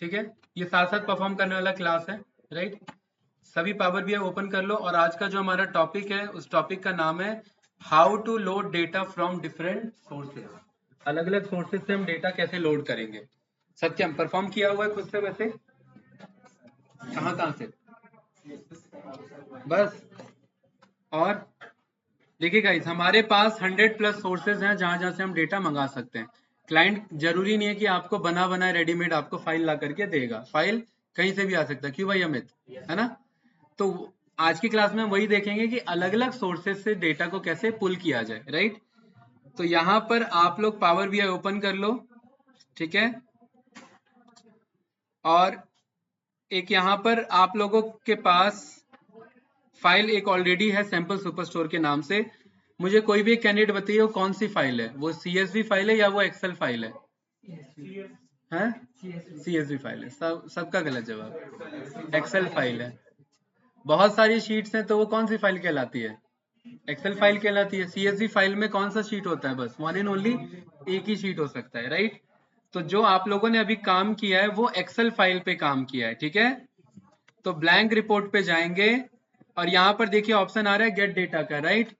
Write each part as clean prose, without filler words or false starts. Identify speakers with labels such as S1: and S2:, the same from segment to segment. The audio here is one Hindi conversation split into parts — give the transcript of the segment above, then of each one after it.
S1: ठीक है, ये साथ साथ परफॉर्म करने वाला क्लास है, राइट। सभी पावर बीआई ओपन कर लो और आज का जो हमारा टॉपिक है उस टॉपिक का नाम है how to load data from different sources. अलग अलग सोर्सेज से हम डेटा कैसे लोड करेंगे। सत्यम परफॉर्म किया हुआ है खुद से वैसे? कहाँ कहाँ से? बस। और देखिए गाइस, हमारे पास 100+ सोर्सेज हैं जहां जहां से हम डेटा मंगा सकते हैं। क्लाइंट जरूरी नहीं है कि आपको बना बनाया रेडीमेड आपको फाइल ला करके देगा, फाइल कहीं से भी आ सकता है। क्यों भाई अमित, है ना? तो आज की क्लास में हम वही देखेंगे कि अलग अलग सोर्सेज से डेटा को कैसे पुल किया जाए, राइट। तो यहाँ पर आप लोग पावर बीआई ओपन कर लो, ठीक है। और एक यहाँ पर आप लोगों के पास फाइल एक ऑलरेडी है सैंपल सुपरस्टोर के नाम से। मुझे कोई भी कैंडिडेट बताइए वो कौन सी फाइल है, वो CSV फाइल है या वो एक्सेल फाइल है? हैं? CSV फाइल है। सबका गलत जवाब, एक्सेल फाइल है। बहुत सारी शीट्स हैं तो वो कौन सी फाइल कहलाती है? एक्सेल फाइल कहलाती है। CSV फाइल में कौन सा शीट होता है? बस वन एंड ओनली एक ही शीट हो सकता है, राइट। तो जो आप लोगों ने अभी काम किया है वो एक्सेल फाइल पे काम किया है, ठीक है। तो ब्लैंक रिपोर्ट पे जाएंगे और यहाँ पर देखिए ऑप्शन आ रहा है गेट डेटा का, राइट।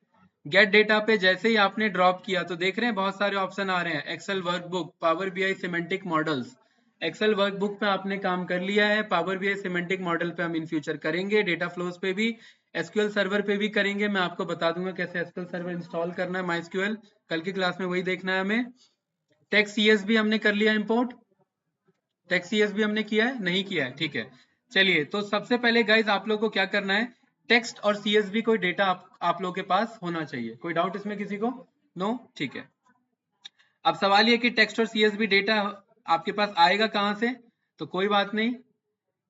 S1: गेट डेटा पे जैसे ही आपने ड्रॉप किया तो देख रहे हैं बहुत सारे ऑप्शन आ रहे हैं, Excel workbook, Power BI semantic models. Excel workbook पे आपने काम कर लिया है, पावर बीआई सिमेंटिक मॉडल पे हम इन फ्यूचर करेंगे, डेटा फ्लोज पे भी, एसक्यूएल सर्वर पे भी करेंगे। मैं आपको बता दूंगा कैसे एसक्यूएल सर्वर इंस्टॉल करना है, माइस्क्यूएल कल की क्लास में वही देखना है हमें। टेक्स्ट सीएसवी हमने कर लिया इंपोर्ट, टेक्स्ट सीएसवी हमने किया है, नहीं किया है, ठीक है। चलिए, तो सबसे पहले गाइज आप लोग को क्या करना है, टेक्स्ट और सीएसवी कोई डेटा आप लोग के पास होना चाहिए। कोई डाउट इसमें किसी को? नो, ठीक है। अब सवाल ये कि टेक्स्ट और सीएसवी डेटा आपके पास आएगा कहां से? तो कोई बात नहीं,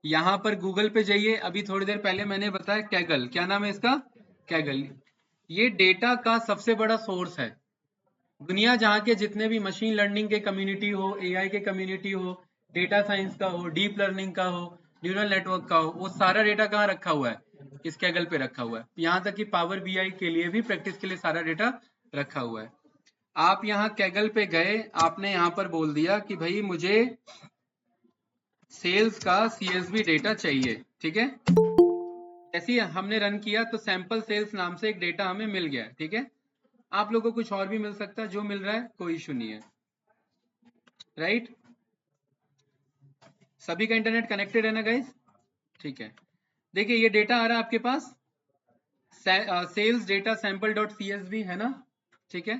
S1: यहां पर गूगल पे जाइए। अभी थोड़ी देर पहले मैंने बताया कैगल, क्या नाम है इसका? कैगल। ये डेटा का सबसे बड़ा सोर्स है। दुनिया जहां के जितने भी मशीन लर्निंग के कम्युनिटी हो, एआई के कम्युनिटी हो, डेटा साइंस का हो, डीप लर्निंग का हो, न्यूरल नेटवर्क का हो, वो सारा डेटा कहाँ रखा हुआ है? इस कैगल पे रखा हुआ है। यहाँ तक कि पावर बीआई के लिए भी प्रैक्टिस के लिए सारा डेटा रखा हुआ है। आप यहाँ कैगल पे गए, आपने यहाँ पर बोल दिया कि भाई मुझे सेल्स का सीएसवी डेटा चाहिए, ठीक है। जैसे ही हमने रन किया तो सैंपल सेल्स नाम से एक डेटा हमें मिल गया, ठीक है। आप लोगों को कुछ और भी मिल सकता है, जो मिल रहा है कोई इशू नहीं है, राइट। सभी का इंटरनेट कनेक्टेड है ना गाइस? ठीक है। देखिए ये डेटा आ रहा है आपके पास, sales data sample dot CSV, है ना? ठीक है।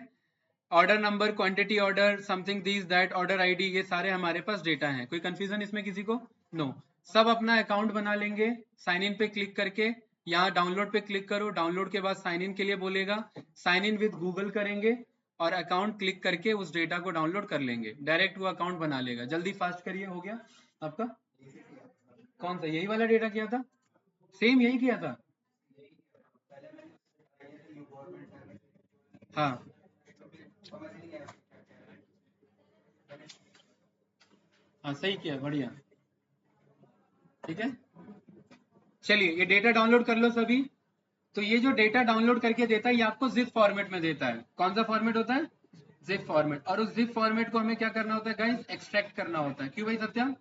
S1: Order number, quantity order, something this that, order ID, ये सारे हमारे पास डेटा हैं। कोई कंफ्यूजन इसमें किसी को? नो। सब अपना अकाउंट बना लेंगे, साइन इन पे क्लिक करके। यहाँ डाउनलोड पे क्लिक करो, डाउनलोड के बाद साइन इन के लिए बोलेगा, साइन इन विद गूगल करेंगे और अकाउंट क्लिक करके उस डेटा को डाउनलोड कर लेंगे, डायरेक्ट वो अकाउंट बना लेगा। जल्दी फास्ट करिए, हो गया आपका। कौन सा? यही वाला डेटा किया था, सेम यही किया था। हाँ, हाँ सही किया, बढ़िया, ठीक है। चलिए ये डेटा डाउनलोड कर लो सभी। तो ये जो डेटा डाउनलोड करके देता है ये आपको जिप फॉर्मेट में देता है। कौन सा फॉर्मेट होता है? Zip format. और उस जिप फॉर्मेट को हमें क्या करना होता है गाइस? एक्सट्रैक्ट करना होता है। क्यों भाई सत्यम?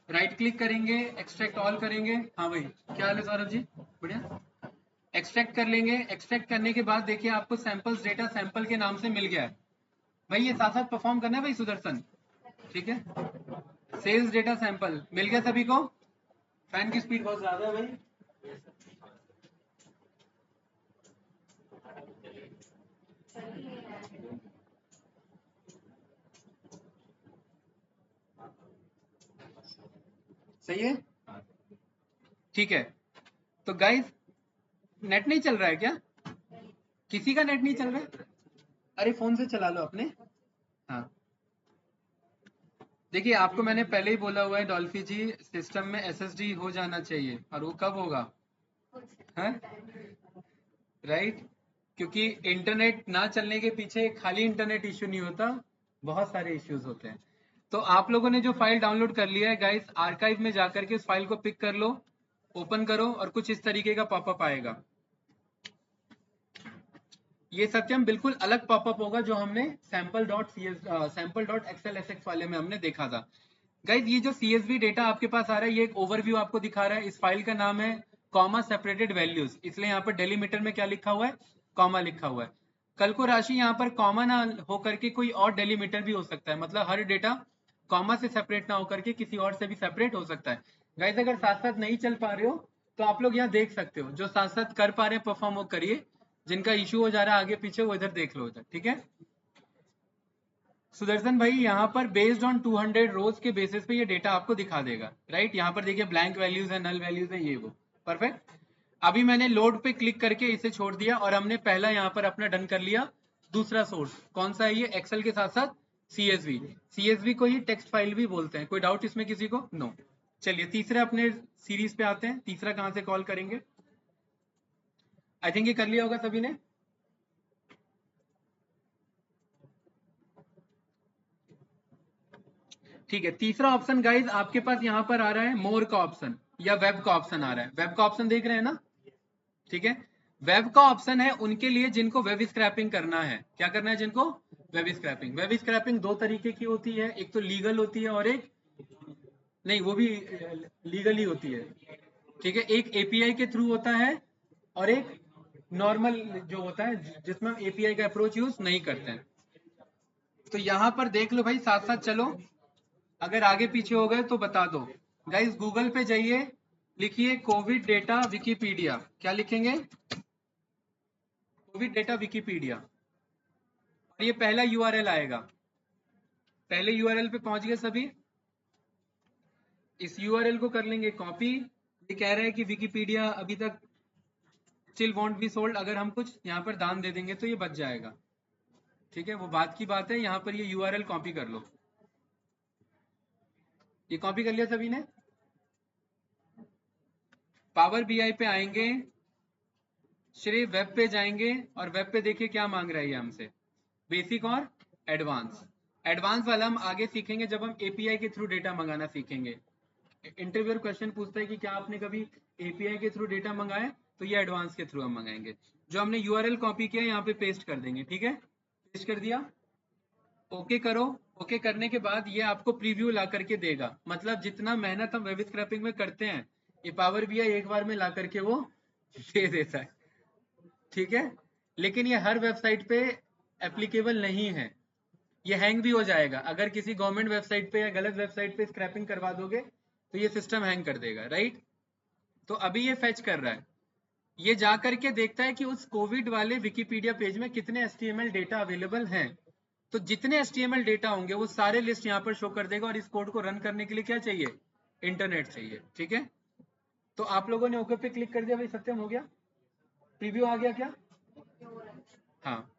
S1: राइट क्लिक करेंगे, एक्सट्रैक्ट ऑल करेंगे। हाँ भाई, क्या हाल है सौरभ जी? बढ़िया। एक्सट्रैक्ट कर लेंगे। एक्सट्रैक्ट करने के बाद देखिए आपको सैंपल्स डेटा सैंपल के नाम से मिल गया है। भाई ये साथ साथ परफॉर्म करना है भाई सुदर्शन, ठीक है। सेल्स डेटा सैंपल मिल गया सभी को। फैन की स्पीड बहुत ज्यादा है भाई। सही है, ठीक है। तो गाइस नेट नहीं चल रहा है क्या? किसी का नेट नहीं चल रहा है? अरे फोन से चला लो अपने। हाँ, देखिए आपको मैंने पहले ही बोला हुआ है डॉल्फी जी, सिस्टम में SSD हो जाना चाहिए। और वो कब होगा? है, राइट। क्योंकि इंटरनेट ना चलने के पीछे खाली इंटरनेट इश्यू नहीं होता, बहुत सारे इश्यूज होते हैं। तो आप लोगों ने जो फाइल डाउनलोड कर लिया है गाइस, आर्काइव में जाकर के उस फाइल को पिक कर लो, ओपन करो और कुछ इस तरीके का पॉपअप आएगा। ये सत्यम बिल्कुल अलग पॉपअप होगा जो हमने सैंपल डॉट एक्सेल एसएक्स वाले में हमने देखा था। गाइज ये जो CSV डेटा आपके पास आ रहा है, ये एक ओवरव्यू आपको दिखा रहा है। इस फाइल का नाम है कॉमा सेपरेटेड वैल्यूज, इसलिए यहाँ पर डेलीमीटर में क्या लिखा हुआ है, कॉमा लिखा हुआ है। कल को राशि यहाँ पर कॉमा ना हो करके कोई और डेलीमीटर भी हो सकता है, मतलब हर डेटा कॉमा से सेपरेट ना होकर के किसी और से भी सेपरेट हो सकता है। गाइज अगर साथ साथ नहीं चल पा रहे हो तो आप लोग यहाँ देख सकते हो, जो साथ साथ कर पा रहे हैं परफॉर्म वो करिए, जिनका इशू हो जा रहा है आगे पीछे वो इधर देख लो इधर, ठीक है। सुदर्शन भाई यहाँ पर बेस्ड ऑन 200 रोज के बेसिस पे ये डेटा आपको दिखा देगा, राइट। यहाँ पर देखिए ब्लैंक वैल्यूज है, नल वैल्यूज है, ये वो, परफेक्ट। अभी मैंने लोड पे क्लिक करके इसे छोड़ दिया और हमने पहला यहाँ पर अपना डन कर लिया। दूसरा सोर्स कौन सा है, ये एक्सेल के साथ साथ CSV को ही टेक्स्ट फाइल भी बोलते हैं। कोई डाउट इसमें किसी को? नो। चलिए तीसरे अपने सीरीज पे आते हैं। तीसरा कहाँ से कॉल करेंगे? आई थिंक ये कर लिया होगा सभी ने। ठीक है, तीसरा ऑप्शन गाइज आपके पास यहाँ पर आ रहा है मोर का ऑप्शन या वेब का ऑप्शन आ रहा है। वेब का ऑप्शन देख रहे हैं ना, ठीक है। वेब का ऑप्शन है उनके लिए जिनको वेब स्क्रैपिंग करना है। क्या करना है जिनको? Web scrapping. वेब स्क्रैपिंग दो तरीके की होती है, एक तो लीगल होती है और एक नहीं, वो भी लीगली होती है, ठीक है। एक एपीआई के थ्रू होता है और एक नॉर्मल जो होता है जिसमें हम एपीआई का अप्रोच यूज नहीं करते हैं। तो यहाँ पर देख लो भाई, साथ साथ चलो, अगर आगे पीछे हो गए तो बता दो। गाइस गूगल पे जाइए, लिखिए कोविड डेटा विकिपीडिया। क्या लिखेंगे? कोविड डेटा विकिपीडिया, और ये पहला यूआरएल आएगा। पहले यूआरएल पे पहुंच गए सभी। इस यूआरएल को कर लेंगे कॉपी। ये कह रहा है कि विकिपीडिया अभी तक स्टिल वॉन्ट बी सोल्ड। अगर हम कुछ यहाँ पर दान दे देंगे तो ये बच जाएगा, ठीक है। वो बात की बात है, यहाँ पर ये यूआरएल कॉपी कर लो। ये कॉपी कर लिया सभी ने। पावर बीआई पे आएंगे, श्री वेब पे जाएंगे और वेब पे देखिए क्या मांग रहा है ये हमसे, बेसिक और एडवांस। एडवांस वाला हम आगे सीखेंगे जब हम एपीआई के थ्रू डेटा मंगाना सीखेंगे। इंटरव्यूअर क्वेश्चन पूछता है कि क्या आपने कभी एपीआई के थ्रू डेटा मंगाया, तो ये एडवांस के थ्रू हम मंगाएंगे। जो हमने यूआरएल कॉपी किया यहाँ पे पेस्ट कर देंगे, ठीक है। पेस्ट कर दिया, ओके करो। ओके करने के बाद ये आपको प्रीव्यू ला करके देगा, मतलब जितना मेहनत हम वेब स्क्रैपिंग में करते हैं ये पावर बीआई एक बार में ला करके वो दे देता है, ठीक है। लेकिन ये हर वेबसाइट पे एप्लीकेबल नहीं है, ये हैंग भी हो जाएगा। अगर किसी गवर्नमेंट वेबसाइट पे या गलत वेबसाइट पे स्क्रैपिंग करवा दोगे तो ये सिस्टम हैंग कर देगा, राइट। तो अभी ये फेच कर रहा है, ये जा करके देखता है कि उस कोविड वाले विकिपीडिया पेज में कितने HTML डेटा अवेलेबल हैं। तो जितने HTML डेटा होंगे वो सारे लिस्ट यहाँ पर शो कर देगा, और इस कोड को रन करने के लिए क्या चाहिए? इंटरनेट चाहिए, ठीक है। तो आप लोगों ने ओके पे क्लिक कर दिया भाई, सत्यम हो गया, प्रीव्यू आ गया क्या? हाँ,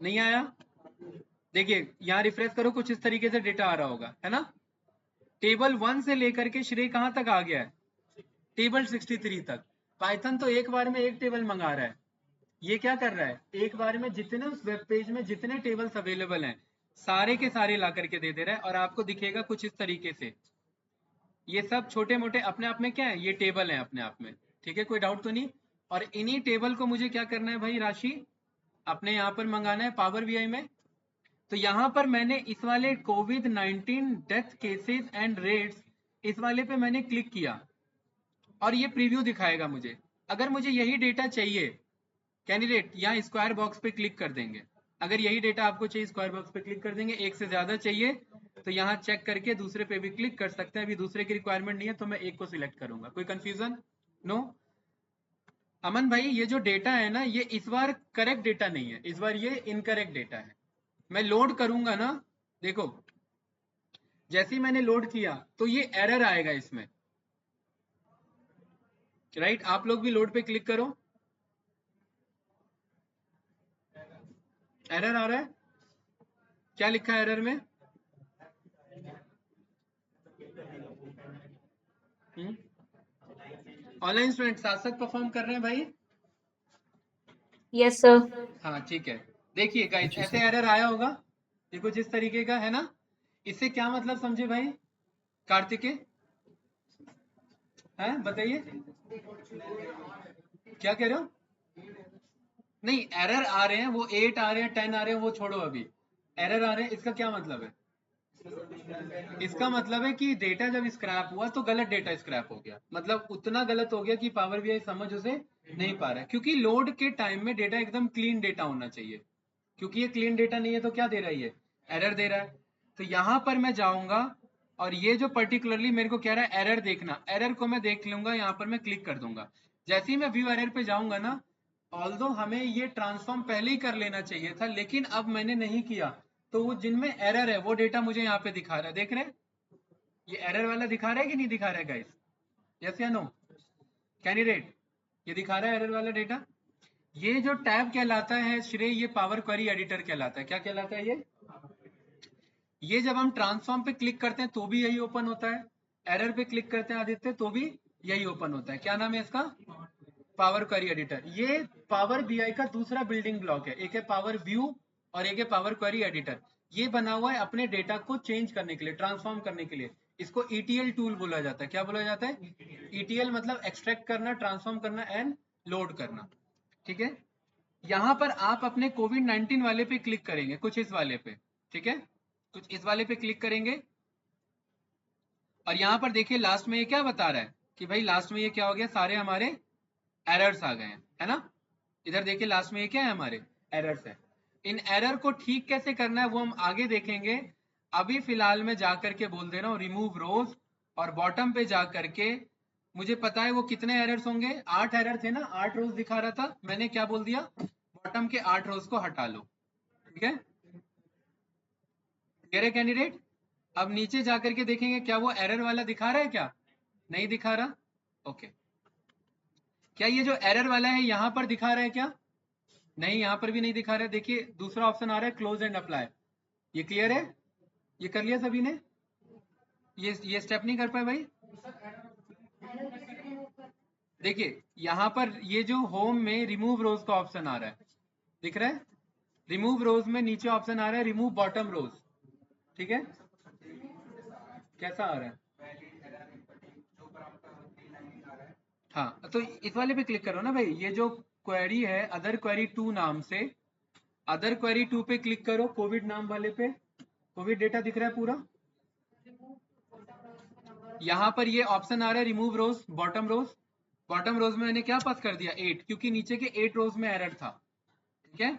S1: नहीं आया? देखिए यहाँ रिफ्रेश करो, कुछ इस तरीके से डेटा आ रहा होगा, है ना। टेबल 1 से लेकर के श्रेय कहाँ तक आ गया है? टेबल 63 तक। पाइथन तो एक बार में एक टेबल मंगा रहा है, ये क्या कर रहा है, एक बार में जितने उस वेब पेज में जितने टेबल्स अवेलेबल हैं सारे के सारे ला करके दे दे रहा है। और आपको दिखेगा कुछ इस तरीके से, ये सब छोटे मोटे अपने आप में क्या है, ये टेबल है अपने आप में, ठीक है, कोई डाउट तो नहीं। और इन्हीं टेबल को मुझे क्या करना है भाई, राशि अपने यहाँ पर मंगाना है पावर बीआई में। तो यहाँ पर मैंने इस वाले कोविड-19 डेथ केसेस एंड रेट्स, इस वाले पे मैंने क्लिक किया और ये प्रीव्यू दिखाएगा मुझे। अगर मुझे यही डेटा चाहिए कैंडिडेट, यहाँ स्क्वायर बॉक्स पे क्लिक कर देंगे। अगर यही डेटा आपको चाहिए स्क्वायर बॉक्स पे क्लिक कर देंगे। एक से ज्यादा चाहिए तो यहाँ चेक करके दूसरे पे भी क्लिक कर सकते हैं। अभी दूसरे की रिक्वायरमेंट नहीं है तो मैं एक को सिलेक्ट करूंगा। कोई कंफ्यूजन? नो। अमन भाई ये जो डेटा है ना, ये इस बार करेक्ट डेटा नहीं है, इस बार ये इनकरेक्ट डेटा है। मैं लोड करूंगा ना, देखो जैसे ही मैंने लोड किया तो ये एरर आएगा इसमें, राइट। आप लोग भी लोड पे क्लिक करो, एरर आ रहा है। क्या लिखा है एरर में? ऑनलाइन स्टूडेंट साथ साथ परफॉर्म कर रहे हैं भाई?
S2: Yes sir.
S1: हाँ ठीक है। देखिए गाइस ऐसे एरर आया होगा, ये कुछ इस तरीके का है ना। इससे क्या मतलब समझे भाई कार्तिकेय? हैं बताइए, क्या कह रहे हो? नहीं, एरर आ रहे हैं वो 8 आ रहे हैं 10 आ रहे हैं वो छोड़ो, अभी एरर आ रहे हैं इसका क्या मतलब है? इसका मतलब है कि डेटा जब स्क्रैप हुआ तो गलत डेटा स्क्रैप हो गया, मतलब उतना गलत हो गया कि पावर बीआई समझ उसे नहीं पा रहा है, क्योंकि लोड के टाइम में डेटा एकदम क्लीन डेटा होना चाहिए, क्योंकि ये क्लीन डेटा नहीं है तो क्या दे रहा है, ये एरर दे रहा है। तो यहाँ पर मैं जाऊंगा और ये जो पर्टिकुलरली मेरे को कह रहा है एरर देखना, एरर को मैं देख लूंगा, यहाँ पर मैं क्लिक कर दूंगा। जैसे ही मैं व्यू एरर पे जाऊंगा ना, ऑल्दो हमें ये ट्रांसफॉर्म पहले ही कर लेना चाहिए था, लेकिन अब मैंने नहीं किया, तो वो जिनमें एरर है वो डेटा मुझे यहाँ पे दिखा रहा है, देख रहे हैं? ये एरर वाला दिखा रहा है कि नहीं दिखा रहा है गाइस? यस या नो कैंडिडेट? ये दिखा रहा है एरर वाला डेटा। ये जो टैब कहलाता है श्रेय, ये पावर क्वेरी एडिटर कहलाता है। क्या कहलाता है ये जब हम ट्रांसफॉर्म पे क्लिक करते हैं तो भी यही ओपन होता है, एरर पे क्लिक करते हैं आदित्य तो भी यही ओपन होता है। क्या नाम है इसका? Power query editor. ये पावर बीआई का दूसरा बिल्डिंग ब्लॉक है, एक है पावर व्यू और एक है पावर क्वेरी एडिटर। ये बना हुआ है अपने डेटा को चेंज करने के लिए, ट्रांसफॉर्म करने के लिए। इसको ईटीएल टूल बोला जाता है। क्या बोला जाता है? ईटीएल मतलब एक्सट्रैक्ट करना, ट्रांसफॉर्म करना एंड लोड करना। ठीक है, यहाँ पर आप अपने कोविड 19 वाले पे क्लिक करेंगे, कुछ इस वाले पे, ठीक है, कुछ इस वाले पे क्लिक करेंगे और यहाँ पर देखिए लास्ट में ये क्या बता रहा है कि भाई लास्ट में ये क्या हो गया, सारे हमारे एरर्स आ गए हैं, है ना? इधर देखिए लास्ट में ये क्या है, हमारे एरर्स है। इन एरर को ठीक कैसे करना है वो हम आगे देखेंगे। अभी फिलहाल मैं जा करके बोल दे रहा हूँ रिमूव रोज, और बॉटम पे जा करके मुझे पता है वो कितने एरर्स होंगे, 8 एरर थे ना, 8 रोज दिखा रहा था, मैंने क्या बोल दिया, बॉटम के 8 रोज को हटा लो। ठीक है, क्लियर है कैंडिडेट? अब नीचे जाकर के देखेंगे क्या वो एरर वाला दिखा रहा है, क्या नहीं दिखा रहा? ओके, क्या ये जो एरर वाला है यहाँ पर दिखा रहा है क्या? नहीं, यहाँ पर भी नहीं दिखा रहा है। देखिए दूसरा ऑप्शन आ रहा है क्लोज एंड अप्लाई। ये क्लियर है? ये कर लिया सभी ने? ये स्टेप नहीं कर पाए भाई? देखिए यहाँ पर ये जो होम में रिमूव रोज का ऑप्शन आ रहा है, दिख रहा है? रिमूव रोज में नीचे ऑप्शन आ रहा है रिमूव बॉटम रोज। ठीक है, कैसा आ रहा है? हाँ, तो इस वाले पे क्लिक करो ना भाई, ये जो क्वेरी है अदर क्वेरी 2 नाम से, अदर क्वेरी 2 पे क्लिक करो, कोविड नाम वाले पे, कोविड डेटा दिख रहा है पूरा। यहाँ पर ये ऑप्शन आ रहा है रिमूव रोज बॉटम रोज। बॉटम रोज में मैंने क्या पास कर दिया, 8, क्योंकि नीचे के 8 रोज में एरर था। ठीक है,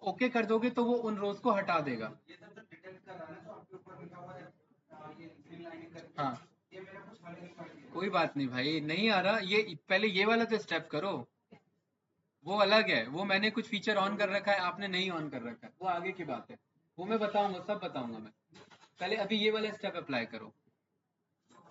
S1: ओके कर दोगे तो वो उन रोज को हटा देगा। हाँ, कोई बात नहीं भाई, नहीं आ रहा ये, पहले ये वाला तो स्टेप करो, वो अलग है, वो मैंने कुछ फीचर ऑन कर रखा है, आपने नहीं ऑन कर रखा है, वो आगे की बात है, वो मैं बताऊंगा, सब बताऊंगा मैं। पहले अभी ये वाला स्टेप अप्लाई करो,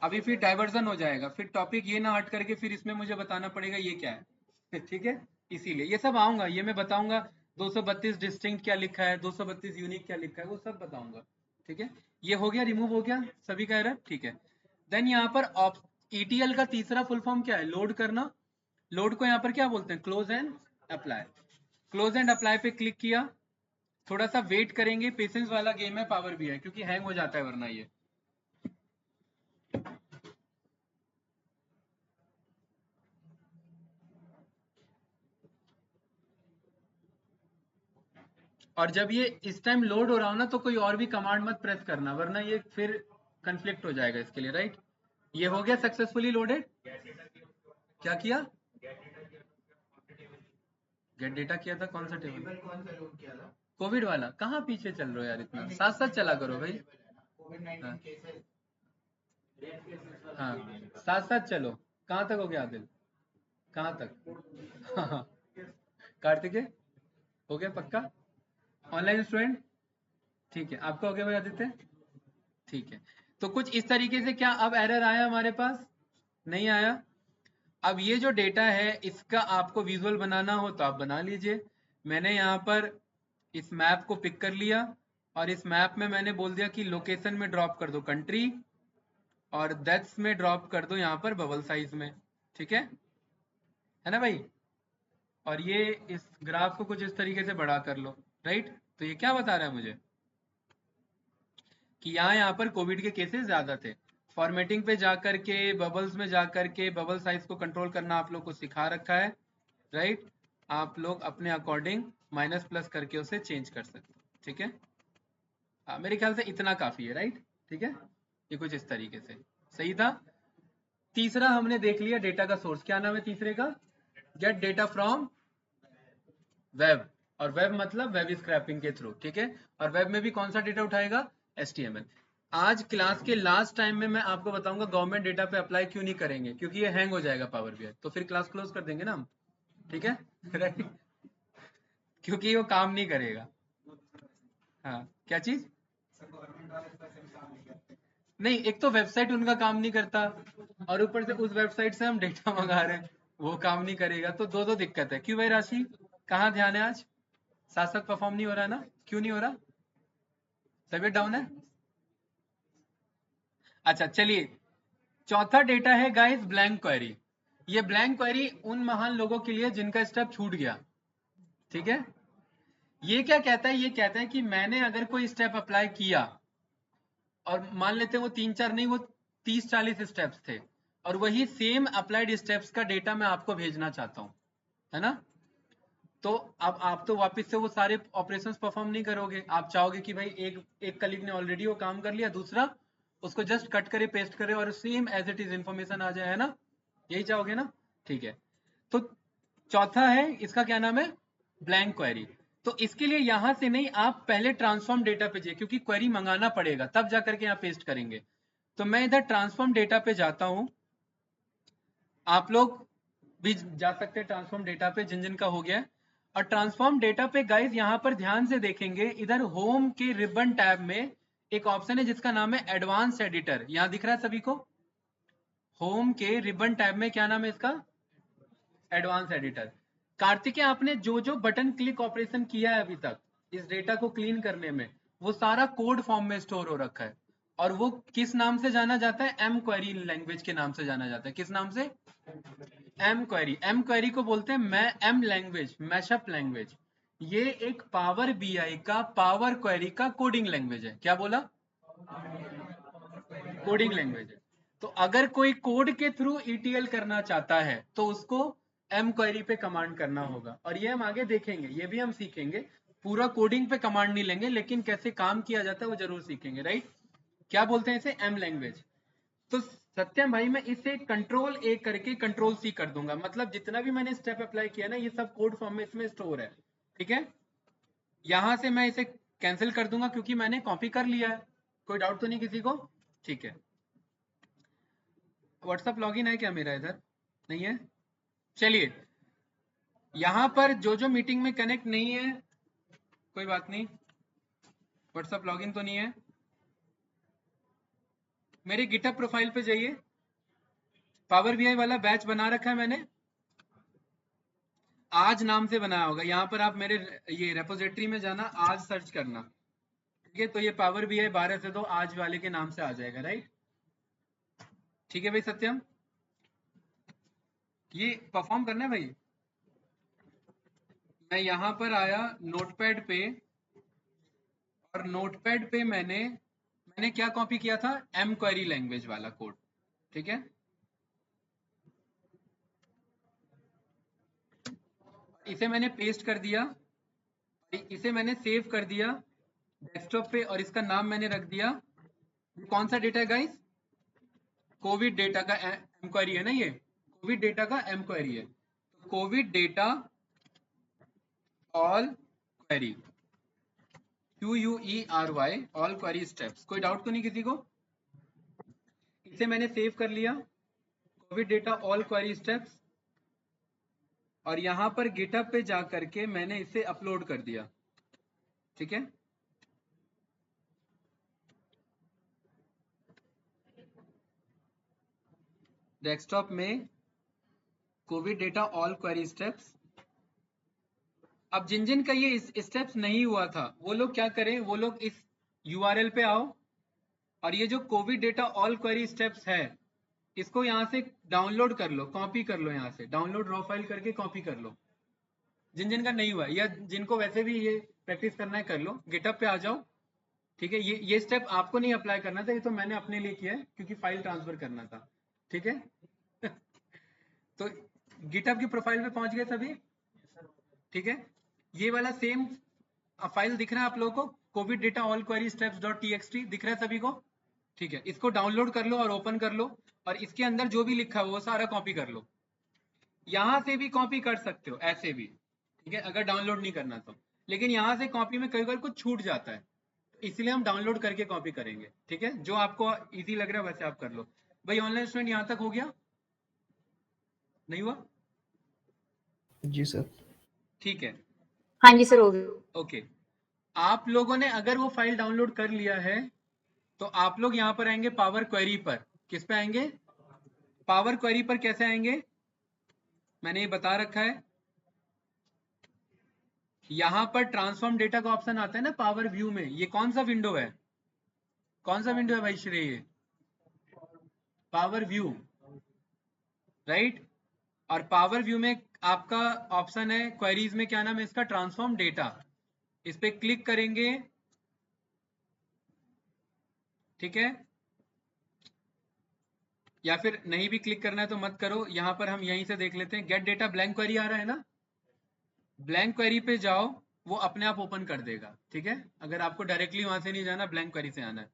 S1: अभी फिर डाइवर्जन हो जाएगा, फिर टॉपिक ये ना हट करके फिर इसमें मुझे बताना पड़ेगा ये क्या है। ठीक है, इसीलिए ये सब आऊंगा, ये मैं बताऊंगा 232 डिस्टिंक्ट क्या लिखा है, 232 यूनिक क्या लिखा है, वो सब बताऊंगा। ठीक है, ये हो गया, रिमूव हो गया सभी का एरर। ठीक है, देन यहाँ पर ईटीएल का तीसरा फुल फॉर्म क्या है, लोड करना। लोड को यहाँ पर क्या बोलते हैं, close and apply. Close and apply पे क्लिक किया, थोड़ा सा वेट करेंगे, पेशेंस वाला गेम है पावर भी है, क्योंकि हैंग हो जाता है वरना ये। और जब ये इस टाइम लोड हो रहा हो ना, तो कोई और भी कमांड मत प्रेस करना, वरना ये फिर कंफ्लिक्ट हो जाएगा इसके लिए, राइट? ये हो गया सक्सेसफुली लोडेड। क्या किया? गेट डेटा किया था, कौन सा टेबल? कोविड वाला कहाँ पीछे चल रहे हो यार, इतना साथ साथ चला करो भाई। हाँ, हाँ, साथ साथ चलो। कहाँ तक हो गया आदिल? कहाँ तक? हाँ, कार्तिकेय हो गया पक्का? Online student? ठीक है, आपका हो गया भाई आदित्य? ठीक है, तो कुछ इस तरीके से, क्या अब एरर आया हमारे पास? नहीं आया। अब ये जो डेटा है इसका आपको विजुअल बनाना हो तो आप बना लीजिए। मैंने यहाँ पर इस मैप को पिक कर लिया और इस मैप में मैंने बोल दिया कि लोकेशन में ड्रॉप कर दो कंट्री, और डेथ्स में ड्रॉप कर दो यहाँ पर बबल साइज में। ठीक है ना भाई? और ये इस ग्राफ को कुछ इस तरीके से बड़ा कर लो, राइट? तो ये क्या बता रहा है मुझे कि यहाँ पर कोविड के केसेस ज्यादा थे। फॉर्मेटिंग पे जाकर के, बबल्स में जाकर के बबल साइज को कंट्रोल करना आप लोग को सिखा रखा है, राइट? आप लोग अपने अकॉर्डिंग माइनस प्लस करके उसे चेंज कर सकते हो। ठीक है, मेरे ख्याल से इतना काफी है, राइट? ठीक है, ये कुछ इस तरीके से सही था। तीसरा हमने देख लिया डेटा का सोर्स, क्या नाम है तीसरे का? गेट डेटा फ्रॉम वेब, और वेब मतलब वेब स्क्रैपिंग के थ्रू, ठीक है। और वेब में भी कौन सा डेटा उठाएगा? HTML। आज क्लास के लास्ट टाइम में मैं आपको बताऊंगा गवर्नमेंट डेटा पे अप्लाई क्यों नहीं करेंगे, क्योंकि ये हैंग हो जाएगा पावर बीआई, तो फिर क्लास क्लोज कर देंगे ना हम, ठीक है? राइट, क्योंकि वो काम नहीं करेगा। हाँ, क्या चीज? नहीं, एक तो वेबसाइट उनका काम नहीं करता, और ऊपर से उस वेबसाइट से हम डेटा मंगा रहे हैं, वो काम नहीं करेगा, तो दो दो दिक्कत है। क्यों भाई राशि, कहाँ ध्यान है आज? साथ साथ परफॉर्म नहीं हो रहा ना? क्यों नहीं हो रहा? तबियत डाउन है? अच्छा चलिए, चौथा डेटा है गाइस ब्लैंक क्वेरी। ये ब्लैंक क्वेरी उन महान लोगों के लिए जिनका स्टेप छूट गया, ठीक है। ये क्या कहता है? ये कहता है कि मैंने अगर कोई स्टेप अप्लाई किया, और मान लेते हैं वो 3-4 नहीं, वो 30-40 स्टेप्स थे, और वही सेम अप्लाइड स्टेप्स का डेटा मैं आपको भेजना चाहता हूँ, है ना? तो अब आप तो वापस से वो सारे ऑपरेशंस परफॉर्म नहीं करोगे, आप चाहोगे कि भाई एक एक कलीग ने ऑलरेडी वो काम कर लिया, दूसरा उसको जस्ट कट करे, पेस्ट करे, और same as it is information आ जाए, है ना? यही चाहोगे ना? ठीक है। तो चौथा है, इसका क्या नाम है? Blank query. तो इसके लिए यहां से नहीं, आप पहले ट्रांसफॉर्म डेटा पे जाइए, क्योंकि क्वेरी मंगाना पड़ेगा तब जा करके यहाँ पेस्ट करेंगे। तो मैं इधर ट्रांसफॉर्म डेटा पे जाता हूं, आप लोग भी जा सकते हैं ट्रांसफॉर्म डेटा पे, जिन जिन का हो गया है। और ट्रांसफॉर्म डेटा पे गाइस यहाँ पर ध्यान से देखेंगे, इधर होम के रिबन टैब में एक ऑप्शन है जिसका नाम है एडवांस एडिटर, यहाँ दिख रहा है सभी को? होम के रिबन टैब में क्या नाम है इसका? Advance editor. कार्तिकेय, आपने जो जो बटन क्लिक ऑपरेशन किया है अभी तक इस डेटा को क्लीन करने में, वो सारा कोड फॉर्म में स्टोर हो रखा है, और वो किस नाम से जाना जाता है? एम क्वेरी लैंग्वेज के नाम से जाना जाता है। किस नाम से? M query. एम क्वेरी को बोलते हैं मैं एम लैंग्वेज, मैशअप लैंग्वेज। ये एक पावर बीआई का, पावर क्वेरी का कोडिंग लैंग्वेज है। क्या बोला? कोडिंग लैंग्वेज है। तो अगर कोई कोड के थ्रू ईटीएल करना चाहता है तो उसको एम क्वेरी पे कमांड करना होगा, और ये हम आगे देखेंगे, ये भी हम सीखेंगे। पूरा कोडिंग पे कमांड नहीं लेंगे, लेकिन कैसे काम किया जाता है वो जरूर सीखेंगे, राइट? क्या बोलते हैं इसे? M language. तो सत्यम भाई, मैं इसे कंट्रोल ए करके कंट्रोल सी कर दूंगा, मतलब जितना भी मैंने स्टेप अप्लाई किया ना, ये सब कोड फॉर्म में इसमें स्टोर है, ठीक है। यहां से मैं इसे कैंसिल कर दूंगा क्योंकि मैंने कॉपी कर लिया है। कोई डाउट तो नहीं किसी को? ठीक है। व्हाट्सअप लॉगिन है क्या मेरा इधर? नहीं है? चलिए, यहां पर जो जो मीटिंग में कनेक्ट नहीं है, कोई बात नहीं, व्हाट्सअप लॉगिन तो नहीं है। मेरे गिटहब प्रोफाइल पे जाइए, पावर बीआई वाला बैच बना रखा है मैंने, आज नाम से बनाया होगा। यहाँ पर आप मेरे ये रेपोजिटरी में जाना, आज सर्च करना, ठीक है। तो ये पावर बीआई 12 से 2 आज वाले के नाम से आ जाएगा, राइट? ठीक है भाई सत्यम, ये परफॉर्म करना है भाई। मैं यहाँ पर आया नोटपैड पे, और नोटपैड पे मैंने क्या कॉपी किया था? एम क्वेरी लैंग्वेज वाला कोड, ठीक है। इसे मैंने पेस्ट कर दिया, इसे मैंने सेव कर दिया डेस्कटॉप पे, और इसका नाम मैंने रख दिया, कौन सा डेटा है गाइस? कोविड डेटा का एम क्वेरी है ना, ये कोविड डेटा का एम क्वेरी है। Covid data all query, QUERY, all query steps. कोई डाउट तो नहीं किसी को? इसे मैंने सेव कर लिया, Covid data all query steps, और यहां पर गिटहब पे जा करके मैंने इसे अपलोड कर दिया, ठीक है। डेस्कटॉप में Covid data all query steps. अब जिन जिन का ये स्टेप्स नहीं हुआ था, वो लोग क्या करें? वो लोग इस यूआरएल पे आओ, और ये जो Covid data all query steps है, इसको यहाँ से डाउनलोड कर लो, कॉपी कर लो, यहाँ से डाउनलोड रॉ फाइल करके कॉपी कर लो। जिन जिन का नहीं हुआ, या जिनको वैसे भी ये प्रैक्टिस करना है कर लो, गिटअप पे आ जाओ, ठीक है। ये स्टेप आपको नहीं अप्लाई करना था, ये तो मैंने अपने लिए किया है क्योंकि फाइल ट्रांसफर करना था, ठीक है। तो गिटअप की प्रोफाइल पे पहुंच गए सभी, ठीक है। ये वाला सेम फाइल दिख रहा है आप लोगों को? Covid data all query steps dot TXT दिख रहा है सभी को? ठीक है, इसको डाउनलोड कर लो और ओपन कर लो, और इसके अंदर जो भी लिखा है वो सारा कॉपी कर लो। यहाँ से भी कॉपी कर सकते हो, ऐसे भी, ठीक है, अगर डाउनलोड नहीं करना तो। लेकिन यहाँ से कॉपी में कई बार कुछ छूट जाता है, इसलिए हम डाउनलोड करके कॉपी करेंगे। ठीक है, जो आपको इजी लग रहा है वैसे आप कर लो। भाई ऑनलाइन स्टूडेंट यहाँ तक हो गया? नहीं हुआ?
S2: जी सर।
S1: ठीक है,
S3: हाँ जी सर, हो गया।
S1: ओके। आप लोगों ने अगर वो फाइल डाउनलोड कर लिया है तो आप लोग यहाँ पर आएंगे पावर क्वेरी पर। किस पे आएंगे? पावर क्वेरी पर। कैसे आएंगे? मैंने ये बता रखा है। यहाँ पर ट्रांसफॉर्म डेटा का ऑप्शन आता है ना पावर व्यू में। ये कौन सा विंडो है? कौन सा विंडो है भाई श्रेय? ये पावर व्यू, राइट। और पावर व्यू में आपका ऑप्शन है क्वेरीज में, क्या नाम है इसका? Transform data. इस पे क्लिक करेंगे, ठीक है, या फिर नहीं भी क्लिक करना है तो मत करो। यहां पर हम यहीं से देख लेते हैं। गेट डेटा ब्लैंक क्वेरी आ रहा है ना? ब्लैंक क्वेरी पे जाओ, वो अपने आप ओपन कर देगा। ठीक है, अगर आपको डायरेक्टली वहां से नहीं जाना, ब्लैंक क्वेरी से आना है।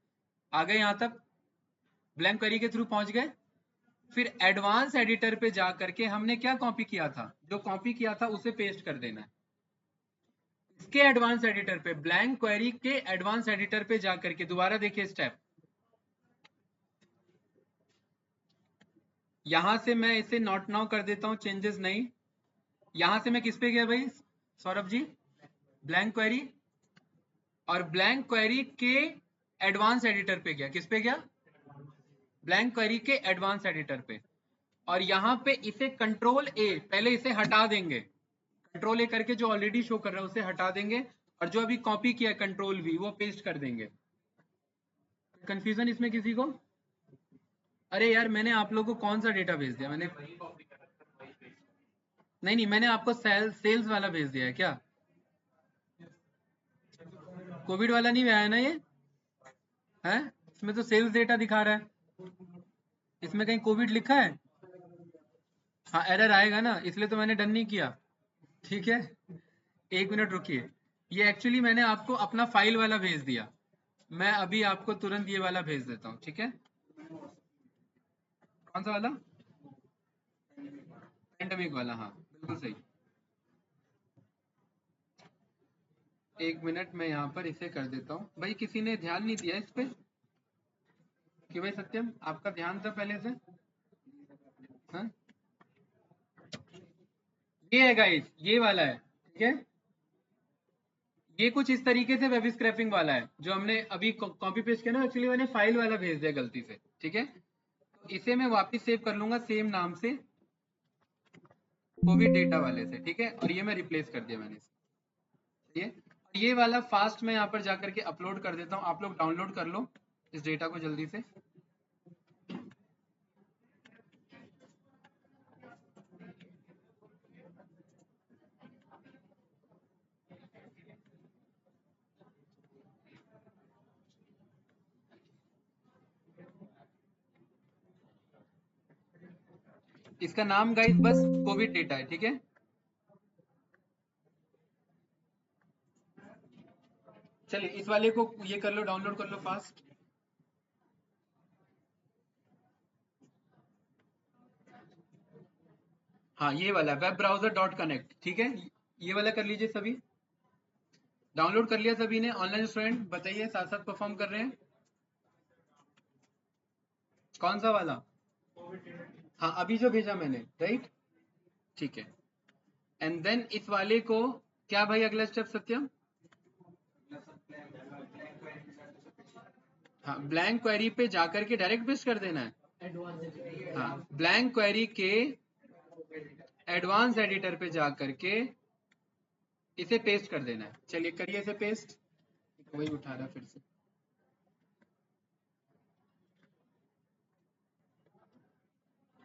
S1: आ गए यहां तक? ब्लैंक क्वेरी के थ्रू पहुंच गए। फिर एडवांस एडिटर पे जा करके हमने क्या कॉपी किया था, जो कॉपी किया था उसे पेस्ट कर देना है। इसके एडवांस एडिटर पे, ब्लैंक क्वेरी के एडवांस एडिटर पे जा करके दोबारा देखिए स्टेप। यहां से मैं इसे नॉट नाउ कर देता हूं, चेंजेस नहीं। यहां से मैं किस पे गया भाई सौरभ जी? ब्लैंक क्वेरी, और ब्लैंक क्वेरी के एडवांस एडिटर पे गया। किस पे गया? ब्लैंक क्वेरी के एडवांस एडिटर पे। और यहाँ पे इसे कंट्रोल ए, पहले इसे हटा देंगे। कंट्रोल ए करके जो ऑलरेडी शो कर रहा है उसे हटा देंगे, और जो अभी कॉपी किया कंट्रोल वी वो पेस्ट कर देंगे। कंफ्यूजन इसमें किसी को? अरे यार मैंने आप लोगों को कौन सा डेटा भेज दिया? मैंने नहीं, मैंने आपको सेल्स वाला भेज दिया है क्या? कोविड वाला नहीं आया ना ये? है, इसमें तो सेल्स डेटा दिखा रहा है, इसमें कहीं कोविड लिखा है? हाँ, एरर आएगा ना, इसलिए तो मैंने डन नहीं किया। ठीक है, एक मिनट रुकिए। ये एक्चुअली मैंने आपको अपना फाइल वाला भेज दिया, मैं अभी आपको तुरंत ये वाला भेज देता हूँ। ठीक है, कौन सा वाला? पेंडेमिक वाला, हाँ बिल्कुल सही। एक मिनट, मैं यहाँ पर इसे कर देता हूँ। भाई किसी ने ध्यान नहीं दिया इस पे कि भाई सत्यम आपका ध्यान था पहले से? हाँ? ये है गाइस, ये वाला है। ठीक है, ये कुछ इस तरीके से वेब स्क्रैपिंग वाला है जो हमने अभी कॉपी पेस्ट किया ना। एक्चुअली मैंने फाइल वाला भेज दिया गलती से। ठीक है, तो इसे मैं वापस सेव कर लूंगा सेम नाम से, कोविड डेटा वाले से। ठीक है, और ये मैं रिप्लेस कर दिया मैंने इसे। ये वाला फास्ट मैं यहाँ पर जाकर के अपलोड कर देता हूँ। आप लोग डाउनलोड कर लो इस डेटा को जल्दी से। इसका नाम गाइस बस कोविड डेटा है। ठीक है, चलिए इस वाले को ये कर लो, डाउनलोड कर लो फास्ट। हाँ ये वाला वेब ब्राउजर डॉट कनेक्ट। ठीक है, ये वाला कर लीजिए सभी। डाउनलोड कर लिया सभी ने? ऑनलाइन स्टूडेंट बताइए, साथ साथ परफॉर्म कर रहे हैं? कौन सा वाला? हाँ अभी जो भेजा मैंने, राइट। ठीक है, एंड देन इस वाले को क्या भाई अगला स्टेप सत्यम? हाँ, ब्लैंक क्वेरी पे जाकर के डायरेक्ट पेस्ट कर देना है। हाँ, ब्लैंक क्वेरी के एडवांस एडिटर पे जाकर के इसे पेस्ट कर देना है। चलिए करिए इसे पेस्ट। वही उठा रहा फिर से।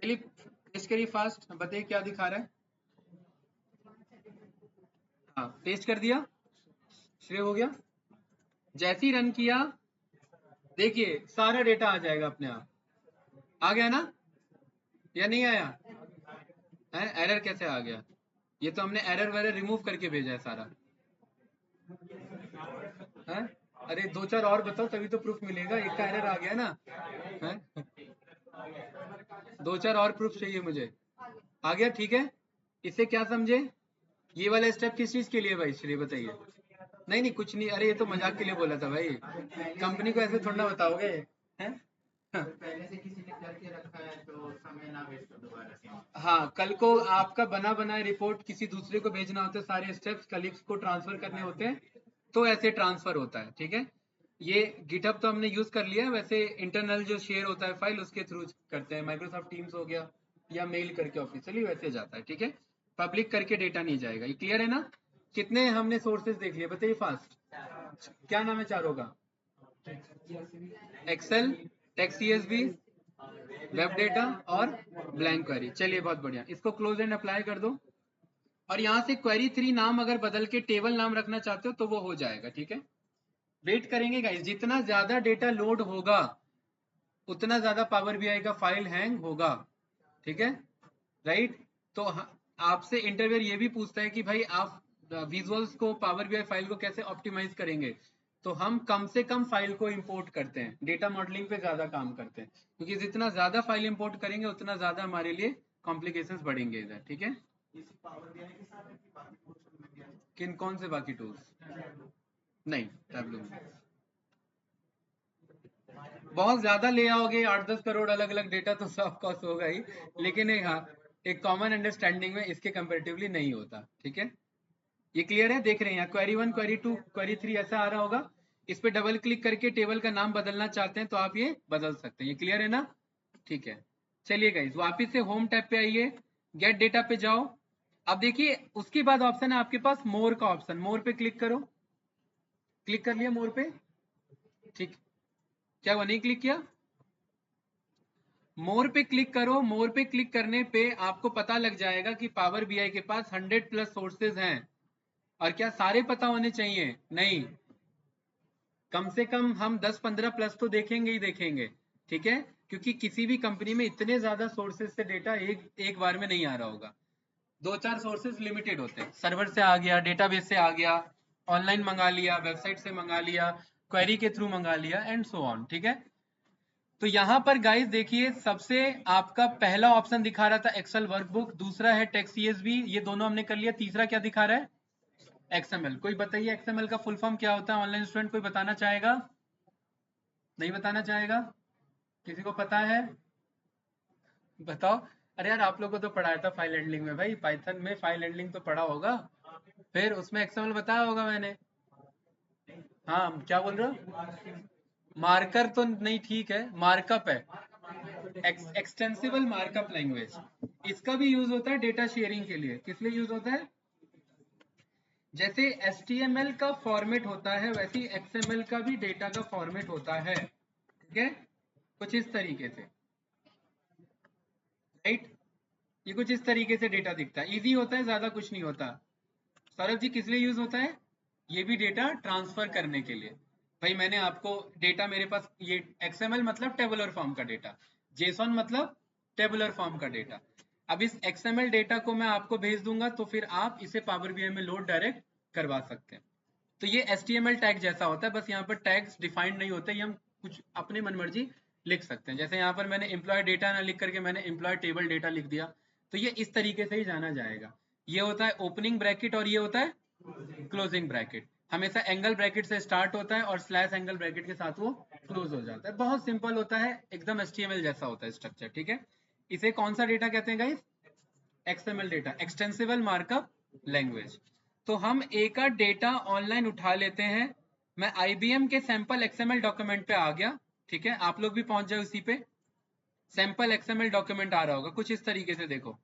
S1: चलिए पेस्ट करिए फास्ट, बताइए क्या दिखा रहा है? हाँ पेस्ट कर दिया, श्रेय हो गया। जैसे ही रन किया देखिए सारा डेटा आ जाएगा अपने आप। आ गया ना या नहीं आया? है एरर कैसे आ गया? ये तो हमने एरर वेरर रिमूव करके भेजा है सारा। हैं? अरे 2-4 और बताओ तभी तो प्रूफ मिलेगा, एक का एरर आ गया ना। हैं? 2-4 और प्रूफ चाहिए मुझे। आ गया, ठीक है। इससे क्या समझे? ये वाला स्टेप किस चीज के लिए भाई, चलिए बताइए। नहीं नहीं कुछ नहीं, अरे ये तो मजाक के लिए बोला था भाई, कंपनी को ऐसे थोड़ा ना बताओगे हैं। पहले से किसी ने करके रखा है तो समय ना वेस्ट हो दोबारा से। हाँ, कल को आपका बना बनाया रिपोर्ट किसी दूसरे को भेजना होता है, सारे स्टेप्स कलीग्स को ट्रांसफर करने होते हैं, तो ऐसे ट्रांसफर होता है, ठीक है। ये गिटहब तो हमने यूज कर लिया है, वैसे इंटरनल जो शेयर होता है फाइल उसके थ्रू करते हैं, माइक्रोसॉफ्ट टीम्स हो गया या मेल करके ऑफिशियली वैसे जाता है, ठीक है। पब्लिक करके डेटा नहीं जाएगा, ये क्लियर है ना। कितने हमने सोर्सेज देख लिए बताइए फास्ट, क्या नाम है चारों का? Excel, text CSV, web data और ब्लैंक क्वेरी। चलिए बहुत बढ़िया, इसको क्लोज एंड अप्लाई कर दो। और यहाँ से क्वेरी 3 नाम अगर बदल के टेबल नाम रखना चाहते हो तो वो हो जाएगा, ठीक है। वेट करेंगे गाइस, जितना ज्यादा डेटा लोड होगा उतना ज्यादा पावर बीआई का फाइल हैंग होगा, ठीक है, राइट। तो आपसे इंटरव्यूअर ये भी पूछता है कि भाई आप विजुअल्स को, पावर बीआई फाइल को कैसे ऑप्टिमाइज करेंगे, तो हम कम से कम फाइल को इंपोर्ट करते हैं, डेटा मॉडलिंग पे ज्यादा काम करते हैं, क्योंकि जितना ज्यादा फाइल इंपोर्ट करेंगे उतना ज्यादा हमारे लिए कॉम्प्लिकेशंस बढ़ेंगे इधर, ठीक है। किन कौन से बाकी टूल्स? नहीं, टैबलू बहुत ज्यादा ले आओगे, 8-10 करोड़ अलग अलग डेटा तो सब कॉस्ट होगा ही, लेकिन हाँ एक कॉमन अंडरस्टैंडिंग में इसके कंपेरेटिवली नहीं होता, ठीक है। ये क्लियर है, देख रहे हैं यहाँ क्वेरी 1, क्वेरी 2, क्वेरी 3 ऐसा आ रहा होगा। इस पे डबल क्लिक करके टेबल का नाम बदलना चाहते हैं तो आप ये बदल सकते हैं, ये क्लियर है ना, ठीक है। चलिए गाइस वापिस से होम टैब पे आइए, गेट डेटा पे जाओ। अब देखिए उसके बाद ऑप्शन है आपके पास मोर का ऑप्शन, मोर पे क्लिक करो। क्लिक कर लिया मोर पे, ठीक। क्या वो नहीं क्लिक किया? मोर पे क्लिक करो, मोर पे क्लिक करने पे आपको पता लग जाएगा कि पावर बीआई के पास 100+ सोर्सेज हैं। और क्या सारे पता होने चाहिए? नहीं, कम से कम हम 10-15+ तो देखेंगे ही देखेंगे, ठीक है, क्योंकि किसी भी कंपनी में इतने ज्यादा सोर्सेज से डेटा एक बार में नहीं आ रहा होगा। 2-4 सोर्सेज लिमिटेड होते हैं, सर्वर से आ गया, डेटाबेस से आ गया, ऑनलाइन मंगा लिया, वेबसाइट से मंगा लिया, क्वेरी के थ्रू मंगा लिया एंड सो ऑन, ठीक है। तो यहाँ पर गाइस देखिए सबसे आपका पहला ऑप्शन दिखा रहा था एक्सेल वर्कबुक, दूसरा है टेक्स्ट सीएसवी, ये दोनों हमने कर लिया, तीसरा क्या दिखा रहा है? एक्सएमएल। कोई बताइए एक्सएमएल का फुल फॉर्म क्या होता है? ऑनलाइन स्टूडेंट कोई बताना चाहेगा? नहीं बताना चाहेगा? किसी को पता है? बताओ। अरे यार आप लोगों को तो पढ़ाया था फाइल हैंडलिंग में भाई, पाइथन में फाइल हैंडलिंग तो पढ़ा होगा, फिर उसमें एक्सएमएल बताया होगा मैंने। हाँ क्या बोल रहे हो? मार्कर तो नहीं, ठीक है, मार्कअप है, एक्सटेंसिबल मार्कअप लैंग्वेज। इसका भी यूज होता है डेटा शेयरिंग के लिए। किस लिए यूज होता है? जैसे HTML का फॉर्मेट होता है वैसे ही XML का भी डेटा का फॉर्मेट होता है, ठीक है, कुछ इस तरीके से, राइट। ये कुछ इस तरीके से डेटा दिखता है, इजी होता है, ज्यादा कुछ नहीं होता। सौरभ जी किस लिए यूज होता है? ये भी डेटा ट्रांसफर करने के लिए। भाई मैंने आपको डेटा मेरे पास, ये XML मतलब टेबुलर फॉर्म का डेटा, JSON मतलब टेबुलर फॉर्म का डेटा। अब इस XML डेटा को मैं आपको भेज दूंगा तो फिर आप इसे पावर बीआई में लोड डायरेक्ट करवा सकते हैं। तो ये HTML टैग जैसा होता है, बस यहाँ पर टैग्स डिफाइंड नहीं होते, ये हम कुछ अपने मनमर्जी लिख सकते हैं। जैसे यहाँ पर मैंने एम्प्लॉय डेटा ना लिख करके मैंने एम्प्लॉय टेबल डेटा लिख दिया, तो ये इस तरीके से ही जाना जाएगा। ये होता है ओपनिंग ब्रैकेट और ये होता है क्लोजिंग ब्रैकेट। हमेशा एंगल ब्रैकेट से स्टार्ट होता है और स्लैश एंगल ब्रैकेट के साथ वो क्लोज हो जाता है। बहुत सिंपल होता है, एकदम HTML जैसा होता है स्ट्रक्चर, ठीक है। इसे कौन सा डेटा कहते हैं guys? XML data, extensible markup language. तो हम एक का डेटा ऑनलाइन उठा लेते हैं। मैं IBM के सैंपल XML डॉक्यूमेंट पे आ गया, ठीक है, आप लोग भी पहुंच जाए उसी पे। सैंपल XML डॉक्यूमेंट आ रहा होगा कुछ इस तरीके से, देखो,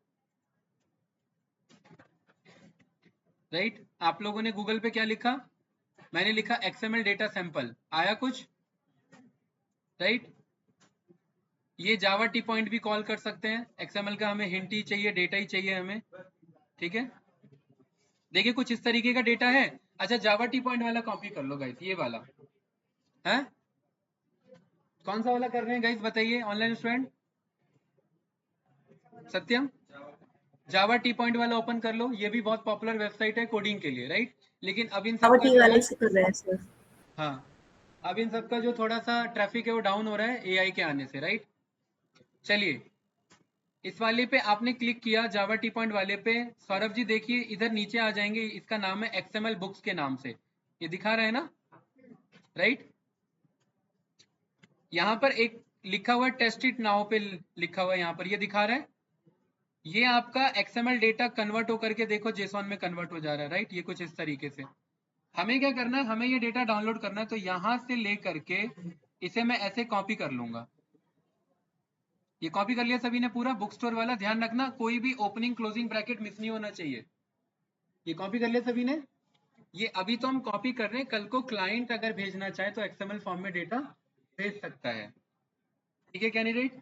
S1: राइट। आप लोगों ने गूगल पे क्या लिखा? मैंने लिखा XML डेटा सैंपल, आया कुछ, राइट। ये जावा टी पॉइंट भी कॉल कर सकते हैं, XML का हमें हिंट ही चाहिए, डेटा ही चाहिए हमें, ठीक है। देखिए कुछ इस तरीके का डेटा है। अच्छा जावा टी पॉइंट वाला कॉपी कर लो गाइस, ये वाला है, कौन सा वाला कर रहे हैं गाइस बताइए ऑनलाइन स्टूडेंट? सत्यम, जावा टी पॉइंट वाला ओपन कर लो, ये भी बहुत पॉपुलर वेबसाइट है कोडिंग के लिए, राइट। लेकिन अब इन
S3: पावर
S1: सबका
S3: टी
S1: जो
S3: वाले
S1: है,
S3: से कर रहे हैं सर।
S1: हाँ, अब इन सबका जो थोड़ा सा ट्रैफिक है वो डाउन हो रहा है एआई के आने से, राइट। चलिए, इस वाले पे आपने क्लिक किया, जावा टी पॉइंट वाले पे। सौरभ जी देखिए इधर नीचे आ जाएंगे, इसका नाम है एक्सएमएल बुक्स के नाम से, ये दिखा रहा है ना, राइट। यहाँ पर एक लिखा हुआ टेस्ट इट नाउ पे लिखा हुआ है, यहाँ पर ये दिखा रहा है, ये आपका एक्सएमएल डेटा कन्वर्ट होकर के देखो जेसॉन में कन्वर्ट हो जा रहा है, राइट। ये कुछ इस तरीके से हमें क्या करना है, हमें ये डेटा डाउनलोड करना है। तो यहां से लेकर के इसे मैं ऐसे कॉपी कर लूंगा। ये कॉपी कर लिया सभी ने पूरा, बुक स्टोर वाला ध्यान रखना कोई भी ओपनिंग क्लोजिंग ब्रैकेट मिस नहीं होना चाहिए। ये कॉपी कर लिया सभी ने। ये अभी तो हम कॉपी कर रहे हैं, कल को क्लाइंट अगर भेजना चाहे तो एक्सएमएल फॉर्म में डेटा भेज सकता है। ठीक है कैंडिडेट,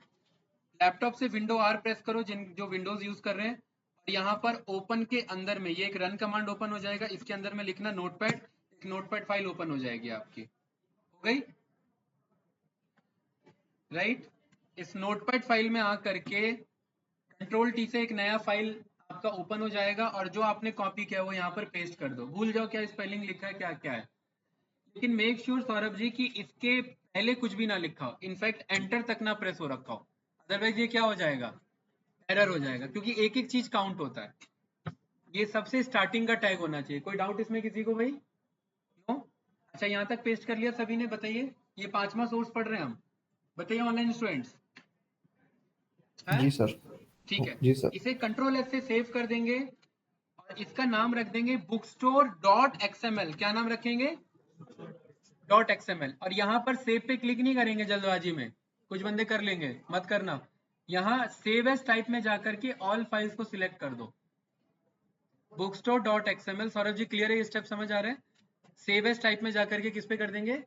S1: लैपटॉप से विंडो आर प्रेस करो जो विंडोज यूज कर रहे हैं, और यहाँ पर ओपन के अंदर में ये एक रन कमांड ओपन हो जाएगा, इसके अंदर में लिखना नोटपैड, एक नोटपैड फाइल ओपन हो जाएगी आपकी, हो गई, राइट। इस नोटपैड फाइल में आकर के कंट्रोल टी से एक नया फाइल आपका ओपन हो जाएगा, और जो आपने कॉपी किया वो यहाँ पर पेस्ट कर दो। भूल जाओ क्या स्पेलिंग लिखा है, क्या क्या है, लेकिन मेक श्योर सौरभ जी कि इसके पहले कुछ भी ना लिखा हो, इनफैक्ट एंटर तक ना प्रेस हो रखा हो, अदरवाइज ये क्या हो जाएगा, एरर हो जाएगा, क्योंकि एक एक चीज काउंट होता है। ये सबसे स्टार्टिंग का टैग होना चाहिए। कोई डाउट इसमें किसी को भाई? नो? अच्छा, यहाँ तक पेस्ट कर लिया सभी ने, बताइए। ये 5वां सोर्स पढ़ रहे हैं हम, बताइए ऑनलाइन स्टूडेंट्स,
S2: जी सर।
S1: ठीक है।
S2: जी सर।
S1: इसे कंट्रोल एस से सेव कर देंगे, और इसका नाम रख देंगे बुकस्टोर डॉट एक्सएमएल। क्या नाम रखेंगे? Dot XML. और यहाँ पर सेव पे क्लिक नहीं करेंगे जल्दबाजी में, कुछ बंदे कर लेंगे, मत करना। यहाँ सेव एज टाइप में जाकर के ऑल फाइल्स को सिलेक्ट कर दो, bookstore dot XML. Saurabh ji clear है, ये स्टेप समझ आ रहे हैं? सेव एज टाइप में जाकर के किस पे कर देंगे,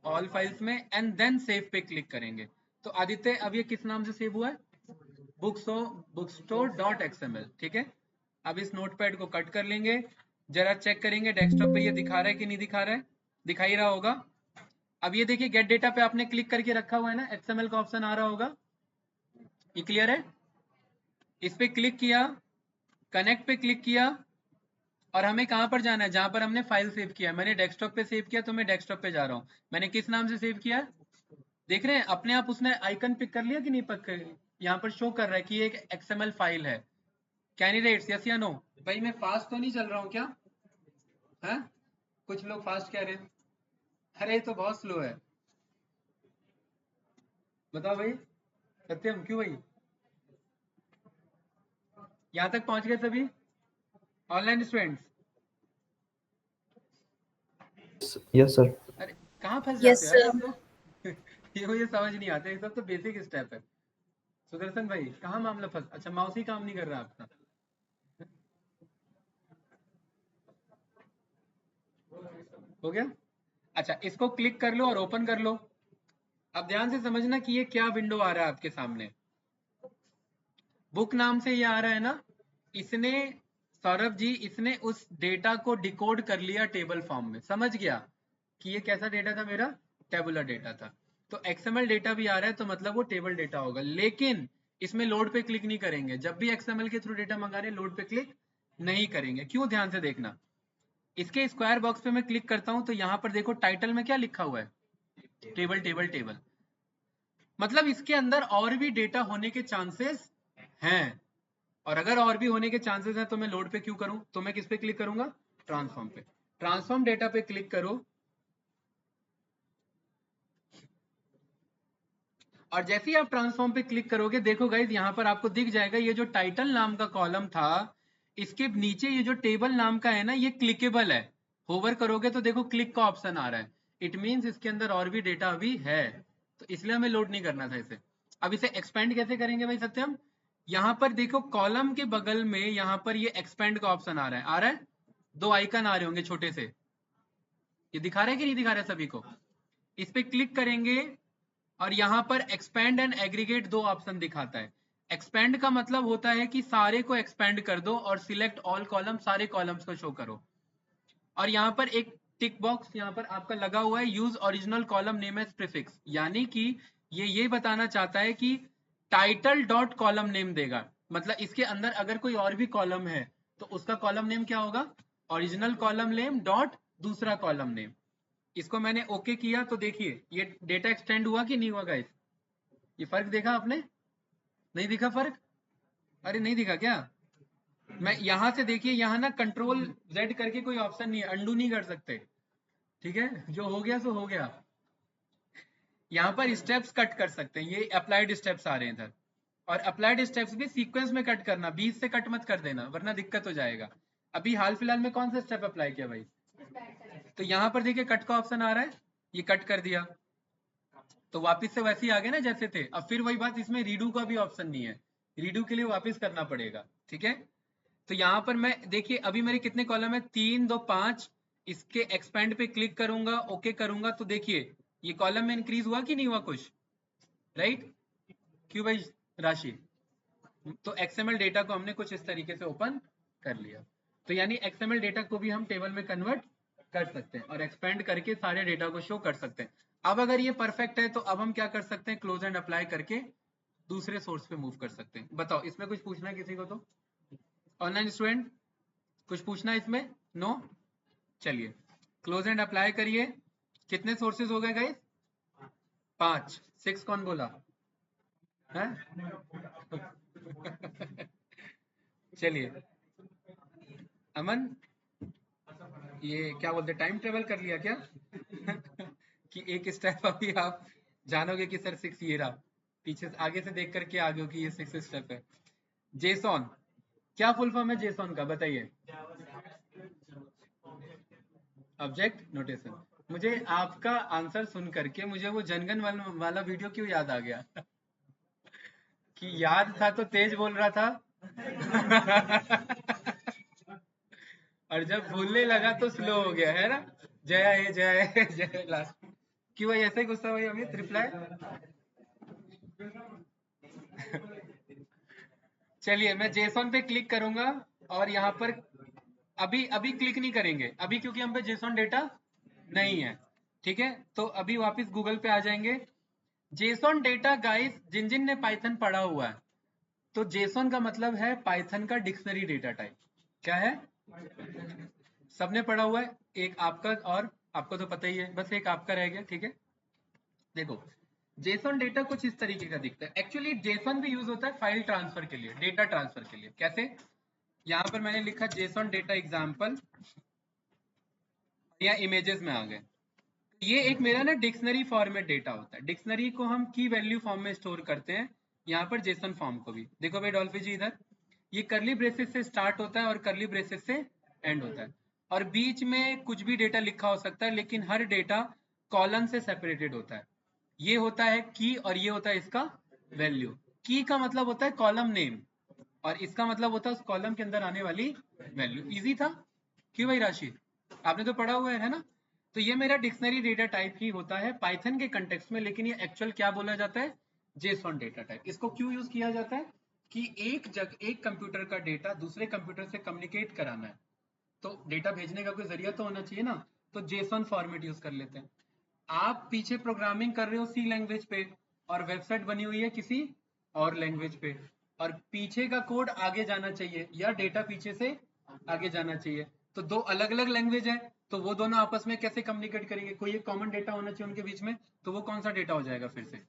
S1: ऑल फाइल्स में, एंड देन सेव पे क्लिक करेंगे। तो आदित्य अब ये किस नाम से सेव हुआ है, बुकस्टोर डॉट एक्सएमएल, ठीक है। अब इस नोटपैड को कट कर लेंगे, जरा चेक करेंगे डेस्कटॉप पे ये दिखा रहा है कि नहीं दिखा रहा है, दिखा ही रहा होगा। अब ये देखिए गेट डेटा पे आपने क्लिक करके रखा हुआ है ना, एक्सएमएल का ऑप्शन आ रहा होगा, ये क्लियर है। इस पे क्लिक किया, कनेक्ट पे क्लिक किया, और हमें कहां पर जाना है, जहां पर हमने फाइल सेव किया है। मैंने डेस्कटॉप पे सेव किया तो मैं डेस्कटॉप पे जा रहा हूँ। मैंने किस नाम से सेव किया, देख रहे हैं अपने आप, उसने आइकन पिक कर लिया कि नहीं पिक, यहाँ पर शो कर रहा है कि ये एक एक्सएमएल फाइल है। कैंडिडेट्स यस या नो? भाई मैं फास्ट तो नहीं चल रहा हूँ क्या? है, कुछ लोग फास्ट कह रहे हैं, अरे तो बहुत स्लो है, बताओ भाई। सत्यम क्यों भाई, यहाँ तक पहुंच गए सभी ऑनलाइन स्टूडेंट्स?
S2: Yes sir.
S1: अरे कहाँ फंस
S3: यस
S1: जाते हो यार
S3: सर।
S1: आप लोग ये मुझे समझ नहीं आता, ये सब तो बेसिक स्टेप है। सुदर्शन भाई कहाँ मामला फंस, अच्छा माउस ही काम नहीं कर रहा आपका, हो गया। अच्छा, इसको क्लिक कर लो और ओपन कर लो। अब ध्यान से समझना कि ये क्या विंडो आ रहा है आपके सामने, बुक नाम से ये आ रहा है ना, इसने, सौरभ जी इसने उस डेटा को डिकोड कर लिया टेबल फॉर्म में, समझ गया कि ये कैसा डेटा था मेरा, टेबुलर डेटा था। तो एक्सएमएल डेटा भी आ रहा है तो मतलब वो टेबल डेटा होगा, लेकिन इसमें लोड पे क्लिक नहीं करेंगे। जब भी एक्सएमएल के थ्रू डेटा मंगा रहे हैं लोड पे क्लिक नहीं करेंगे। क्यों, ध्यान से देखना। इसके स्क्वायर बॉक्स पे मैं क्लिक करता हूं तो यहाँ पर देखो टाइटल में क्या लिखा हुआ है, टेबल टेबल टेबल, मतलब इसके अंदर और भी डेटा होने के चांसेस हैं। और अगर और भी होने के चांसेस हैं तो मैं लोड पे क्यों करूं, तो मैं किस पे क्लिक करूंगा, ट्रांसफॉर्म पे। ट्रांसफॉर्म डेटा पे क्लिक करो, और जैसे ही आप ट्रांसफॉर्म पे क्लिक करोगे देखो गाइज यहाँ पर आपको दिख जाएगा ये जो टाइटल नाम का कॉलम था, इसके नीचे ये जो टेबल नाम का है ना, ये क्लिकेबल है। होवर करोगे तो देखो क्लिक का ऑप्शन आ रहा है, इट मींस इसके अंदर और भी डेटा अभी है, तो इसलिए हमें लोड नहीं करना था इसे। अब इसे एक्सपेंड कैसे करेंगे भाई सत्यम, यहाँ पर देखो कॉलम के बगल में यहाँ पर ये एक्सपेंड का ऑप्शन आ रहा है, दो आइकन आ रहे होंगे छोटे से, ये दिखा रहा है कि नहीं दिखा रहा है सभी को? इस पे क्लिक करेंगे और यहाँ पर एक्सपेंड एंड एग्रीगेट दो ऑप्शन दिखाता है। एक्सपेंड का मतलब होता है कि सारे को एक्सपेंड कर दो, और सिलेक्ट ऑल कॉलम, सारे कॉलम्स को शो करो। और यहाँ पर एक टिक बॉक्स यहाँ पर आपका लगा हुआ है, use original column name as prefix, यानी कि ये बताना चाहता है कि टाइटल डॉट कॉलम नेम देगा, मतलब इसके अंदर अगर कोई और भी कॉलम है तो उसका कॉलम नेम क्या होगा, ओरिजिनल कॉलम नेम डॉट दूसरा कॉलम नेम। इसको मैंने ओके किया तो देखिए ये डेटा एक्सटेंड हुआ कि नहीं हुआ गाइस? ये फर्क देखा आपने? नहीं दिखा फर्क? अरे नहीं दिखा क्या? मैं यहां से देखिए, यहाँ ना कंट्रोल जेड करके कोई ऑप्शन नहीं है, अंडू नहीं कर सकते, ठीक है? जो हो गया सो हो गया। यहाँ पर स्टेप्स कट कर सकते हैं, ये अप्लाइड स्टेप्स आ रहे हैं इधर, और अप्लाइड स्टेप्स भी सीक्वेंस में कट करना, बीच से कट मत कर देना वरना दिक्कत हो जाएगा। अभी हाल फिलहाल में कौन सा स्टेप अप्लाई किया भाई? तो यहाँ पर देखिए कट का ऑप्शन आ रहा है, ये कट कर दिया तो वापस से वैसे ही आ गए ना जैसे थे। अब फिर वही बात, इसमें रीडू का भी ऑप्शन नहीं है, रीडू के लिए वापस करना पड़ेगा, ठीक है? तो यहाँ पर मैं देखिए अभी मेरे कितने कॉलम है, 3 2 5, इसके एक्सपेंड पे क्लिक करूंगा, ओके करूंगा तो देखिए ये कॉलम में इंक्रीज हुआ कि नहीं हुआ कुछ, राइट? क्यों भाई राशि? तो एक्सएमएल डेटा को हमने कुछ इस तरीके से ओपन कर लिया। तो यानी एक्सएमएल डेटा को भी हम टेबल में कन्वर्ट कर सकते हैं और एक्सपेंड करके सारे डेटा को शो कर सकते हैं। अब अगर ये परफेक्ट है तो अब हम क्या कर सकते हैं, क्लोज एंड अप्लाई करके दूसरे सोर्स पे मूव कर सकते हैं। बताओ इसमें कुछ पूछना है किसी को? तो ऑनलाइन स्टूडेंट कुछ पूछना है इसमें? नो? चलिए क्लोज एंड अप्लाई करिए। कितने सोर्सेज हो गए गाइस? 5। 6 कौन बोला है? चलिए अमन, ये क्या बोलते, टाइम ट्रेवल कर लिया क्या? कि एक स्टेप अभी आप जानोगे कि सर 6 ये रहा, पीछे से आगे से देख करके आगे हो कि ये 6 स्टेप है। जेसॉन, क्या फुल फॉर्म है जेसॉन का बताइए? Object notation. मुझे आपका आंसर सुन करके मुझे वो जनगण वाला वीडियो क्यों याद आ गया? कि याद था तो तेज बोल रहा था और जब भूलने लगा तो स्लो हो गया, है ना? जय जय लास्ट। क्यों भाई ऐसे ही गुस्सा भाई? अमित रिप्लाई। चलिए मैं जेसॉन पे क्लिक करूंगा और यहाँ पर अभी अभी क्लिक नहीं करेंगे अभी, क्योंकि हम पे जेसॉन डेटा नहीं है, ठीक है? तो अभी वापस गूगल पे आ जाएंगे। जेसॉन डेटा गाइस, जिन जिन ने पाइथन पढ़ा हुआ है तो जेसॉन का मतलब है पाइथन का डिक्शनरी डेटा टाइप। क्या है? सबने पढ़ा हुआ है, एक आपका और आपको तो पता ही है, बस एक आपका रह गया, ठीक है? देखो जेसॉन डेटा कुछ इस तरीके का दिखता है। एक्चुअली जेसॉन भी यूज होता है फाइल ट्रांसफर के लिए, डेटा ट्रांसफर के लिए। कैसे? यहाँ पर मैंने लिखा जेसॉन डेटा एग्जाम्पल, या इमेजेस में आ गए। ये एक मेरा ना डिक्शनरी फॉर्मेट डेटा होता है, डिक्शनरी को हम की वैल्यू फॉर्म में स्टोर करते हैं, यहाँ पर जेसन फॉर्म को भी। देखो भाई डॉल्फी जी इधर, ये करली ब्रेसेस से स्टार्ट होता है और करली ब्रेसेस से एंड होता है, और बीच में कुछ भी डेटा लिखा हो सकता है, लेकिन हर डेटा कॉलन से सेपरेटेड होता है। ये होता है की और ये होता है इसका वैल्यू। की का मतलब होता है कॉलम नेम और इसका मतलब होता है उस कॉलम के अंदर आने वाली वैल्यू। इजी था? क्यों भाई राशि, आपने तो पढ़ा हुआ है ना? तो ये मेरा डिक्शनरी डेटा टाइप ही होता है पाइथन के कंटेक्स्ट में, लेकिन ये एक्चुअल क्या बोला जाता है? JSON data type. इसको क्यों यूज किया जाता है? कि एक कंप्यूटर का डेटा दूसरे कंप्यूटर से कम्युनिकेट कराना है, तो डेटा भेजने का कोई जरिया तो होना चाहिए ना, तो जेसॉन फॉर्मेट यूज कर लेते हैं। आप पीछे प्रोग्रामिंग कर रहे हो सी लैंग्वेज पे और वेबसाइट बनी हुई है किसी और लैंग्वेज पे, और पीछे का कोड आगे जाना चाहिए या डेटा पीछे से आगे जाना चाहिए, तो दो अलग अलग लैंग्वेज है, तो वो दोनों आपस में कैसे कम्युनिकेट करेंगे? कोई एक कॉमन डेटा होना चाहिए उनके बीच में, तो वो कौन सा डेटा हो जाएगा? फिर से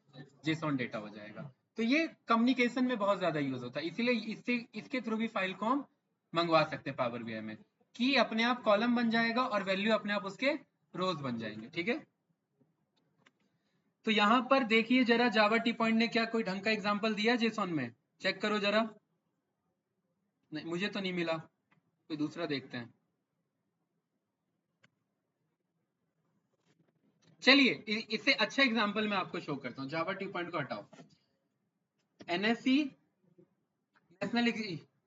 S1: जेसॉन डेटा हो जाएगा। तो ये कम्युनिकेशन में बहुत ज्यादा यूज होता है, इसीलिए इससे इसके थ्रू भी फाइल को हम मंगवा सकते हैं पावर बीआई में, कि अपने आप कॉलम बन जाएगा और वैल्यू अपने आप उसके रोज बन जाएंगे, ठीक है? तो यहां पर देखिए जरा, जावा टी पॉइंट ने क्या कोई ढंग का एग्जांपल दिया जेसॉन में? चेक करो जरा। नहीं मुझे तो नहीं मिला, कोई दूसरा देखते हैं। चलिए इससे अच्छा एग्जांपल मैं आपको शो करता हूँ। जावा टी पॉइंट को हटाओ। एनएससी, नेशनल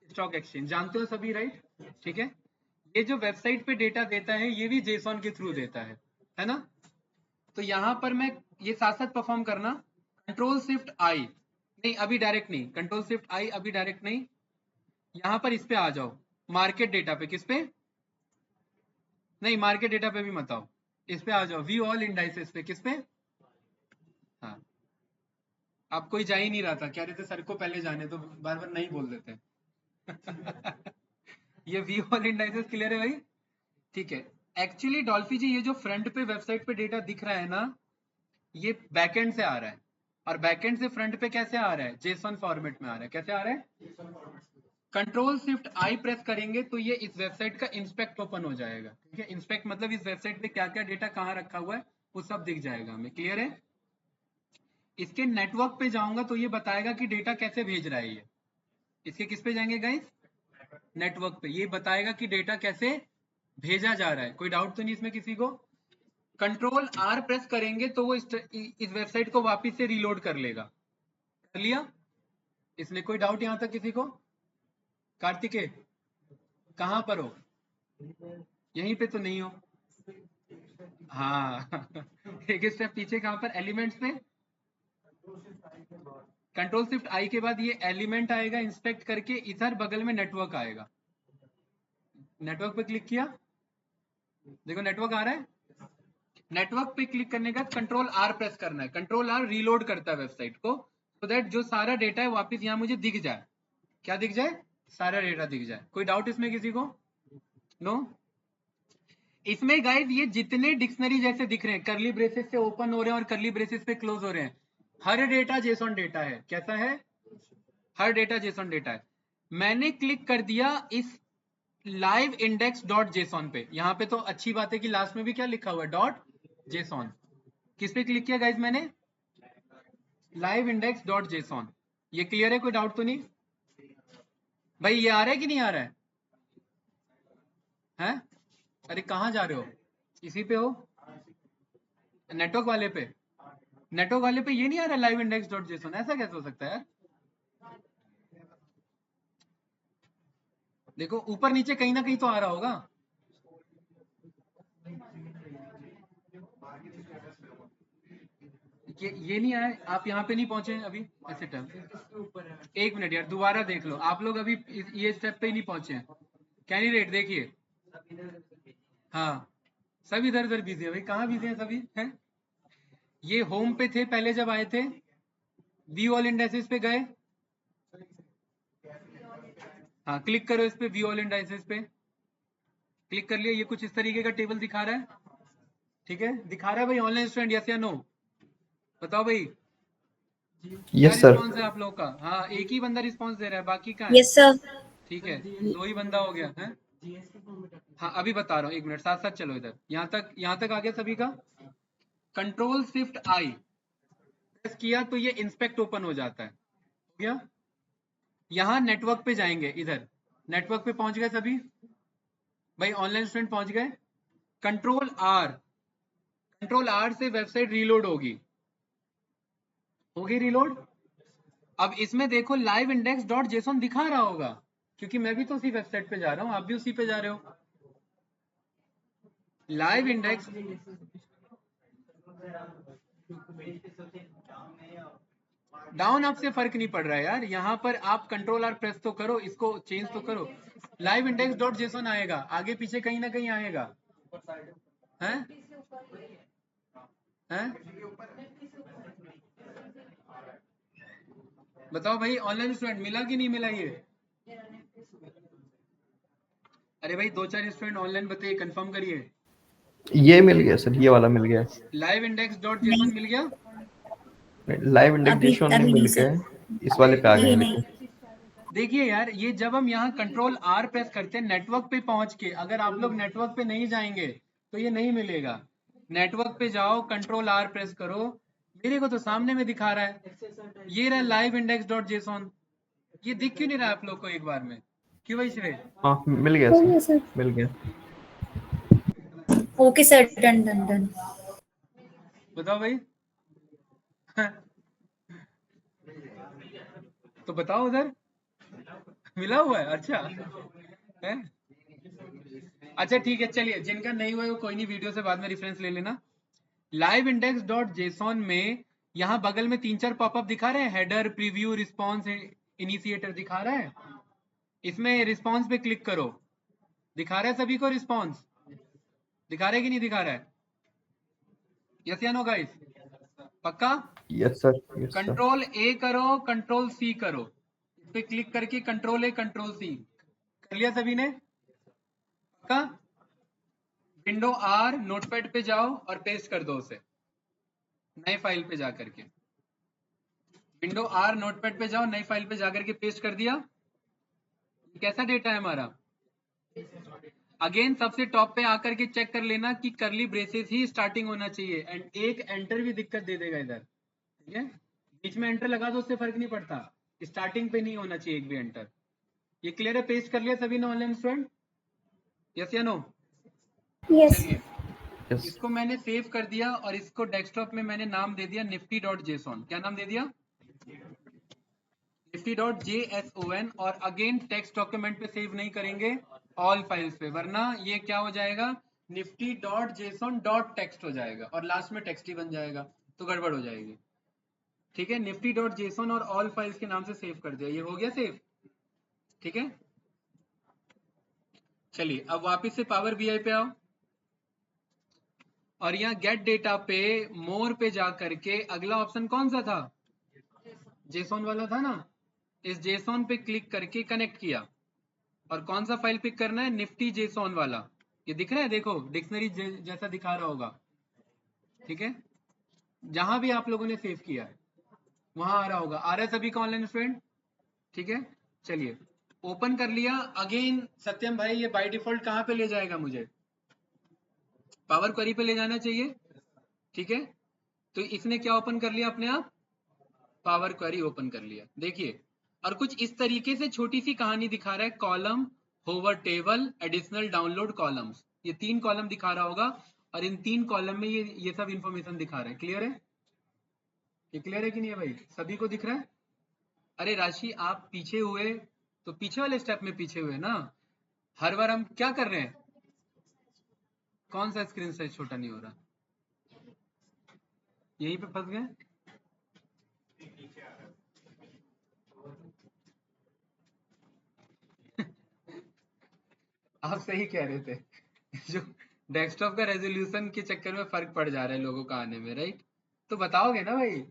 S1: स्टॉक एक्सचेंज, जानते हो सभी, राइट? ठीक है, ये जो वेबसाइट पे डेटा देता है ये भी जेसॉन के थ्रू देता है ना? तो यहां पर मैं ये साथ साथ परफॉर्म करना, कंट्रोल शिफ्ट आई, नहीं अभी डायरेक्ट नहीं, कंट्रोल शिफ्ट आई अभी डायरेक्ट नहीं, यहां पर इस पे आ जाओ, मार्केट डेटा पे। किस पे? नहीं मार्केट डेटा पे भी मत आओ, इस पे आ जाओ, व्यू ऑल इंडाइसेस पे। किस पे? हाँ, अब कोई जा ही नहीं रहा था, कह रहे थे सर को पहले जाने तो बार बार नहीं बोल देते। ये व्यू ऑल इंडाइसेस क्लियर है भाई? ठीक है, एक्चुअली डॉल्फी जी ये जो फ्रंट पे वेबसाइट पे डेटा दिख रहा है ना, ये बैकएंड से आ रहा है, और बैकएंड से फ्रंट पे कैसे आ रहा है? जेसन फॉर्मेट में आ रहा है। कैसे आ रहा है? कंट्रोल शिफ्ट आई प्रेस करेंगे तो ये इस वेबसाइट का इंस्पेक्ट ओपन हो जाएगा। ठीक है, इंस्पेक्ट मतलब इस वेबसाइट पे क्या क्या डेटा कहाँ रखा हुआ है वो सब दिख जाएगा हमें। क्लियर है? इसके नेटवर्क पे जाऊंगा तो ये बताएगा कि डेटा कैसे भेज रहा है ये। इसके किस पे जाएंगे गाइस? नेटवर्क पे। ये बताएगा कि डेटा कैसे भेजा जा रहा है। कोई डाउट तो नहीं इसमें किसी को? कंट्रोल आर प्रेस करेंगे तो वो इस वेबसाइट को वापस से रीलोड कर लेगा। कर लिया? इसमें कोई डाउट यहां तक किसी को? कार्तिकेय कहां पर हो? यहीं पे तो नहीं हो? हाँ एक स्टेप पीछे। कहां पर? एलिमेंट्स पे। कंट्रोल शिफ्ट आई के बाद ये एलिमेंट आएगा, इंस्पेक्ट करके इधर बगल में नेटवर्क आएगा। नेटवर्क पे क्लिक किया, देखो नेटवर्क आ रहा है। नेटवर्क पे क्लिक करने का कंट्रोल आर प्रेस करना है। कंट्रोल आर रीलोड करता है वेबसाइट को, सो दैट जो सारा डेटा है वापस यहाँ मुझे दिख जाए। क्या दिख जाए? सारा डेटा दिख जाए। कोई डाउट इसमें किसी को? नो? इसमें गाइस ये जितने डिक्शनरी जैसे दिख रहे हैं, करली ब्रेसेस से ओपन हो रहे हैं और करली ब्रेसेस पे क्लोज हो रहे हैं, हर डेटा जेसॉन डेटा है। कैसा है? हर डेटा जेसॉन डेटा है। मैंने क्लिक कर दिया इस लाइव इंडेक्स डॉट जेसॉन पे। यहाँ पे तो अच्छी बात है कि लास्ट में भी क्या लिखा हुआ है? Dot JSON. किस पे क्लिक किया गाइस मैंने? Live index dot JSON. ये क्लियर है? कोई डाउट तो नहीं? भाई ये आ रहा है कि नहीं आ रहा है? हैं? अरे कहाँ जा रहे हो? इसी पे हो? नेटवर्क वाले पे? नेटवर्क वाले पे ये नहीं आ रहा लाइव इंडेक्स डॉट जेसॉन? ऐसा कैसे हो सकता है यार? देखो ऊपर नीचे कहीं ना कहीं तो आ रहा होगा। ये नहीं आया? आप यहाँ पे नहीं पहुंचे अभी? ऐसे टर्म एक मिनट यार, दोबारा देख लो। आप लोग अभी ये स्टेप पे ही नहीं पहुंचे हैं। कैंडिडेट देखिए, हाँ सब इधर उधर बिजी है। भाई कहाँ बिजी है सभी? हैं? ये होम पे थे पहले जब आए थे, व्यू ऑल इंडेक्सेस पे गए। हाँ क्लिक करो इस पे, व्यू ऑल इंडेक्सेस पे क्लिक कर लिया। ये कुछ इस तरीके का टेबल दिखा रहा है। ठीक है, दिखा रहा है भाई ऑनलाइन स्टूडेंट? यस या नो? बताओ भाई, क्या
S2: यस सर।
S1: रिस्पॉन्स है आप लोग का? हाँ एक ही बंदा रिस्पॉन्स दे रहा है, बाकी कहाँ है?
S3: Yes sir.
S1: ठीक है, दो ही बंदा हो गया है। हाँ अभी बता रहा हूँ, एक मिनट, साथ साथ चलो इधर। यहाँ तक आ गया सभी का? कंट्रोल शिफ्ट आई प्रेस किया तो ये इंस्पेक्ट ओपन हो जाता है। हो गया? यहाँ नेटवर्क पे जाएंगे, इधर नेटवर्क पे पहुंच गए सभी भाई? ऑनलाइन स्टूडेंट पहुंच गए? कंट्रोल आर से वेबसाइट रीलोड होगी रीलोड। अब इसमें देखो लाइव इंडेक्स डॉट जेसॉन दिखा रहा होगा, क्योंकि मैं भी तो उसी वेबसाइट पे जा रहा हूँ, आप भी उसी पे जा रहे हो। लाइव इंडेक्स डाउन अप से फर्क नहीं पड़ रहा है यार। यहाँ पर आप कंट्रोल आर प्रेस तो करो, इसको चेंज तो करो। लाइव इंडेक्स डॉट जेसॉन आएगा, आगे पीछे कहीं ना कहीं आएगा। हैं? हैं? बताओ भाई ऑनलाइन स्टूडेंट मिला कि नहीं मिला ये? अरे भाई दो चार स्टूडेंट ऑनलाइन बताइए, कंफर्म करिए।
S2: ये मिल गया सर, ये वाला मिल गया।
S1: लाइव इंडेक्स डॉट जेसॉन मिल गया?
S2: लाइव इंडेक्स
S3: अभी
S2: जेसॉन
S3: अभी
S2: नहीं
S3: नहीं
S2: मिल
S3: सर।
S2: गया, इस वाले पे आ गए
S3: ये
S2: हैं
S3: नहीं।
S2: लेकिन।
S1: देखिए यार, ये जब हम यहाँ कंट्रोल आर प्रेस करते हैं नेटवर्क पे पहुंच के, अगर आप लोग नेटवर्क पे नहीं जाएंगे तो ये नहीं मिलेगा। नेटवर्क पे जाओ, कंट्रोल आर प्रेस करो। मेरे को तो सामने में दिखा रहा है, ये रहा लाइव इंडेक्स डॉट जेसॉन। ये दिख क्यों नहीं रहा आप लोग को एक बार में? क्यों भाई श्रेय?
S2: हाँ मिल गया
S3: हो गया
S2: सर,
S3: सर।
S2: मिल गया।
S3: Okay sir, done done done.
S1: बताओ भाई तो बताओ उधर मिला हुआ है? अच्छा है? अच्छा ठीक है, चलिए जिनका नहीं हुआ है वो कोई नहीं, वीडियो से बाद में रेफरेंस ले लेना। लाइव इंडेक्स डॉट जेसॉन में यहाँ बगल में 3-4 पॉपअप दिखा रहे हैं, हेडर, प्रीव्यू, रिस्पॉन्स, इनिशिएटर दिखा रहा है। इसमें रिस्पॉन्स पे क्लिक करो। दिखा रहा है सभी को रिस्पॉन्स? दिखा रहा है कि नहीं दिखा रहा है? यस या नो गाइस? पक्का?
S2: Yes sir, yes sir.
S1: Control ए करो, कंट्रोल सी करो, इस पे क्लिक करके कंट्रोल ए कंट्रोल सी कर लिया सभी ने? पक्का? विंडो आर नोटपैड पे जाओ और पेस्ट कर दो उसे नए फाइल पे जाकर के। विंडो आर नोटपैड पे जाओ, नई फाइल पे जाकर के पेस्ट कर दिया। कैसा डेटा है हमारा? अगेन सबसे टॉप पे आकर के चेक कर लेना कि करली ब्रेसेस ही स्टार्टिंग होना चाहिए, एंड एक एंटर भी दिक्कत दे देगा इधर, ठीक है? बीच में एंटर लगा दो उससे फर्क नहीं पड़ता, स्टार्टिंग पे नहीं होना चाहिए एक भी एंटर। ये क्लियर है? पेस्ट कर लिया सभी ने ऑनलाइन स्टूडेंट? यस या नो?
S4: यस
S1: चलिए
S2: यस
S1: इसको मैंने सेव कर दिया और इसको डेस्कटॉप में मैंने नाम दे दिया nifty.json। क्या नाम दे दिया? nifty.json। और अगेन टेक्स्ट डॉक्यूमेंट पे सेव नहीं करेंगे, ऑल फाइल्स पे, वरना ये क्या हो जाएगा, nifty.json.text हो जाएगा और लास्ट में टेक्स्ट ही बन जाएगा, तो गड़बड़ हो जाएगी। ठीक है, nifty.json और ऑल फाइल्स के नाम से सेव कर दिया। ये हो गया सेव, ठीक है? चलिए अब वापस से पावर बीआई पे आओ और यहाँ गेट डेटा पे मोर पे जा करके अगला ऑप्शन कौन सा था? जेसॉन वाला था ना। इस जेसॉन पे क्लिक करके कनेक्ट किया और कौन सा फाइल पिक करना है? निफ्टी जेसॉन वाला। ये दिख रहा है, देखो डिक्शनरी जैसा दिखा रहा होगा, ठीक है? जहां भी आप लोगों ने सेव किया है वहां आ रहा होगा। आ रहा है सभी का ऑनलाइन स्टूडेंट? ठीक है, चलिए ओपन कर लिया। अगेन सत्यम भाई ये बाय डिफॉल्ट कहां पे ले जाएगा? मुझे पावर क्वेरी पे ले जाना चाहिए, ठीक है? तो इसने क्या ओपन कर लिया अपने आप? पावर क्वेरी ओपन कर लिया। देखिए, और कुछ इस तरीके से छोटी सी कहानी दिखा रहा है, column, hover table, additional download columns, ये 3 कॉलम दिखा रहा होगा और इन 3 कॉलम में ये सब इंफॉर्मेशन दिखा रहा है। क्लियर है? ये क्लियर है कि नहीं है भाई? सभी को दिख रहा है? अरे राशि आप पीछे हुए तो पीछे वाले स्टेप में पीछे हुए ना। हर बार हम क्या कर रहे हैं? कौन सा स्क्रीन साइज छोटा नहीं हो रहा? यहीं पे फंस गए। आप सही कह रहे थे जो डेस्कटॉप का रेजोल्यूशन के चक्कर में फर्क पड़ जा रहा है लोगों का आने में, राइट? तो बताओगे ना भाई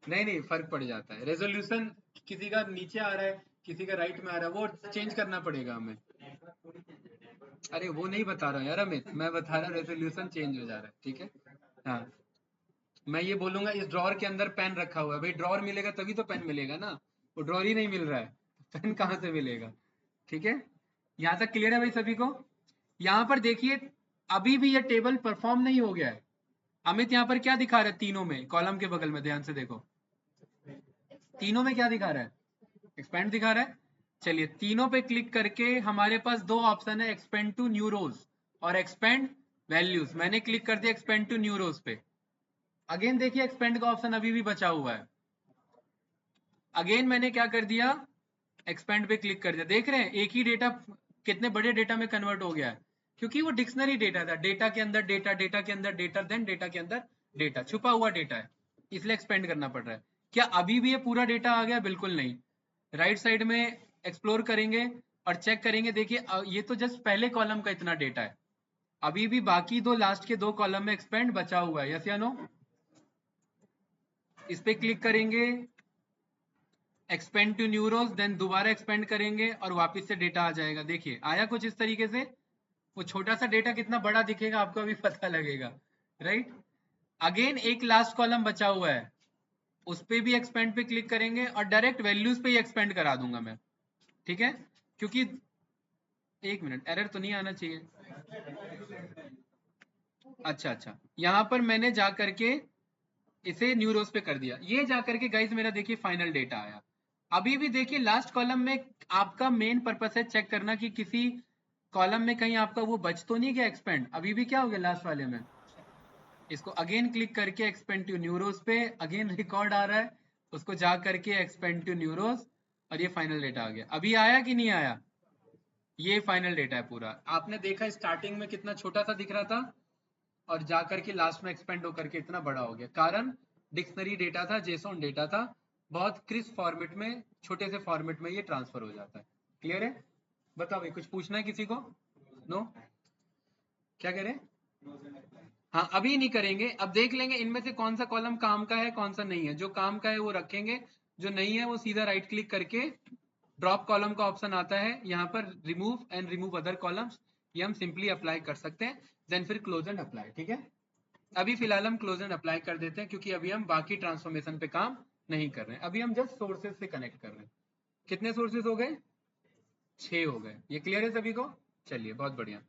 S1: नहीं फर्क पड़ जाता है। रेजोल्यूशन किसी का नीचे आ रहा है, किसी का राइट में आ रहा है, वो चेंज करना पड़ेगा हमें। अरे वो नहीं बता रहा हूँ यार अमित, मैं बता रहा हूँ रेजोल्यूशन चेंज हो जा रहा है, ठीक है? हाँ, मैं ये बोलूंगा इस ड्रॉर के अंदर पेन रखा हुआ है, भाई ड्रॉर मिलेगा तभी तो पेन मिलेगा ना, वो ड्रॉर ही नहीं मिल रहा है, पेन कहाँ से मिलेगा? ठीक है, यहाँ तक क्लियर है भाई सभी को? यहाँ पर देखिए अभी भी ये टेबल परफॉर्म नहीं हो गया है। अमित यहाँ पर क्या दिखा रहा है? तीनों में कॉलम के बगल में ध्यान से देखो, तीनों में क्या दिखा रहा है? एक्सपेंड दिखा रहा है। चलिए तीनों पे क्लिक करके हमारे पास 2 ऑप्शन है, एक्सपेंड टू न्यू रोज और एक्सपेंड वैल्यूज। मैंने क्लिक कर दिया एक्सपेंड टू न्यू रोज पे। अगेन देखिए एक्सपेंड का ऑप्शन अभी भी बचा हुआ है। अगेन मैंने क्या कर दिया? एक्सपेंड पे क्लिक कर दिया। देख रहे हैं एक ही डेटा कितने बड़े डेटा में कन्वर्ट हो गया है, क्योंकि वो डिक्शनरी डेटा था। डेटा के अंदर डेटा, डेटा के अंदर डेटा, देन डेटा के अंदर डेटा, छुपा हुआ डेटा है, इसलिए एक्सपेंड करना पड़ रहा है। क्या अभी भी ये पूरा डेटा आ गया? बिल्कुल नहीं। राइट साइड में एक्सप्लोर करेंगे और चेक करेंगे, देखिए ये तो जस्ट पहले कॉलम का इतना डेटा है, अभी भी बाकी 2 लास्ट के 2 कॉलम में एक्सपेंड बचा हुआ है। यस या नो? इस पे क्लिक करेंगे, expand to new rows, then दोबारा एक्सपेंड करेंगे और वापस से डेटा आ जाएगा। देखिए आया कुछ इस तरीके से। वो छोटा सा डेटा कितना बड़ा दिखेगा आपको अभी पता लगेगा, राइट? अगेन एक लास्ट कॉलम बचा हुआ है, उस पे भी एक्सपेंड पे क्लिक करेंगे और डायरेक्ट वैल्यूज पे ही एक्सपेंड करा दूंगा मैं, ठीक है? क्योंकि एक मिनट, एरर तो नहीं आना चाहिए। अच्छा, यहाँ पर मैंने जा करके इसे न्यू रोज पे कर दिया। ये जा करके गाइस मेरा देखिए फाइनल डेटा आया। अभी भी देखिए लास्ट कॉलम में आपका मेन पर्पस है चेक करना कि किसी कॉलम में कहीं आपका वो बच तो नहीं गया एक्सपेंड। अभी भी क्या हो गया लास्ट वाले में? इसको अगेन क्लिक करके एक्सपेंड टू न्यू रोज पे, अगेन रिकॉर्ड आ रहा है, उसको जा करके एक्सपेंड टू न्यू रोज और ये फाइनल डेटा आ गया। अभी आया कि नहीं आया? ये फाइनल डेटा है पूरा। आपने देखा स्टार्टिंग में कितना छोटा सा दिख रहा था और जाकर के लास्ट में एक्सपेंड होकर के इतना बड़ा हो गया, कारण डिक्शनरी डेटा था, जेसॉन डेटा था, बहुत क्रिस्प फॉर्मेट में, छोटे से फॉर्मेट में ये ट्रांसफर हो जाता है। क्लियर है? बताओ भाई, कुछ पूछना है किसी को? नो? क्या कह रहे हैं? हाँ अभी नहीं करेंगे, अब देख लेंगे इनमें से कौन सा कॉलम काम का है कौन सा नहीं है। जो काम का है वो रखेंगे, जो नहीं है वो सीधा राइट क्लिक करके ड्रॉप कॉलम का ऑप्शन आता है यहाँ पर, remove and remove other columns, ये हम सिंपली अप्लाई कर सकते हैं, देन फिर क्लोज एंड अप्लाई। ठीक है, अभी फिलहाल हम क्लोज एंड अप्लाई कर देते हैं क्योंकि अभी हम बाकी ट्रांसफॉर्मेशन पे काम नहीं कर रहे हैं, अभी हम जस्ट सोर्सेज से कनेक्ट कर रहे हैं। कितने सोर्सेज हो गए? 6 हो गए। ये क्लियर है सभी को? चलिए बहुत बढ़िया।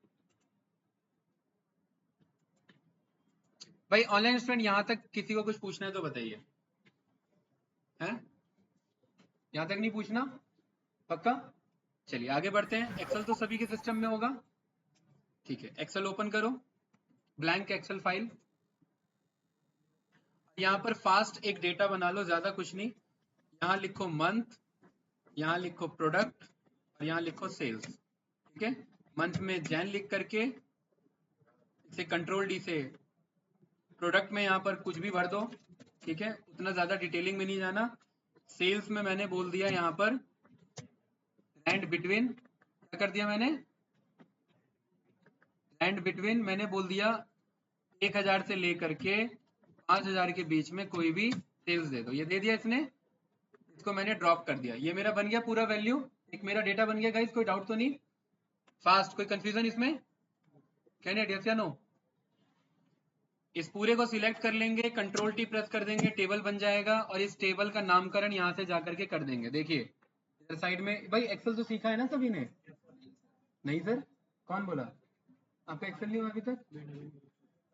S1: भाई ऑनलाइन स्टूडेंट यहाँ तक किसी को कुछ पूछना है तो बताइए, हैं? यहाँ तक नहीं पूछना? पक्का? चलिए आगे बढ़ते हैं। एक्सेल तो सभी के सिस्टम में होगा, ठीक है। एक्सेल ओपन करो, ब्लैंक एक्सेल फाइल। यहाँ पर फास्ट एक डेटा बना लो, ज्यादा कुछ नहीं। यहाँ लिखो मंथ, यहाँ लिखो प्रोडक्ट और यहाँ लिखो सेल्स। ठीक है, मंथ में जैन लिख करके इसे कंट्रोल डी से प्रोडक्ट में यहाँ पर कुछ भी भर दो। ठीक है, उतना ज्यादा डिटेलिंग में नहीं जाना। सेल्स में मैंने बोल दिया यहाँ पर एंड बिटवीन, क्या कर दिया मैंने? एंड बिटवीन मैंने बोल दिया 1000 से लेकर के 5000 के बीच में कोई भी सेल्स दे दो। ये दे दिया इसने, इसको मैंने ड्रॉप कर दिया। ये मेरा बन गया पूरा वैल्यू, एक मेरा डेटा बन गया गाइस। कोई डाउट तो नहीं? फास्ट, कोई कंफ्यूजन इसमें? कैंडिडेट यस या नो? इस पूरे को सिलेक्ट कर लेंगे, कंट्रोल टी प्रेस कर देंगे, टेबल बन जाएगा और इस टेबल का नामकरण यहाँ से जाकर के कर देंगे। देखिए इधर साइड में। भाई एक्सेल तो सीखा है ना सभी ने? नहीं सर, कौन बोला आपका एक्सेल नहीं हुआ अभी तक?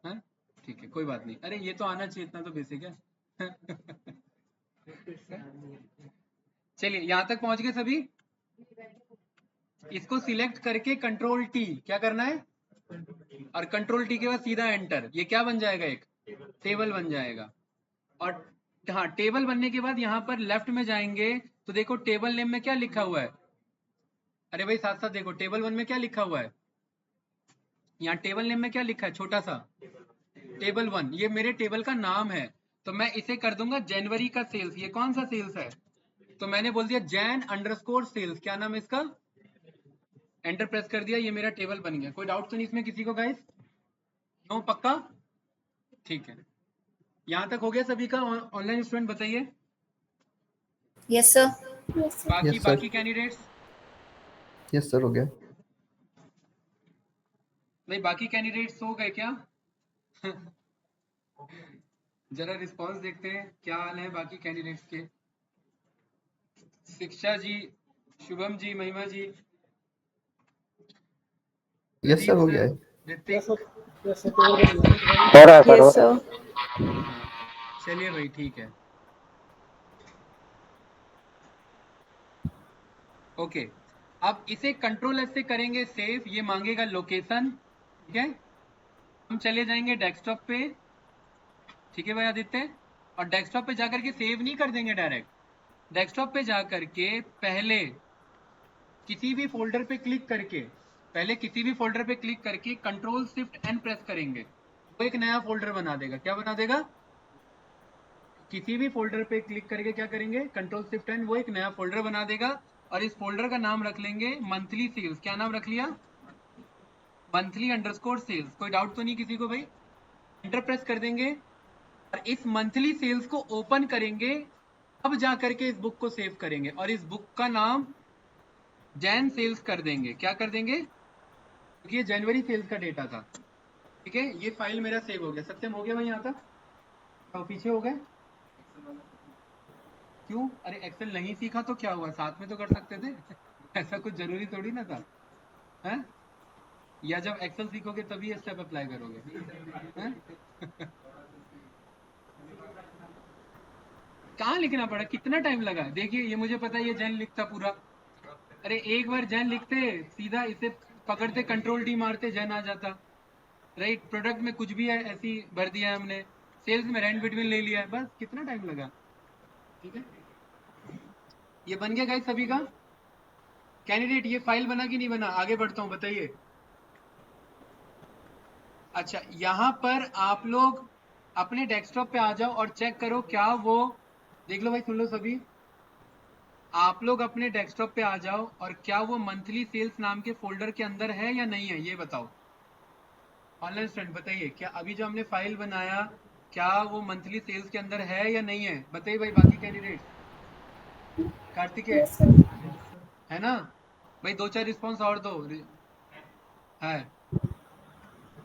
S1: है ठीक है, कोई बात नहीं। अरे ये तो आना चाहिए, इतना तो बेसिक है। चलिए यहाँ तक पहुंच गए सभी। इसको सिलेक्ट करके कंट्रोल टी क्या करना है, और कंट्रोल टी के बाद सीधा एंटर। ये क्या बन जाएगा? एक टेबल बन जाएगा। और हाँ, टेबल बनने के बाद यहाँ पर लेफ्ट में जाएंगे तो देखो टेबल नेम में क्या लिखा हुआ है। अरे भाई साथ साथ देखो टेबल 1 में क्या लिखा हुआ है। यहाँ टेबल नेम में क्या लिखा है? छोटा सा टेबल 1। ये मेरे टेबल का नाम है, तो मैं इसे कर दूंगा जनवरी का सेल्स। ये कौन सा सेल्स है? तो मैंने बोल दिया जैन अंडरस्कोर सेल्स। क्या नाम है इसका? एंटर प्रेस कर दिया, ये मेरा टेबल बन गया। कोई डाउट तो नहीं इसमें किसी को गाइस? नो? पक्का? ठीक है, यहाँ तक हो गया सभी का? ऑनलाइन स्टूडेंट बताइए।
S3: Yes sir.
S1: बाकी
S2: Yes, sir.
S1: बाकी कैंडिडेट्स?
S2: यस सर, हो गया।
S1: नहीं, बाकी कैंडिडेट्स सो गए क्या? जरा रिस्पांस देखते हैं क्या हाल है बाकी कैंडिडेट्स के। शिक्षा जी, शुभम जी, महिमा जी,
S2: यस सर, हो गया है।
S1: ऋतिक,
S5: हो रहा है सर,
S3: यस सर।
S1: चलिए भाई ठीक है। ओके, अब इसे कंट्रोल एस से करेंगे सेव। ये मांगेगा लोकेशन। ठीक है, हम चले जाएंगे डेस्कटॉप पे। ठीक है भाई आदित्य, और डेस्कटॉप पे जाकर के सेव नहीं कर देंगे डायरेक्ट। डेस्कटॉप पे जाकर के पहले किसी भी फोल्डर पे क्लिक करके, कंट्रोल शिफ्ट एन प्रेस करेंगे, वो एक नया फोल्डर बना देगा। क्या बना देगा? किसी भी फोल्डर पे क्लिक करके क्या करेंगे? कंट्रोल शिफ्ट एन, वो एक नया फोल्डर बना देगा और इस फोल्डर का नाम रख लेंगे मंथली सेल्स। क्या नाम रख लिया? Monthly underscore sales. कोई डाउट तो नहीं किसी को भाई? एंटर प्रेस कर देंगे और इस मंथली सेल्स को ओपन करेंगे। अब जा करके इस बुक को सेव करेंगे और इस बुक का नाम जैन सेल्स कर देंगे। क्या कर देंगे? क्योंकि ये जनवरी सेल्स का डेटा था। ठीक है, ये फाइल मेरा सेव हो गया। सत्यम हो गया भाई यहाँ तक? तो पीछे हो गए क्यों? अरे एक्सेल नहीं सीखा तो क्या हुआ, साथ में तो कर सकते थे। ऐसा कुछ जरूरी थोड़ी ना था, है? या जब एक्सेल सीखोगे तभी ये स्टेप अप्लाई करोगे, हैं? कहाँ लिखना पड़ा, कितना टाइम लगा? देखिए ये मुझे पता है, ये जैन लिखता पूरा। अरे एक बार जैन लिखते, सीधा इसे पकड़ते, कंट्रोल डी मारते, जैन आ जाता। राइट, प्रोडक्ट में कुछ भी है ऐसी भर दिया है हमने, सेल्स में रैंड बिटवीन ले लिया है, बस कितना टाइम लगा। ठीक है, ये बन गया गाइस सभी का। कैंडिडेट ये फाइल बना कि नहीं बना? आगे बढ़ता हूँ, बताइए। अच्छा, यहाँ पर आप लोग अपने डेस्कटॉप पे आ जाओ और चेक करो क्या वो, देख लो भाई, सुन लो सभी। आप लोग अपने डेस्कटॉप पे आ जाओ और क्या वो मंथली सेल्स नाम के फोल्डर के अंदर है या नहीं है, ये बताओ। ऑनलाइन स्टूडेंट बताइए, क्या अभी जो हमने फाइल बनाया क्या वो मंथली सेल्स के अंदर है या नहीं है? बताइए भाई बाकी कैंडिडेट। Kartikeya
S4: Yes, sir.
S1: है ना भाई? 2-4 रिस्पॉन्स और दो। है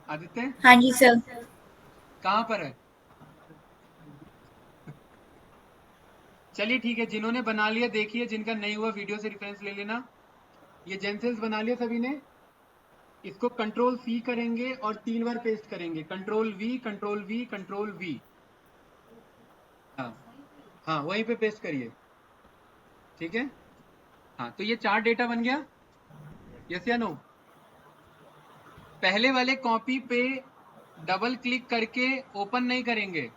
S1: आदित्य,
S3: हाँ जी सर।
S1: कहाँ पर है? चलिए ठीक है, जिन्होंने बना लिया देखिए, जिनका नहीं हुआ वीडियो से रेफरेंस ले लेना। ये जेनसेल्स बना लिया सभी ने। इसको कंट्रोल सी करेंगे और 3 बार पेस्ट करेंगे, control we control we control we. हाँ हाँ, वहीं पे पेस्ट करिए, ठीक है। हाँ, तो ये 4 डेटा बन गया, यस या नो? पहले वाले कॉपी पे डबल क्लिक करके ओपन नहीं करेंगे,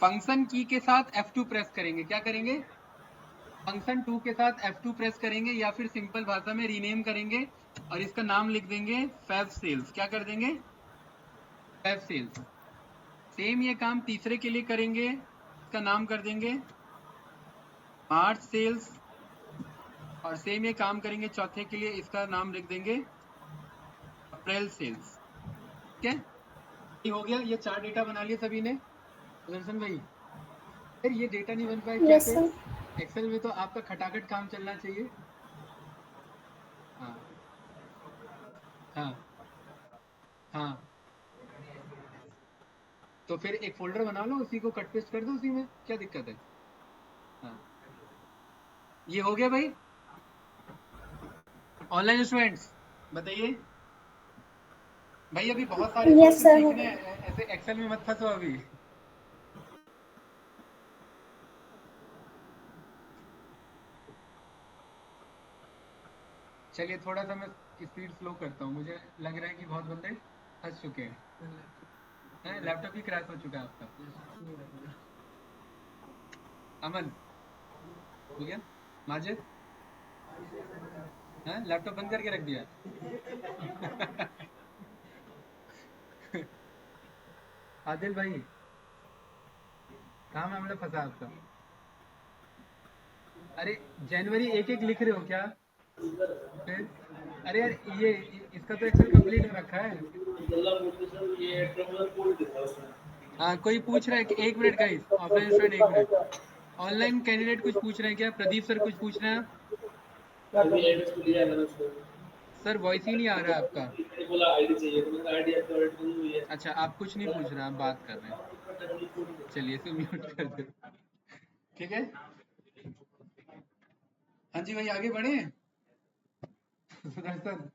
S1: फंक्शन की के साथ F2 प्रेस करेंगे। क्या करेंगे? फंक्शन 2 के साथ F2 प्रेस करेंगे, या फिर सिंपल भाषा में रीनेम करेंगे और इसका नाम लिख देंगे फैब सेल्स। क्या कर देंगे? Fab sales. सेम ये काम तीसरे के लिए करेंगे, इसका नाम कर देंगे मार्च सेल्स। और सेम ये काम करेंगे चौथे के लिए, इसका नाम लिख देंगे अप्रैल सेल्स। ठीक है, ये हो गया। ये 4 डेटा बना लिए सभी ने। दर्शन भाई, फिर ये डेटा नहीं बन पाए
S4: Yes,
S1: कैसे?
S4: sir.
S1: एक्सेल में तो आपका खटाखट काम चलना चाहिए। हाँ हाँ हाँ, तो फिर एक फोल्डर बना लो, उसी को कट पेस्ट कर दो, उसी में क्या दिक्कत है? हाँ, ये हो गया भाई। ऑनलाइन स्टूडेंट्स बताइए भाई, अभी बहुत सारे
S4: Yes,
S1: सोर्सेस
S4: sir.
S1: सीखने हैं, ऐसे एक्सेल में मत फंसो अभी। चलिए थोड़ा सा मैं स्पीड स्लो करता हूँ, मुझे लग रहा है कि बहुत बंदे फंस चुके हैं। लैपटॉप ही क्रैश हो चुका है आपका। अमन हो गया? माजिद, लैपटॉप बंद करके रख दिया? आदिल भाई, कहाँ मामला फंसा आपका? अरे जनवरी 1-1 लिख रहे हो क्या? फिर अरे यार, ये इसका तो एक्सेल कंप्लीट हो रखा है। हाँ, कोई पूछ रहा है कि 1 minute guys, offline student 1 minute, online candidate कुछ पूछ रहे हैं क्या? प्रदीप सर कुछ पूछ रहे हैं? सर वॉइस ही नहीं आ रहा है आपका। अच्छा, आप कुछ नहीं पूछ रहे, आप बात कर रहे हैं, चलिए इसे म्यूट कर दो, ठीक है। हाँ जी भाई, आगे बढ़े। सुदर्शन,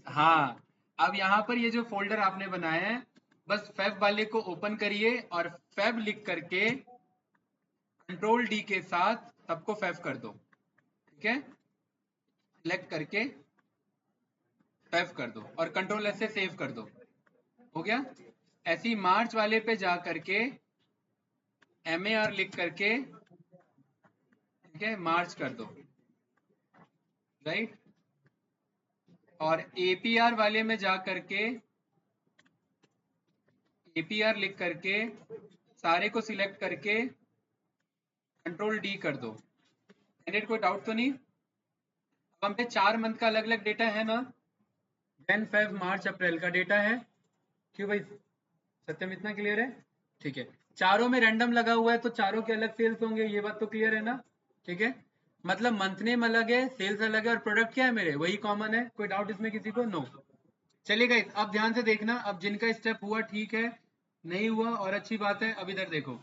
S1: हाँ, अब यहाँ पर ये जो फोल्डर आपने बनाया है, बस फैब वाले को ओपन करिए और फैब लिख करके कंट्रोल डी के साथ सबको फैब कर दो, ठीक है। सिलेक्ट करके फैब कर दो और कंट्रोल एस से सेव कर दो, हो गया। ऐसे ही मार्च वाले पे जा करके MAR लिख करके, ठीक है, मार्च कर दो, राइट। और APR वाले में जा करके APR लिख करके सारे को सिलेक्ट करके कंट्रोल डी कर दो। कैंडिडेट कोई डाउट तो नहीं? अब हम पे 4 मंथ का अलग अलग डेटा है ना, जैन फेब मार्च अप्रैल का डेटा है। क्यों भाई, सत्यम इतना क्लियर है? ठीक है, चारों में रैंडम लगा हुआ है तो चारों के अलग सेल्स होंगे, ये बात तो क्लियर है ना? ठीक है, मतलब मंथ नेम अलग है, सेल्स अलग है, और प्रोडक्ट क्या है मेरे, वही कॉमन है। कोई डाउट इसमें किसी को? नो। चलिए गाइस, अब ध्यान से देखना, अब जिनका स्टेप हुआ ठीक है, नहीं हुआ और अच्छी बात है। अब इधर देखो,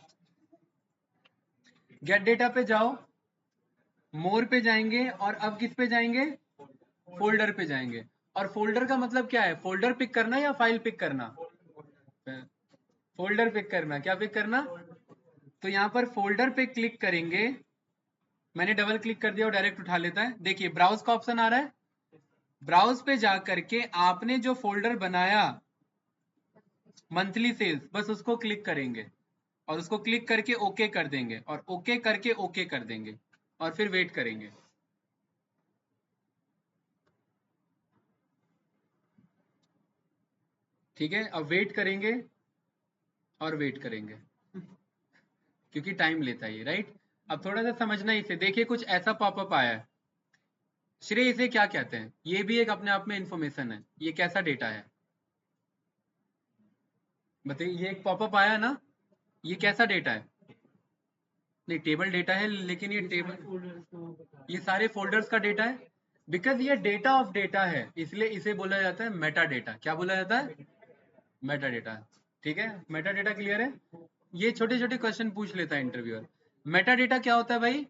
S1: गेट डेटा पे जाओ, मोर पे जाएंगे और अब किस पे जाएंगे? फोल्डर पे जाएंगे। और फोल्डर का मतलब क्या है? फोल्डर पिक करना या फाइल पिक करना? फोल्डर पिक करना। क्या पिक करना? तो यहाँ पर फोल्डर पे क्लिक करेंगे, मैंने डबल क्लिक कर दिया और डायरेक्ट उठा लेता है। देखिए ब्राउज का ऑप्शन आ रहा है, ब्राउज पे जा करके आपने जो फोल्डर बनाया मंथली सेल्स, बस उसको क्लिक करेंगे और उसको क्लिक करके ओके कर देंगे और ओके करके ओके कर देंगे और फिर वेट करेंगे। ठीक है, अब वेट करेंगे और वेट करेंगे क्योंकि टाइम लेता है ये, राइट। अब थोड़ा सा समझना इसे, देखिए कुछ ऐसा पॉपअप आया है। श्रेय, इसे क्या कहते हैं? ये भी एक अपने आप में इंफॉर्मेशन है, ये कैसा डेटा है बताइए। ये एक पॉपअप आया ना, ये कैसा डेटा है? नहीं टेबल डेटा है, लेकिन ये टेबल ये सारे फोल्डर्स का डेटा है, बिकॉज ये डेटा ऑफ डेटा है, इसलिए इसे बोला जाता है मेटा डेटा। क्या बोला जाता है? Meta data. ठीक है, मेटा डेटा क्लियर है? ये छोटे छोटे क्वेश्चन पूछ लेता है इंटरव्यूअर। मेटा डेटा क्या होता है भाई?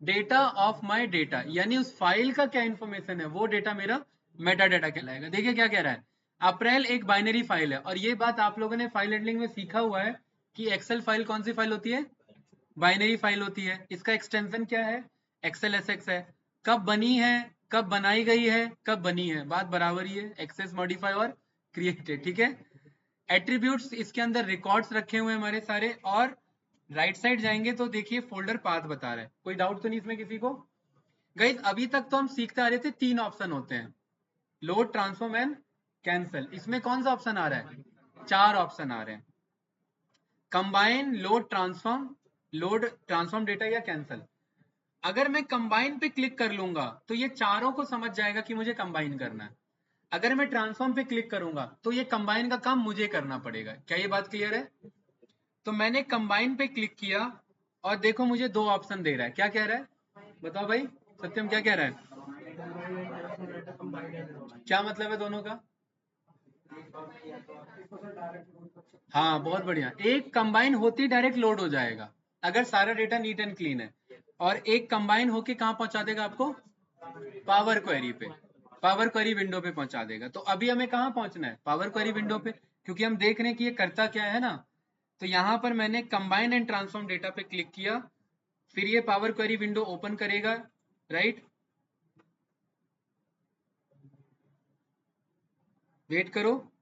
S1: डेटा ऑफ माई डेटा, यानी उस फाइल का क्या इंफॉर्मेशन है वो डेटा मेरा मेटा डेटा कहलाएगा। देखिए क्या कह रहा है, अप्रैल एक बाइनरी फाइल है, और ये बात आप लोगों ने फाइल हैंडलिंग में सीखा हुआ है कि एक्सेल फाइल कौन सी फाइल होती है? बाइनरी फाइल होती है। इसका एक्सटेंशन क्या है? एक्सेल एसएक्स है। कब बनी है, कब बनाई गई है, कब बनी है, बात बराबर ही है, एक्सेस मॉडिफाई और क्रिएटेड। ठीक है, एट्रीब्यूट्स इसके अंदर रिकॉर्ड्स रखे हुए हैं हमारे सारे, और राइट साइड जाएंगे तो देखिए फोल्डर पाथ बता रहा है। कोई डाउट तो नहीं इसमें किसी को? गाइस अभी तक तो हम सीखते आ रहे थे, 3 ऑप्शन होते हैं, लोड, ट्रांसफॉर्म एंड कैंसल। इसमें कौन सा ऑप्शन आ रहा है? 4 ऑप्शन आ रहे हैं, कंबाइन, लोड, ट्रांसफॉर्म डेटा या कैंसल। अगर मैं कंबाइन पे क्लिक कर लूंगा तो ये चारों को समझ जाएगा कि मुझे कंबाइन करना है। अगर मैं ट्रांसफॉर्म पे क्लिक करूंगा तो ये कंबाइन का काम मुझे करना पड़ेगा। क्या ये बात क्लियर है? तो मैंने कंबाइन पे क्लिक किया और देखो मुझे 2 ऑप्शन दे रहा है। क्या कह रहा है बताओ भाई, सत्यम क्या कह रहा है? क्या मतलब है दोनों का? हाँ बहुत बढ़िया। एक कंबाइन होती डायरेक्ट लोड हो जाएगा अगर सारा डेटा नीट एंड क्लीन है, और एक कंबाइन होके कहाँ पहुंचा देगा आपको? पावर क्वेरी पे, पावर क्वेरी विंडो पे पहुंचा देगा। तो अभी हमें कहाँ पहुंचना है? पावर क्वेरी विंडो पे, क्योंकि हम देख रहे हैं कि ये करता क्या है ना। तो यहाँ पर मैंने कंबाइन एंड ट्रांसफॉर्म डेटा पे क्लिक किया, फिर ये पावर क्वेरी विंडो ओपन करेगा, राइट? वेट करो,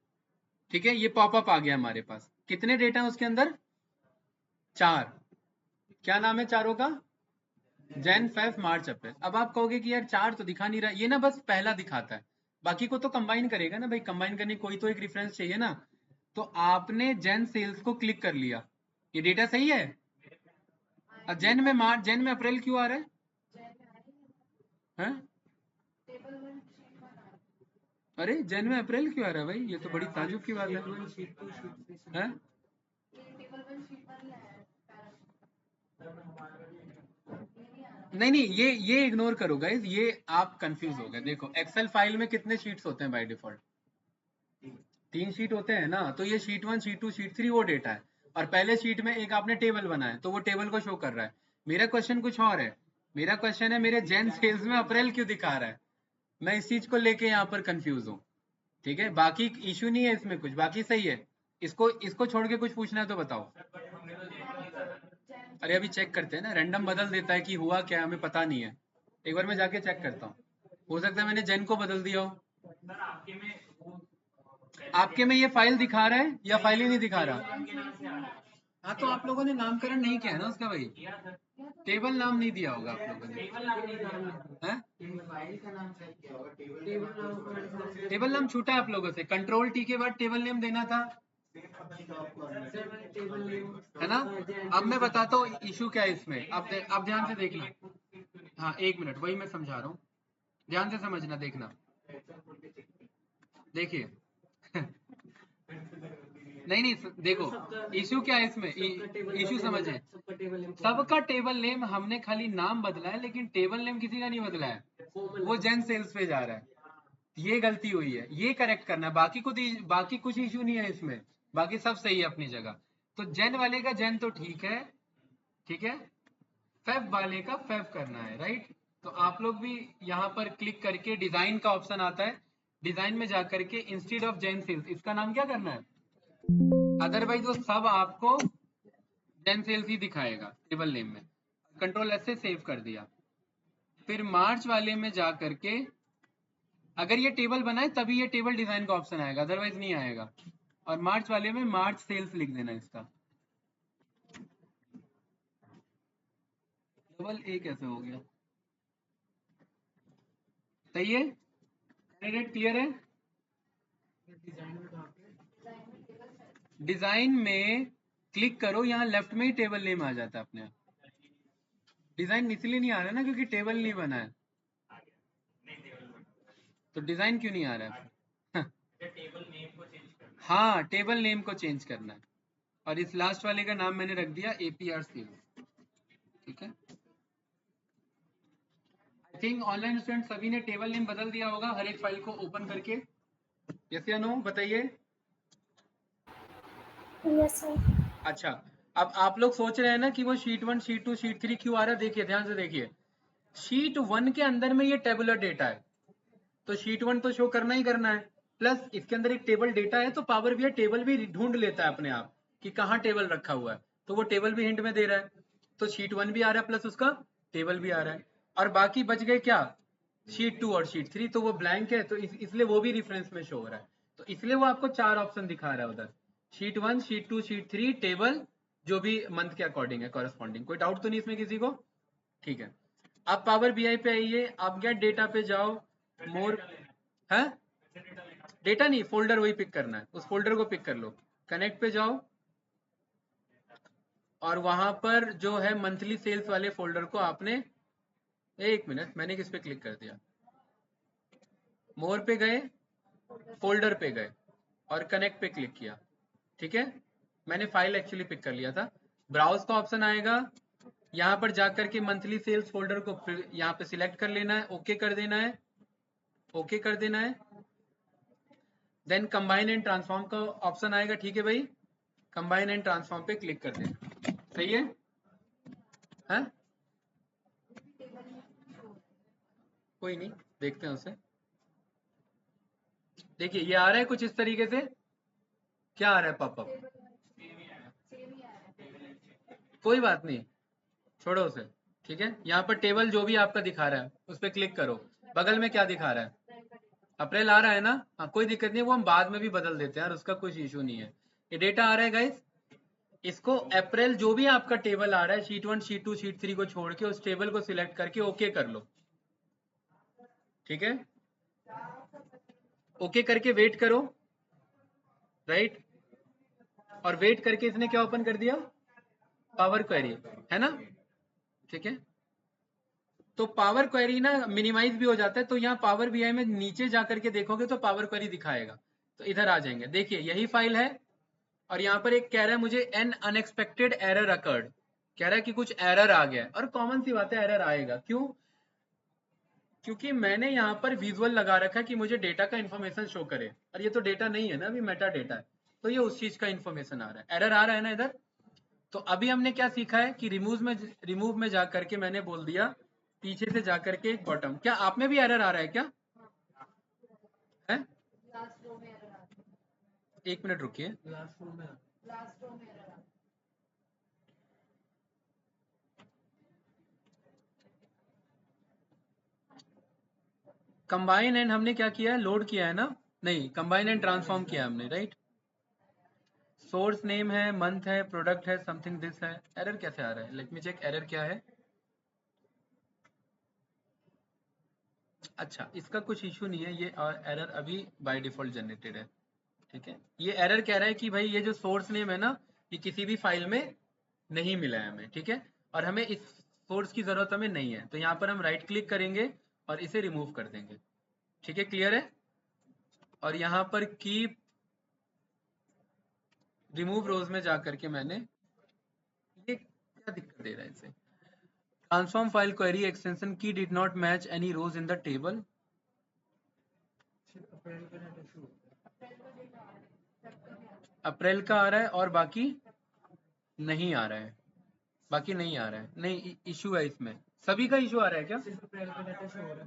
S1: ठीक है, ये पॉपअप आ गया हमारे पास। कितने डेटा है उसके अंदर? 4। क्या नाम है चारों का? जैन, फेब, मार्च, अप्रैल। अब आप कहोगे कि यार 4 तो दिखा नहीं रहा, ये ना बस पहला दिखाता है, बाकी को तो कंबाइन करेगा ना भाई। कंबाइन करने कोई तो एक रेफरेंस चाहिए ना। तो आपने जैन सेल्स को क्लिक कर लिया, ये डेटा सही है। और जैन में मार्च, जैन में अप्रैल क्यों आ रहा है? हैं? अरे जैन में अप्रैल क्यों आ रहा है भाई? ये तो बड़ी ताजुब की बात है। हैं? नहीं नहीं, ये इग्नोर करो गाइज, ये आप कंफ्यूज हो गए। देखो एक्सेल फाइल में कितने शीट्स होते हैं बाय डिफॉल्ट? 3 शीट होते हैं ना। तो ये शीट 1, शीट 2, शीट 3 वो डेटा है, और पहले शीट में एक आपने टेबल बनाया तो वो टेबल को शो कर रहा है। मेरा क्वेश्चन कुछ और है। मेरा क्वेश्चन है मेरे जैन सेल्स में अप्रैल क्यों दिखा रहा है? मैं इस चीज को लेके यहाँ पर कंफ्यूज हूँ। ठीक है, बाकी इशू नहीं है इसमें कुछ, बाकी सही है। इसको छोड़ के कुछ पूछना है तो बताओ। अरे अभी चेक करते हैं ना, रैंडम बदल देता है कि हुआ क्या हमें पता नहीं है। एक बार मैं जाके चेक करता हूँ, हो सकता है मैंने जैन को बदल दिया हो। आपके में ये फाइल दिखा रहा है या फाइल ही नहीं दिखा रहा? हाँ तो आप लोगों ने नामकरण नहीं किया है ना उसका भाई, टेबल नाम नहीं दिया होगा आप लोगों ने। हैं? टेबल नाम छूटा है आप लोगों से। कंट्रोल टी के बाद टेबल नेम देना था, है ना? अब मैं बताता हूँ इशू क्या है इसमें। अब ध्यान से देखना। हाँ 1 मिनट, वही मैं समझा रहा हूँ, ध्यान से समझना। देखना, देखिए नहीं देखो इशू क्या है इसमें, इशू समझे। सबका टेबल नेम हमने खाली नाम बदला है, लेकिन टेबल नेम किसी का नहीं बदला है, वो जैन सेल्स पे जा रहा है। ये गलती हुई है, ये करेक्ट करना है। बाकी कुछ इशू नहीं है इसमें, बाकी सब सही है अपनी जगह। तो जैन वाले का जैन तो ठीक है, ठीक है, फेब वाले का फेब करना है, राइट? तो आप लोग भी यहाँ पर क्लिक करके डिजाइन का ऑप्शन आता है, डिजाइन में जाकर के इंस्टेड ऑफ जैन सेल्स इसका नाम क्या करना है? अदरवाइज वो सब आपको जैन सेल्स ही दिखाएगा टेबल नेम में। कंट्रोल एस से सेव कर दिया। फिर मार्च वाले में जा करके अगर ये टेबल बनाए तभी ये टेबल डिजाइन का ऑप्शन आएगा, अदरवाइज नहीं आएगा। और मार्च वाले में मार्च सेल्स लिख देना इसका। डबल ए कैसे हो गया? सही है, कैंडिडेट क्लियर है? डिजाइन में क्लिक करो, यहाँ लेफ्ट में ही टेबल नेम आ जाता है अपने आप। डिजाइन इसलिए नहीं आ रहा ना क्योंकि टेबल नहीं बना है, तो डिजाइन क्यों नहीं आ रहा है? हाँ टेबल नेम को चेंज करना है। और इस लास्ट वाले का नाम मैंने रख दिया APR सेल्स। ठीक है। आई थिंक ऑनलाइन स्टूडेंट सभी ने टेबल नेम बदल दिया होगा हर एक फाइल को ओपन करके। यस या नो बताइए।
S4: Yes, sir.
S1: अच्छा, अब आप लोग सोच रहे हैं ना कि वो शीट 1 शीट 2 शीट 3 क्यों आ रहा है। देखिए ध्यान से देखिए, शीट 1 के अंदर में ये टेबुलर डेटा है, तो शीट 1 तो शो करना ही करना है, प्लस इसके अंदर एक टेबल डेटा है, तो पावर बीआई टेबल भी ढूंढ लेता है अपने आप कि कहाँ टेबल रखा हुआ है, तो वो टेबल भी हिंट में दे रहा है। तो शीट 1 भी आ रहा है प्लस उसका टेबल भी आ रहा है, और बाकी बच गए क्या, शीट 2 और शीट 3, तो वो ब्लैंक है, तो इसलिए वो भी रेफरेंस में शो हो रहा है। तो इसलिए वो आपको 4 ऑप्शन दिखा रहा है उधर, शीट 1 शीट 2 शीट 3 टेबल, जो भी मंथ के अकॉर्डिंग है कॉरेस्पॉन्डिंग। कोई डाउट तो नहीं इसमें किसी को? ठीक है। अब पावर बीआई पे आइए, आप गेट डेटा पे जाओ, मोर है डेटा नहीं, फोल्डर वही पिक करना है, उस फोल्डर को पिक कर लो, कनेक्ट पे जाओ, और वहां पर जो है मंथली सेल्स वाले फोल्डर को आपने, एक मिनट, मैंने किस पे क्लिक कर दिया, मोर पे गए, फोल्डर पे गए और कनेक्ट पे क्लिक किया। ठीक है, मैंने फाइल एक्चुअली पिक कर लिया था। ब्राउज का ऑप्शन आएगा, यहाँ पर जाकर के मंथली सेल्स फोल्डर को यहाँ पे सिलेक्ट कर लेना है, ओके कर देना है, ओके कर देना है। देन कंबाइन एंड ट्रांसफॉर्म का ऑप्शन आएगा। ठीक है भाई, कंबाइन एंड ट्रांसफॉर्म पे क्लिक कर देना। सही है, हाँ? कोई नहीं, देखते हैं उसे। देखिए ये आ रहा है कुछ इस तरीके से, क्या आ रहा है पॉपअप, कोई बात नहीं, छोड़ो उसे। ठीक है, यहाँ पर टेबल जो भी आपका दिखा रहा है उस पर क्लिक करो, बगल में क्या दिखा रहा है, अप्रैल आ रहा है ना, हाँ कोई दिक्कत नहीं है, वो हम बाद में भी बदल देते हैं यार, उसका कुछ इशू नहीं है। ये डेटा आ रहा है गाइस, इसको अप्रैल जो भी आपका टेबल आ रहा है शीट 1 शीट 2 शीट 3 को छोड़ के उस टेबल को सिलेक्ट करके ओके कर लो। ठीक है, ओके करके वेट करो, राइट, और वेट करके इसने क्या ओपन कर दिया, पावर क्वेरी, है ना। ठीक है, तो पावर क्वेरी ना मिनिमाइज भी हो जाता है, तो यहाँ पावर बीआई में नीचे जाकर के देखोगे तो पावर क्वेरी दिखाएगा, तो इधर आ जाएंगे। देखिए यही फाइल है, और यहाँ पर एक कह रहा है मुझे एन अनएक्सपेक्टेड एरर अकर्ड, कह रहा है कि कुछ एरर आ गया, और कॉमन सी बात है एरर आएगा, क्यों, क्योंकि मैंने यहाँ पर विजुअल लगा रखा है कि मुझे डेटा का इन्फॉर्मेशन शो करे, और ये तो डेटा नहीं है ना, अभी मेटा डेटा है, तो ये उस चीज का इन्फॉर्मेशन आ रहा है, एरर आ रहा है ना इधर। तो अभी हमने क्या सीखा है कि रिमूव में जा करके मैंने बोल दिया पीछे से जाकर के एक बॉटम, क्या आप में भी एरर आ रहा है क्या है? एक मिनट रुकिए, कंबाइन एंड हमने क्या किया है, लोड किया है ना, नहीं कंबाइन एंड ट्रांसफॉर्म किया हमने, राइट। सोर्स नेम है, मंथ है, प्रोडक्ट है, समथिंग दिस है, एरर कैसे आ रहा है, लेट मी चेक एरर क्या है। अच्छा, इसका कुछ इशू नहीं है, ये एरर अभी बाय डिफॉल्ट जनरेटेड है। ठीक है, ये एरर कह रहा है कि भाई ये जो सोर्स नेम है ना, ये किसी भी फाइल में नहीं मिला है हमें, ठीक है, और हमें इस सोर्स की जरूरत हमें नहीं है, तो यहाँ पर हम राइट क्लिक करेंगे और इसे रिमूव कर देंगे। ठीक है, क्लियर है। और यहाँ पर कीप रिमूव रोज में जाकर के मैंने, ये क्या दिक्कत दे रहा है इसे, transform file query extension key did not match any rows in the table. April का आ रहा है और बाकी नहीं आ रहा है, बाकी नहीं आ रहा है, नहीं इशू है इसमें, सभी का इशू आ रहा है क्या,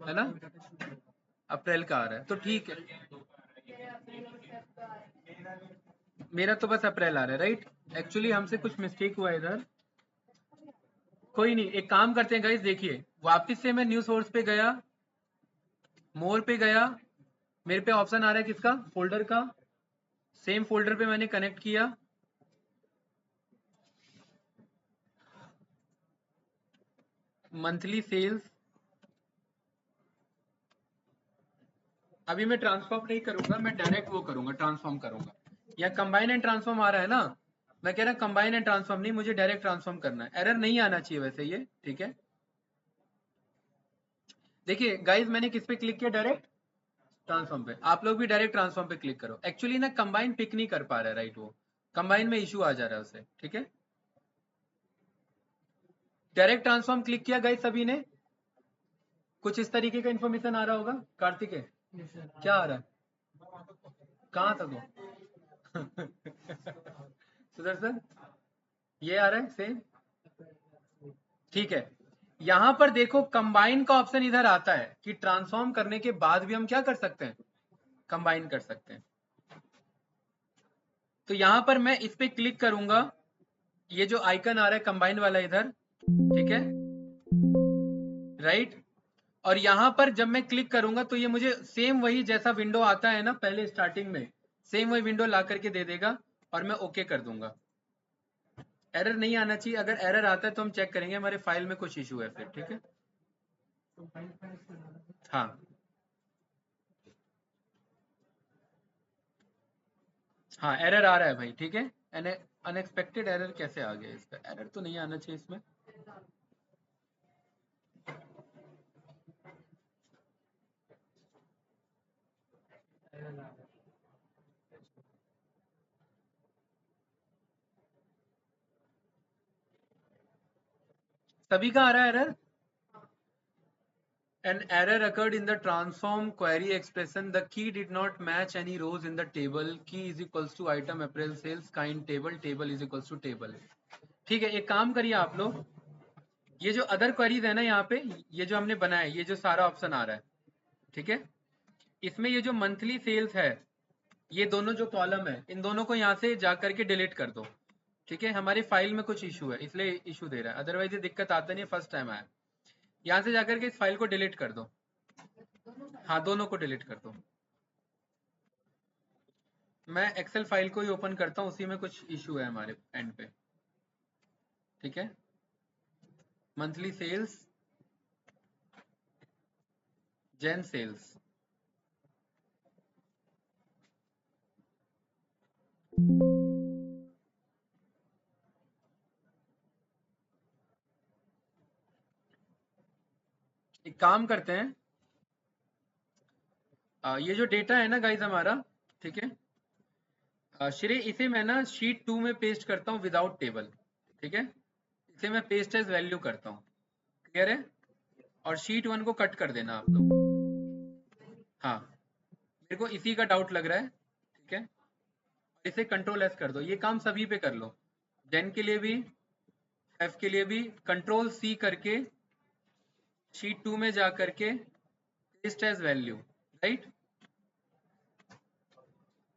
S1: है ना, अप्रैल का आ रहा है, तो ठीक है, मेरा तो बस अप्रैल आ रहा है, राइट। एक्चुअली हमसे कुछ मिस्टेक हुआ है इधर, कोई नहीं, एक काम करते हैं गाइस, देखिए वापस से मैं न्यू सोर्स पे गया, मोर पे गया, मेरे पे ऑप्शन आ रहा है किसका, फोल्डर का, सेम फोल्डर पे मैंने कनेक्ट किया, मंथली सेल्स, अभी मैं ट्रांसफॉर्म नहीं करूंगा, मैं डायरेक्ट वो करूंगा, ट्रांसफॉर्म करूंगा, या कंबाइन एंड ट्रांसफॉर्म आ रहा है ना, मैं कह रहा कंबाइन एंड ट्रांसफॉर्म नहीं, मुझे डायरेक्ट ट्रांसफॉर्म करना है, एरर नहीं आना चाहिए वैसे ये, ठीक है। देखिए गाइस मैंने किस पे क्लिक किया, डायरेक्ट ट्रांसफॉर्म पे, आप लोग भी डायरेक्ट ट्रांसफॉर्म पे क्लिक करो। एक्चुअली ना कंबाइन पिक नहीं कर पा रहा है, राइट, वो कंबाइन में इशू आ जा रहा है उसे, ठीक है। डायरेक्ट ट्रांसफॉर्म क्लिक किया गाइस सभी ने? कुछ इस तरीके का इन्फॉर्मेशन आ रहा होगा। कार्तिकेय क्या आ रहा है? कहाँ था वो? सुदर्शन ये आ रहा है सेम? ठीक है, यहां पर देखो कंबाइन का ऑप्शन इधर आता है कि ट्रांसफॉर्म करने के बाद भी हम क्या कर सकते हैं, कंबाइन कर सकते हैं। तो यहां पर मैं इस पे क्लिक करूंगा, ये जो आइकन आ रहा है कंबाइन वाला इधर, ठीक है राइट। और यहां पर जब मैं क्लिक करूंगा तो ये मुझे सेम वही जैसा विंडो आता है ना पहले स्टार्टिंग में, सेम वही विंडो ला करके दे देगा और मैं ओके कर दूंगा। एरर नहीं आना चाहिए, अगर एरर आता है तो हम चेक करेंगे हमारे फाइल में कुछ इशू है फिर, ठीक है। हाँ हाँ एरर आ रहा है भाई, ठीक है। अनएक्सपेक्टेड एरर कैसे आ गया, इसका एरर तो नहीं आना चाहिए इसमें। सभी का आ रहा है error? An error occurred in the transform query expression. The key did not match any rows in the table. Key is equals to item appraisal sales kind table, table is equals to table. ठीक है, एक काम करिए आप लोग, ये जो अदर क्वेरीज है ना यहाँ पे, ये जो हमने बनाया है, ये जो सारा ऑप्शन आ रहा है, ठीक है, इसमें ये जो मंथली सेल्स है, ये दोनों जो कॉलम है, इन दोनों को यहाँ से जा करके डिलीट कर दो, ठीक है। हमारी फाइल में कुछ इशू है इसलिए इशू दे रहा है, अदरवाइज ये दिक्कत आता नहीं, फर्स्ट टाइम आया। यहाँ से जाकर के इस फाइल को डिलीट कर दो। हाँ दोनों को डिलीट कर दो। मैं एक्सेल फाइल को ही ओपन करता हूँ, उसी में कुछ इशू है हमारे एंड पे, ठीक है। मंथली सेल्स, जैन सेल्स, एक काम करते हैं, ये जो डेटा है ना गाइज हमारा, ठीक है, श्री इसे मैं ना शीट 2 में पेस्ट करता हूँ विदाउट टेबल, ठीक है। इसे मैं पेस्ट एज वैल्यू करता हूँ, क्लियर है। और शीट 1 को कट कर देना आप लोग। हाँ मेरे को इसी का डाउट लग रहा है, ठीक है। इसे कंट्रोल एस कर दो, ये काम सभी पे कर लो, जेन के लिए भी, एफ के लिए भी, कंट्रोल सी करके शीट 2 में जा करके paste as value, right.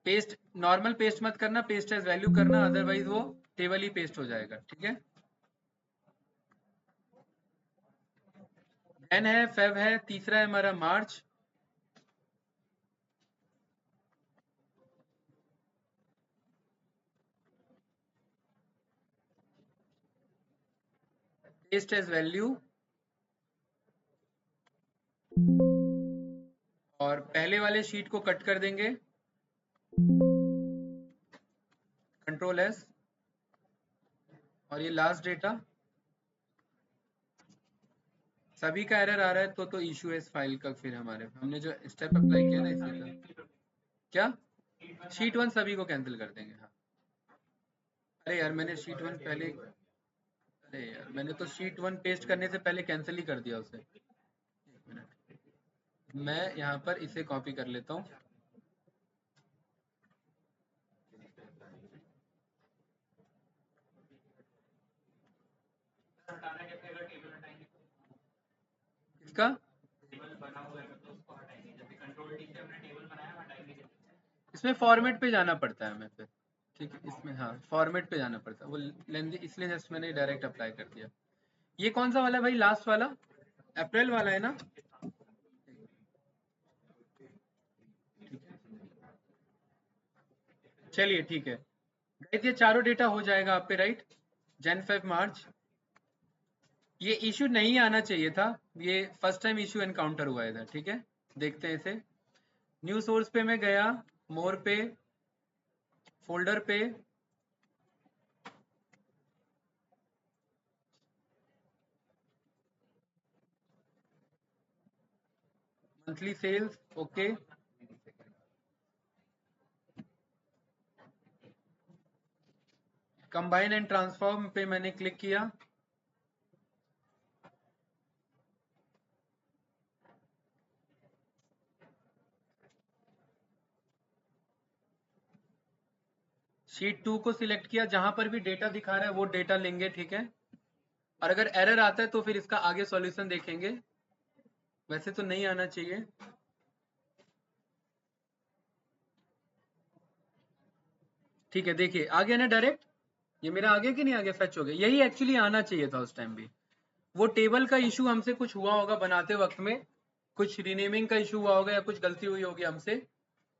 S1: Paste normal paste मत करना, पेस्ट एज वैल्यू करना, अदरवाइज वो टेबल ही पेस्ट हो जाएगा, ठीक है। जैन है, फेब है, तीसरा है हमारा मार्च, पेस्ट एज वैल्यू, और पहले वाले शीट को कट कर देंगे, कंट्रोल एस, और ये लास्ट डेटा। सभी का एरर आ रहा है तो इशू है इस फाइल का, फिर हमारे हमने जो स्टेप अप्लाई किया ना इसी का। क्या शीट 1 सभी को कैंसिल कर देंगे? हाँ अरे यार मैंने शीट 1 पहले, अरे यार मैंने तो शीट 1 पेस्ट करने से पहले कैंसिल ही कर दिया उसे। एक मिनट, मैं यहाँ पर इसे कॉपी कर लेता हूँ। इसका इसमें फॉर्मेट पे जाना पड़ता है हमें फिर, ठीक है। इसमें हाँ फॉर्मेट पे जाना पड़ता है, वो लेंदी, इसलिए जस्ट मैंने डायरेक्ट अप्लाई कर दिया। ये कौन सा वाला भाई, लास्ट वाला अप्रैल वाला है ना? चलिए ठीक है गाइस, ये चारों डेटा हो जाएगा आप पे, राइट। जैन फेब मार्च, ये इशू नहीं आना चाहिए था, ये फर्स्ट टाइम इशू एनकाउंटर हुआ है इधर, ठीक है। देखते हैं इसे, न्यू सोर्स पे मैं गया, मोर पे, फोल्डर पे, monthly sales, okay. Combine and transform पे मैंने क्लिक किया, शीट 2 को सिलेक्ट किया, जहां पर भी डेटा दिखा रहा है वो डेटा लेंगे, ठीक है। और अगर एरर आता है तो फिर इसका आगे सॉल्यूशन देखेंगे, वैसे तो नहीं आना चाहिए। ठीक है, देखिए आ गया ना डायरेक्ट, ये मेरा आगे कि नहीं आगे, फेच हो गया। यही एक्चुअली आना चाहिए था उस टाइम भी। वो टेबल का इशू हमसे कुछ हुआ होगा बनाते वक्त में, कुछ रीनेमिंग का इशू हुआ होगा या कुछ गलती हुई होगी हमसे,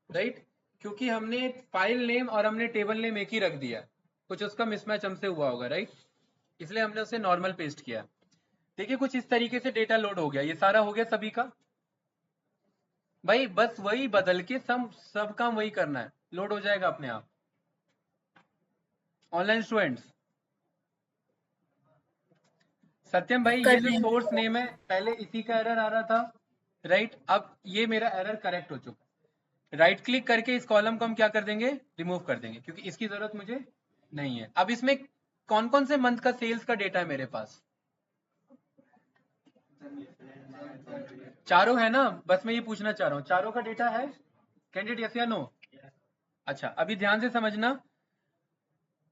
S1: राइट, क्योंकि हमने फाइल नेम और हमने टेबल नेम एक ही रख दिया, कुछ उसका मिसमैच हमसे हुआ होगा, राइट, इसलिए हमने उसे नॉर्मल पेस्ट किया। देखिए कुछ इस तरीके से डेटा लोड हो गया, ये सारा हो गया सभी का भाई, बस वही बदल के सब काम वही करना है, लोड हो जाएगा अपने आप। ऑनलाइन स्टूडेंट्स, सत्यम भाई ये जो सोर्स नेम है पहले इसी का एरर आ रहा था, राइट, अब ये मेरा एरर करेक्ट हो चुका है। राइट क्लिक करके इस कॉलम को हम क्या कर देंगे, रिमूव कर देंगे, क्योंकि इसकी जरूरत मुझे नहीं है। अब इसमें कौन कौन से मंथ का सेल्स का डेटा है मेरे पास, चारों है ना, बस मैं ये पूछना चाह रहा हूँ, चारों का डेटा है कैंडिडेट, यस या नो? अच्छा, अभी ध्यान से समझना,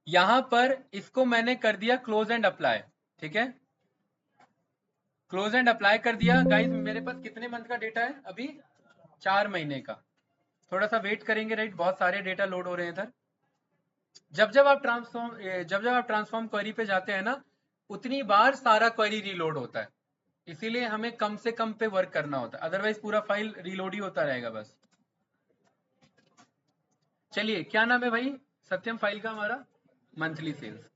S1: यहां पर इसको मैंने कर दिया क्लोज एंड अप्लाई, ठीक है, क्लोज एंड अप्लाई कर दिया। गाइस मेरे पास कितने मंथ का डेटा है अभी, 4 महीने का। थोड़ा सा वेट करेंगे, राइट, बहुत सारे डेटा लोड हो रहे हैं इधर। जब जब आप ट्रांसफॉर्म क्वेरी पे जाते हैं ना, उतनी बार सारा क्वेरी रीलोड होता है, इसीलिए हमें कम से कम पे वर्क करना होता है, अदरवाइज पूरा फाइल रीलोड ही होता रहेगा बस। चलिए, क्या नाम है भाई सत्यम फाइल का हमारा, मंथली सेल्स।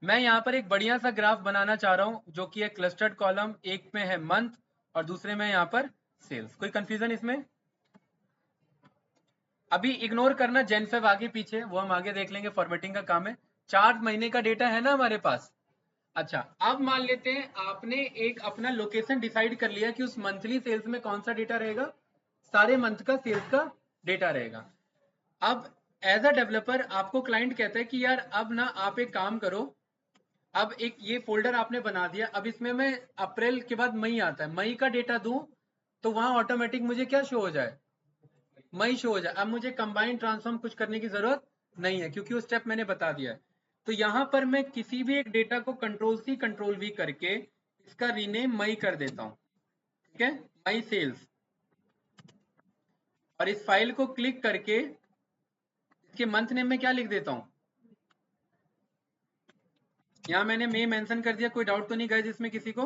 S1: मैं यहाँ पर एक बढ़िया सा ग्राफ बनाना चाह रहा हूँ, जो कि है क्लस्टर्ड कॉलम, एक में है मंथ और दूसरे में यहाँ पर सेल्स। कोई कंफ्यूजन इसमें? अभी इग्नोर करना जेन फेब आगे पीछे, वो हम आगे देख लेंगे, फॉर्मेटिंग का काम है। 4 महीने का डेटा है ना हमारे पास। अच्छा, अब मान लेते हैं आपने एक अपना लोकेशन डिसाइड कर लिया कि उस मंथली सेल्स में कौन सा डेटा रहेगा, सारे मंथ का सेल्स का डेटा रहेगा। अब एज अ डेवलपर आपको क्लाइंट कहता है कि यार अब ना आप एक काम करो, अब एक ये फोल्डर आपने बना दिया, अब इसमें मैं अप्रैल के बाद मई आता है, मई का डेटा दूं तो वहां ऑटोमेटिक मुझे क्या शो हो जाए, मई शो हो जाए। अब मुझे कंबाइन ट्रांसफॉर्म कुछ करने की जरूरत नहीं है, क्योंकि वो स्टेप मैंने बता दिया है। तो यहां पर मैं किसी भी एक डेटा को कंट्रोल सी कंट्रोल वी करके इसका रीनेम मई कर देता हूं, ठीक है, मई सेल्स, और इस फाइल को क्लिक करके इसके मंथ नेम में क्या लिख देता हूं, यहां मैंने मई मेंशन कर दिया। कोई डाउट तो नहीं गाइस इसमें किसी को?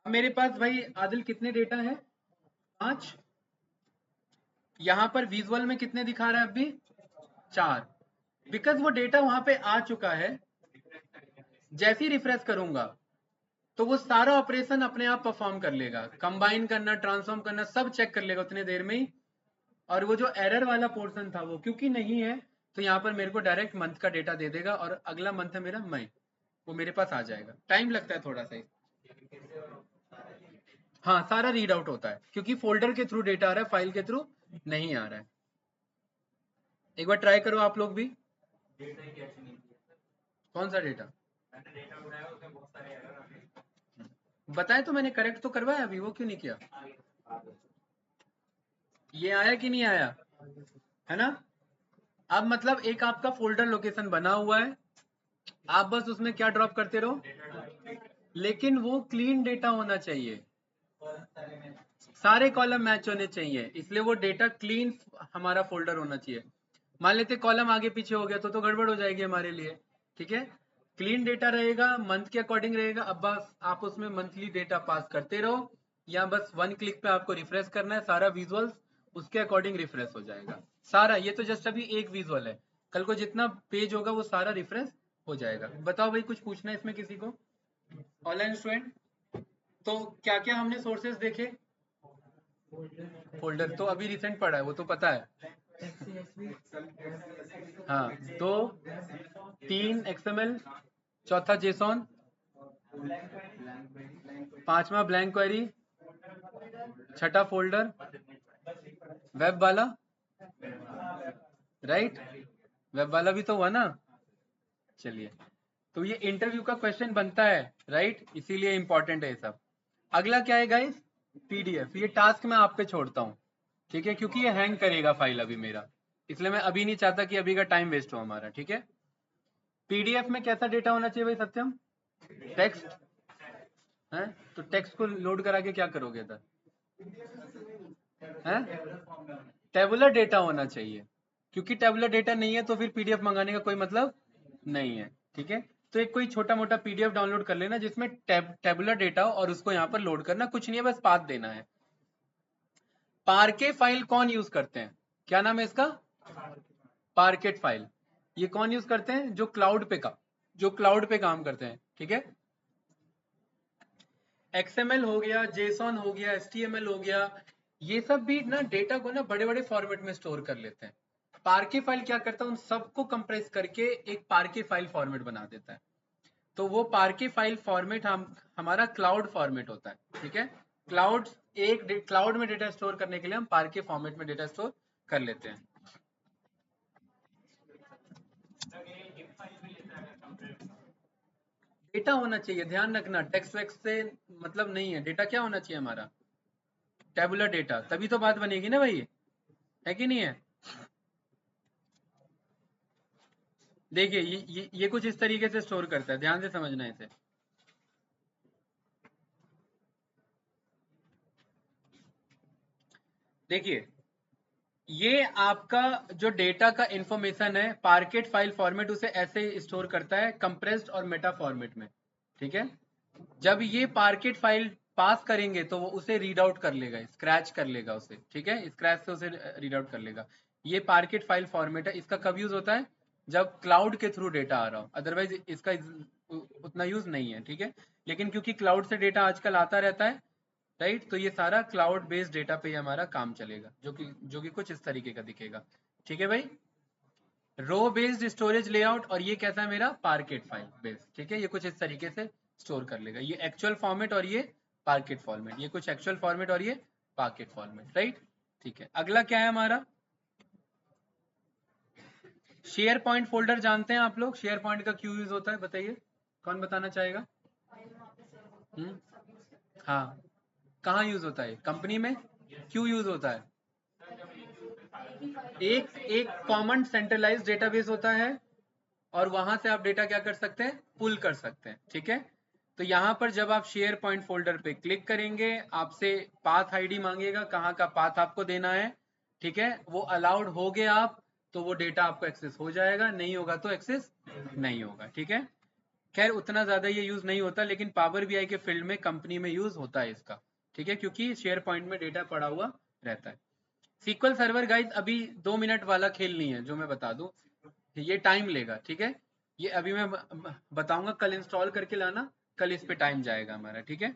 S1: अब मेरे पास भाई आदिल कितने डेटा है, 5, यहां पर विजुअल में कितने दिखा रहा है अभी, 4, बिकॉज वो डेटा वहां पे आ चुका है। जैसे ही रिफ्रेश करूंगा तो वो सारा ऑपरेशन अपने आप परफॉर्म कर लेगा, कंबाइन करना, ट्रांसफॉर्म करना, सब चेक कर लेगा उतने देर में ही। और वो जो एरर वाला पोर्शन था वो क्योंकि नहीं है, तो यहाँ पर मेरे को डायरेक्ट मंथ का डेटा दे देगा, और अगला मंथ है मेरा मई, वो मेरे पास आ जाएगा। टाइम लगता है थोड़ा सा, हाँ, सारा रीड आउट होता है क्योंकि फोल्डर के थ्रू डेटा आ रहा है, फाइल के थ्रू नहीं आ रहा है। एक बार ट्राई करो आप लोग भी। कौन सा डेटा बताए तो मैंने, करेक्ट तो करवाया अभी, वो क्यों नहीं किया? ये आया कि नहीं आया, है ना? अब मतलब एक आपका फोल्डर लोकेशन बना हुआ है, आप बस उसमें क्या ड्रॉप करते रहो, लेकिन वो क्लीन डेटा होना चाहिए, सारे कॉलम मैच होने चाहिए, इसलिए वो डेटा क्लीन हमारा फोल्डर होना चाहिए। मान लेते कॉलम आगे पीछे हो गया तो गड़बड़ हो जाएगी हमारे लिए, ठीक है। क्लीन डेटा रहेगा, मंथ के अकॉर्डिंग रहेगा। अब बस आप उसमें मंथली डेटा पास करते रहो, या बस 1 क्लिक पे आपको रिफ्रेश करना है, सारा विजुअल्स उसके अकॉर्डिंग रिफ्रेश हो जाएगा सारा। ये तो जस्ट अभी एक विजुअल है, कल को जितना पेज होगा वो सारा रिफ्रेश हो जाएगा। बताओ भाई, कुछ पूछना है इसमें किसी को? ऑनलाइन स्टूडेंट, तो क्या क्या हमने सोर्सेज देखे? फोल्डर तो अभी रिसेंट पड़ा है, वो तो पता है। हाँ, 2, 3 XML, चौथा जेसॉन, 5वां ब्लैंक क्वेरी, छठा फोल्डर, वेब वाला, राइट, वेब वाला भी तो हुआ ना। चलिए, तो ये इंटरव्यू का क्वेश्चन बनता है, राइट, इसीलिए इंपॉर्टेंट है ये सब। अगला क्या है गाइस, PDF। ये टास्क मैं आप पे छोड़ता हूँ, ठीक है, क्योंकि ये हैंग करेगा फाइल अभी मेरा, इसलिए मैं अभी नहीं चाहता कि अभी का टाइम वेस्ट हो हमारा, ठीक है। पीडीएफ में कैसा डेटा होना चाहिए भाई सत्यम? टेक्स्ट है, तो टेक्स्ट को लोड करा के क्या करोगे इधर? टेबुलर डेटा होना चाहिए, क्योंकि टेबुलर डेटा नहीं है तो फिर पीडीएफ मंगाने का कोई मतलब नहीं है, ठीक है। तो एक कोई छोटा मोटा पीडीएफ डाउनलोड कर लेना जिसमें टेबुलर डेटा हो और उसको यहाँ पर लोड करना, कुछ नहीं है, बस पाथ देना है। पार्के फाइल कौन यूज करते हैं? क्या नाम है इसका? Parked file. ये कौन यूज करते हैं? जो क्लाउड पे काम करते हैं, ठीक है। XML हो गया, JSON हो गया, HTML हो गया, ये सब भी ना डेटा को ना बड़े बड़े फॉर्मेट में स्टोर कर लेते हैं। पार्के फाइल क्या करता है? उन सबको कंप्रेस करके एक पार्के फाइल फॉर्मेट बना देता है। तो वो पार्के फाइल फॉर्मेट हमारा क्लाउड फॉर्मेट होता है, ठीक है। क्लाउड में डेटा स्टोर करने के लिए हम पार्के फॉर्मेट में डेटा स्टोर कर लेते हैं। डेटा होना चाहिए, ध्यान रखना, टेक्स्ट वेक्स्ट से मतलब नहीं है। डेटा क्या होना चाहिए हमारा? टेबुलर डेटा, तभी तो बात बनेगी ना भाई, है कि नहीं है? देखिए ये कुछ इस तरीके से स्टोर करता है, ध्यान से समझना इसे। देखिए ये आपका जो डेटा का इंफॉर्मेशन है, पार्केट फाइल फॉर्मेट उसे ऐसे स्टोर करता है, कंप्रेस्ड और मेटा फॉर्मेट में, ठीक है। जब ये पार्केट फाइल पास करेंगे तो वो उसे रीड आउट कर लेगा, स्क्रैच कर लेगा उसे, ठीक है, स्क्रैच से उसे रीड आउट कर लेगा। ये पार्केट फाइल फॉर्मेट है। इसका कब यूज होता है? जब क्लाउड के थ्रू डेटा आ रहा हो, अदरवाइज इसका उतना यूज नहीं है, ठीक है। लेकिन क्योंकि क्लाउड से डेटा आजकल आता रहता है, राइट, तो ये सारा क्लाउड बेस्ड डेटा पे हमारा काम चलेगा, जो कि कुछ इस तरीके का दिखेगा, ठीक है भाई। रो बेस्ड स्टोरेज लेआउट, और ये कैसा है मेरा? पार्केट फाइल बेस्ड, ठीक है। ये कुछ इस तरीके से स्टोर कर लेगा, ये एक्चुअल फॉर्मेट और ये पार्केट फॉर्मेट, ये कुछ एक्चुअल फॉर्मेट और ये पार्केट फॉर्मेट, राइट, ठीक है। अगला क्या है हमारा? शेयर पॉइंट फोल्डर जानते हैं आप लोग? शेयर पॉइंट का क्यों यूज होता है, बताइए, कौन बताना चाहेगा? हाँ, कहाँ यूज होता है? कंपनी में। क्यों यूज होता है? एक कॉमन सेंट्रलाइज्ड डेटाबेस होता है और वहां से आप डेटा क्या कर सकते हैं? पुल कर सकते हैं, ठीक है। तो यहाँ पर जब आप शेयर पॉइंट फोल्डर पे क्लिक करेंगे, आपसे पाथ आईडी मांगेगा, कहाँ का पाथ आपको देना है, ठीक है। वो अलाउड हो गए आप तो वो डेटा आपको एक्सेस हो जाएगा, नहीं होगा तो एक्सेस नहीं होगा, ठीक है। खैर उतना ज्यादा ये यूज नहीं होता, लेकिन पावर बीआई के फील्ड में कंपनी में यूज होता है इसका, ठीक है, क्योंकि शेयर पॉइंट में डेटा पड़ा हुआ रहता है। सीक्वल सर्वर गाइस अभी 2 मिनट वाला खेल नहीं है, जो मैं बता दूं, ये टाइम लेगा, ठीक है। ये अभी मैं बताऊंगा, कल इंस्टॉल करके लाना, कल इस पे टाइम जाएगा हमारा, ठीक है।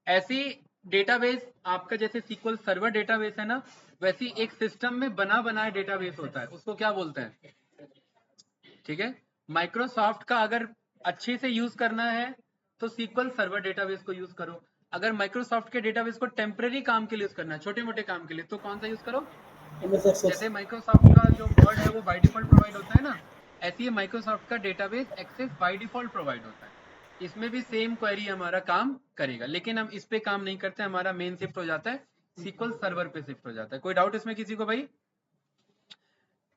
S1: ऐसी डेटाबेस आपका जैसे सीक्वल सर्वर डेटाबेस है ना, वैसी एक सिस्टम में बना बनाया डेटाबेस होता है, उसको क्या बोलते हैं? ठीक है। माइक्रोसॉफ्ट का अगर अच्छे से यूज करना है तो सीक्वल सर्वर डेटाबेस को यूज करो। अगर माइक्रोसॉफ्ट के डेटाबेस को टेम्पररी काम के लिए यूज करना है, छोटे मोटे काम के लिए, तो कौन सा यूज करो? जैसे माइक्रोसॉफ्ट का जो वर्ड है वो बाय डिफॉल्ट प्रोवाइड होता है ना, ऐसे ही माइक्रोसॉफ्ट का database access by default provide होता है। इसमें भी सेम क्वेरी हमारा काम करेगा, लेकिन हम इस पे काम नहीं करते, हमारा मेन शिफ्ट हो जाता है सीक्वल सर्वर पे शिफ्ट हो जाता है। कोई डाउट इसमें किसी को भाई?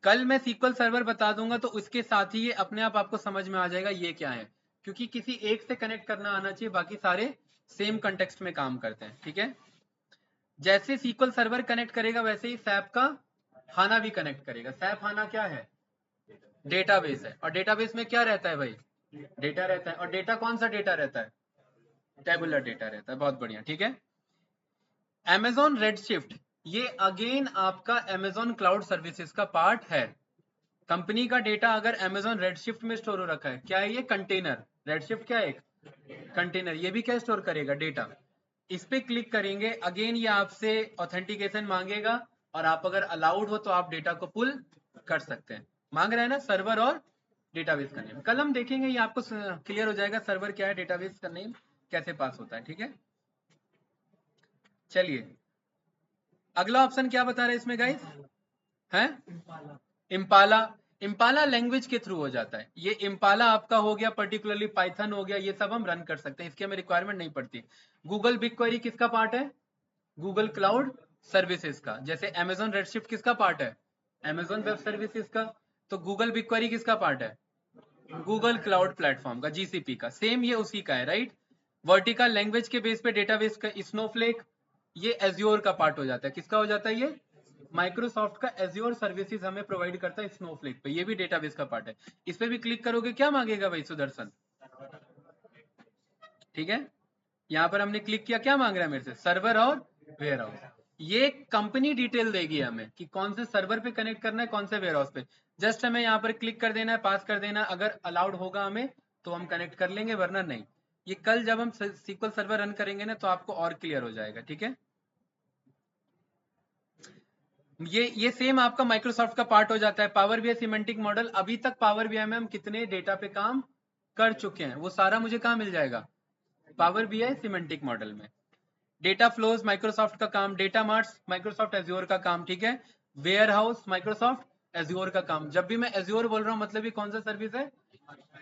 S1: कल मैं सीक्वल सर्वर बता दूंगा तो उसके साथ ही ये अपने आप आपको समझ में आ जाएगा ये क्या है, क्योंकि किसी एक से कनेक्ट करना आना चाहिए, बाकी सारे सेम कंटेक्स्ट में काम करते हैं, ठीक है। जैसे सीक्वल सर्वर कनेक्ट करेगा वैसे ही सैप का हाना भी कनेक्ट करेगा। सैप हाना क्या है? डेटाबेस है, और डेटाबेस में क्या रहता है भाई? डेटा रहता है, और डेटा कौन सा डेटा रहता है? टेबुलर डेटा रहता है, बहुत बढ़िया, ठीक है। Amazon Redshift, ये अगेन आपका Amazon क्लाउड सर्विसेज का पार्ट है। कंपनी का डेटा अगर Amazon Redshift में स्टोर हो रखा है, क्या है ये? कंटेनर। Redshift क्या है? एक कंटेनर। ये भी क्या स्टोर करेगा? डेटा। इस पे क्लिक करेंगे, अगेन ये आपसे ऑथेंटिकेशन मांगेगा, और आप अगर अलाउड हो तो आप डेटा को पुल कर सकते हैं। मांग रहा है ना सर्वर और डेटाबेस का नेम। कल हम देखेंगे, ये आपको क्लियर हो जाएगा सर्वर क्या है, डेटाबेस का नेम कैसे पास होता है, ठीक है। चलिए अगला ऑप्शन क्या बता रहे हैं इसमें गाइस? है इम्पाला। इम्पाला लैंग्वेज के थ्रू हो जाता है। ये इम्पाला आपका हो गया, पर्टिकुलरली पाइथन हो गया, ये सब हम रन कर सकते हैं, इसकी हमें रिक्वायरमेंट नहीं पड़ती। गूगल बिग क्वेरी किसका पार्ट है? गूगल क्लाउड सर्विसेज का। जैसे Amazon Redshift किसका पार्ट है? Amazon वेब सर्विसेज का, तो गूगल BigQuery किसका पार्ट है? गूगल क्लाउड प्लेटफॉर्म का, GCP का। सेम ये उसी का है, राइट। वर्टिकल लैंग्वेज के बेस पे डेटाबेस का स्नोफ्लेक, ये एज्योर का पार्ट हो जाता है। किसका हो जाता है ये? माइक्रोसॉफ्ट का एज्योर सर्विसेज हमें प्रोवाइड करता है स्नोफ्लेक पे, ये भी डेटाबेस का पार्ट है। इस पे भी क्लिक करोगे, क्या मांगेगा भाई सुदर्शन? ठीक है, यहाँ पर हमने क्लिक किया, क्या मांग रहा है मेरे से? सर्वर और वेयर हाउस। ये कंपनी डिटेल देगी हमें कि कौन से सर्वर पे कनेक्ट करना है, कौन से वेयर हाउस पे। जस्ट हमें यहाँ पर क्लिक कर देना है, पास कर देना है। अगर अलाउड होगा हमें तो हम कनेक्ट कर लेंगे, वरना नहीं। ये कल जब हम SQL सर्वर रन करेंगे ना, तो आपको और क्लियर हो जाएगा। ठीक है, ये सेम आपका माइक्रोसॉफ्ट का पार्ट हो जाता है। पावर बीआई सिमेंटिक मॉडल, अभी तक पावर बीआई में हम कितने डेटा पे काम कर चुके हैं वो सारा मुझे कहाँ मिल जाएगा? पावर बीआई सिमेंटिक मॉडल में। डेटा फ्लोज माइक्रोसॉफ्ट का काम, डेटा मार्ट्स माइक्रोसॉफ्ट एज्योर का काम। ठीक है, वेयर हाउस माइक्रोसॉफ्ट एज्योर का काम। जब भी मैं एज्योर बोल रहा हूँ मतलब ये कौन सा सर्विस है?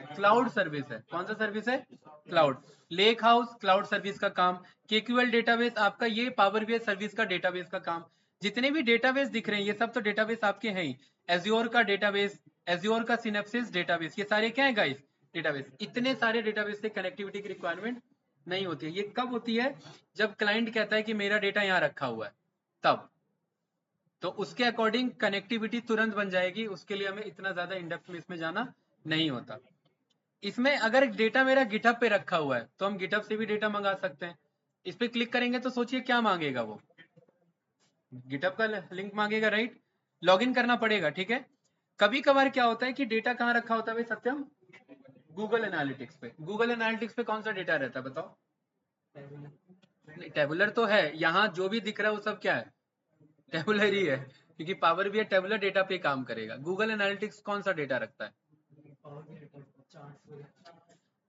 S1: क्लाउड सर्विस है। कौन सा सर्विस है? Cloud. Lake house cloud service का काम। KQL डेटाबेस आपका ये पावर बीआई सर्विस का डेटाबेस का काम। जितने भी डेटाबेस दिख रहे हैं ये सब तो डेटाबेस आपके हैं ही। एज्योर का डेटाबेस, एज्योर का सिनेप्सिस डेटाबेस, ये सारे क्या है गाइस? डेटाबेस। इतने सारे डेटाबेस से कनेक्टिविटी की रिक्वायरमेंट नहीं होती है। ये कब होती है? जब क्लाइंट कहता है कि मेरा डेटा यहाँ रखा हुआ है, तब तो उसके अकॉर्डिंग कनेक्टिविटी तुरंत बन जाएगी। उसके लिए हमें इतना ज्यादा इनडेप्थ में इसमें जाना नहीं होता। इसमें अगर डेटा मेरा गिटहब पे रखा हुआ है तो हम गिटहब से भी डेटा मंगा सकते हैं। इस पे क्लिक करेंगे तो सोचिए क्या मांगेगा वो? गिटहब का लिंक मांगेगा, राइट। लॉगिन करना पड़ेगा। ठीक है, कभी कभार क्या होता है कि डेटा कहाँ रखा होता है भाई सत्यम? गूगल एनालिटिक्स पे। गूगल एनालिटिक्स पे कौन सा डेटा रहता है बताओ? टेबुलर तो है, यहाँ जो भी दिख रहा है वो सब क्या है? टेबुलर ही है, क्योंकि पावर बीआई टेबुलर डेटा पे काम करेगा। गूगल एनालिटिक्स कौन सा डेटा रखता है?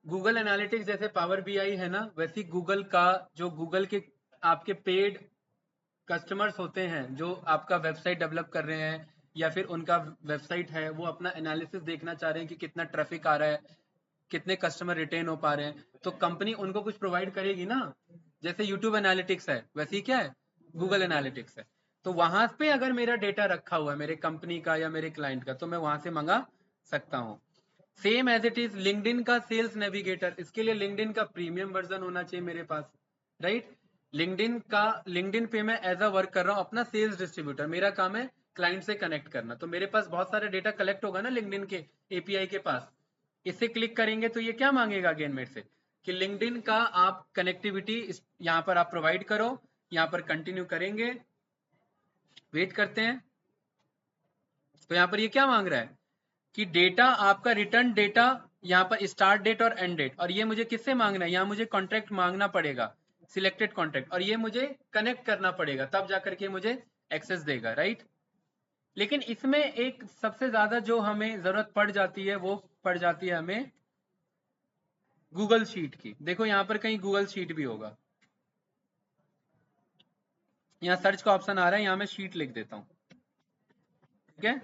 S1: गूगल एनालिटिक्स जैसे पावर बीआई है ना, वैसे गूगल का जो गूगल के आपके पेड कस्टमर्स होते हैं जो आपका वेबसाइट डेवलप कर रहे हैं, या फिर उनका वेबसाइट है वो अपना एनालिसिस देखना चाह रहे हैं कि कितना ट्रैफिक आ रहा है, कितने कस्टमर रिटेन हो पा रहे हैं, तो कंपनी उनको कुछ प्रोवाइड करेगी ना। जैसे यूट्यूब एनालिटिक्स है, वैसे ही क्या है? गूगल एनालिटिक्स है। तो वहां पे अगर मेरा डेटा रखा हुआ है मेरे कंपनी का या मेरे क्लाइंट का, तो मैं वहां से मंगा सकता हूँ। Same as it is LinkedIn का सेल्स नेविगेटर, इसके लिए लिंक्डइन का प्रीमियम वर्जन होना चाहिए मेरे पास, राइट। लिंक्डइन पे मैं एज अ वर्क कर रहा हूँ अपना सेल्स डिस्ट्रीब्यूटर, मेरा काम है क्लाइंट से कनेक्ट करना, तो मेरे पास बहुत सारा डेटा कलेक्ट होगा ना लिंक्डइन के एपीआई के पास। इसे क्लिक करेंगे तो ये क्या मांगेगा अगेन मेरे से कि लिंक्डइन का आप कनेक्टिविटी यहाँ पर आप प्रोवाइड करो। यहाँ पर कंटिन्यू करेंगे, वेट करते हैं। तो यहाँ पर ये क्या मांग रहा है कि डेटा आपका रिटर्न डेटा, यहाँ पर स्टार्ट डेट और एंड डेट, और ये मुझे किससे मांगना है? यहाँ मुझे कॉन्ट्रैक्ट मांगना पड़ेगा, सिलेक्टेड कॉन्ट्रैक्ट, और ये मुझे कनेक्ट करना पड़ेगा, तब जाकर के मुझे एक्सेस देगा, राइट। लेकिन इसमें एक सबसे ज्यादा जो हमें जरूरत पड़ जाती है वो पड़ जाती है हमें गूगल शीट की। देखो यहाँ पर कहीं गूगल शीट भी होगा, यहाँ सर्च का ऑप्शन आ रहा है, यहाँ मैं शीट लिख देता हूँ। ठीक है,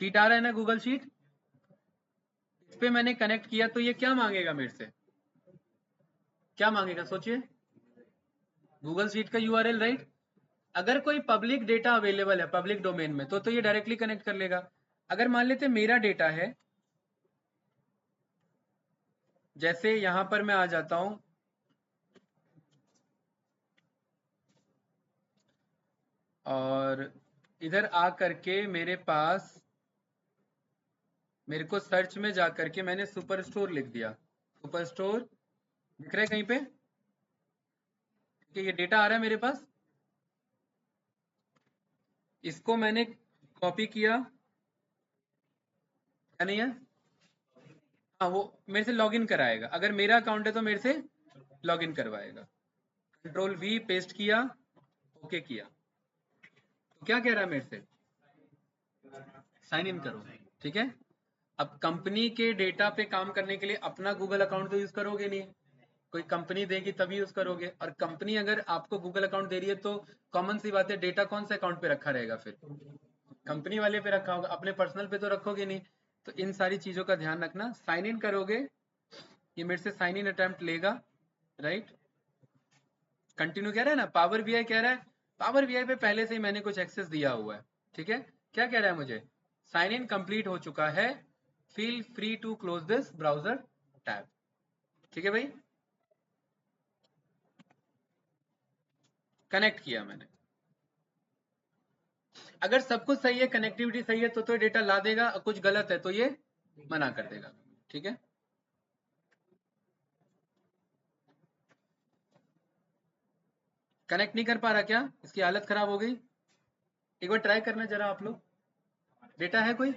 S1: शीट आ रहा है ना, गूगल शीट। इस पे मैंने कनेक्ट किया तो ये क्या मांगेगा मेरे से? क्या मांगेगा सोचिए? गूगल शीट का यूआरएल, राइट। अगर कोई पब्लिक डेटा अवेलेबल है पब्लिक डोमेन में तो ये डायरेक्टली कनेक्ट कर लेगा। अगर मान लेते मेरा डेटा है, जैसे यहां पर मैं आ जाता हूं और इधर आ करके मेरे पास, मेरे को सर्च में जा करके मैंने सुपर स्टोर लिख दिया। सुपर स्टोर दिख रहा है कहीं पे? कि ये डेटा आ रहा है मेरे पास, इसको मैंने कॉपी किया, क्या नहीं है? हाँ, वो मेरे से लॉगिन कराएगा। अगर मेरा अकाउंट है तो मेरे से लॉगिन करवाएगा। कंट्रोल वी पेस्ट किया, ओके किया, तो क्या कह रहा है मेरे से? साइन इन करो। ठीक है, अब कंपनी के डेटा पे काम करने के लिए अपना गूगल अकाउंट तो यूज करोगे नहीं, कोई कंपनी देगी तभी यूज करोगे। और कंपनी अगर आपको गूगल अकाउंट दे रही है तो कॉमन सी बात है, डेटा कौन से अकाउंट पे रखा रहेगा? फिर कंपनी वाले पे रखा होगा, अपने पर्सनल पे तो रखोगे नहीं। तो इन सारी चीजों का ध्यान रखना। साइन इन करोगे, ये मेरे से साइन इन अटेम्प्ट लेगा, राइट। कंटिन्यू कह रहा है ना, पावर बीआई कह रहा है, पावर बीआई पे पहले से ही मैंने कुछ एक्सेस दिया हुआ है, ठीक है, क्या कह रहा है मुझे, साइन इन कंप्लीट हो चुका है, feel free to close this browser tab. ठीक है भाई, कनेक्ट किया मैंने। अगर सब कुछ सही है, कनेक्टिविटी सही है, तो डेटा ला देगा, कुछ गलत है तो ये मना कर देगा। ठीक है, कनेक्ट नहीं कर पा रहा क्या, इसकी हालत खराब हो गई। एक बार ट्राई करना जरा आप लोग, डेटा है कोई,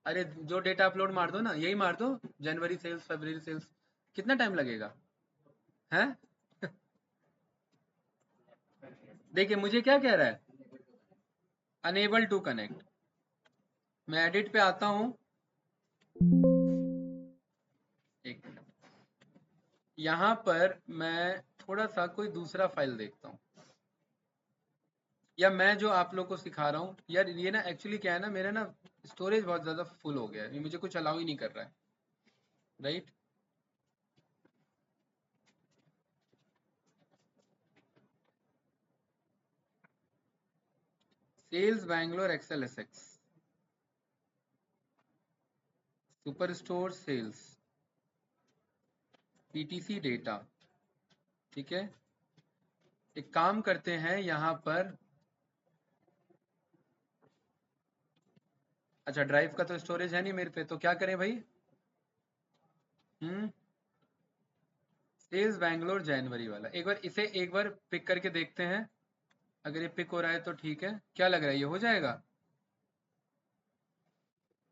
S1: अरे जो डेटा अपलोड मार दो ना, यही मार दो, जनवरी सेल्स, फरवरी सेल्स, कितना टाइम लगेगा है। देखिए मुझे क्या कह रहा है, अनेबल टू कनेक्ट। मैं एडिट पे आता हूं, एक मिनट, यहां पर मैं थोड़ा सा कोई दूसरा फाइल देखता हूं, या मैं जो आप लोग को सिखा रहा हूं यार, ये ना एक्चुअली क्या है ना, मेरा ना स्टोरेज बहुत ज्यादा फुल हो गया है, ये मुझे कुछ अलाउ ही नहीं कर रहा है, right. Sales Bangalore Excel SX, super store sales, PTC data. ठीक है, एक काम करते हैं यहां पर, अच्छा ड्राइव का तो स्टोरेज है नहीं मेरे पे, तो क्या करें भाई, सेल्स बैंगलोर जनवरी वाला, एक बार इसे एक बार पिक करके देखते हैं, अगर ये पिक हो रहा है तो ठीक है, क्या लग रहा है ये हो जाएगा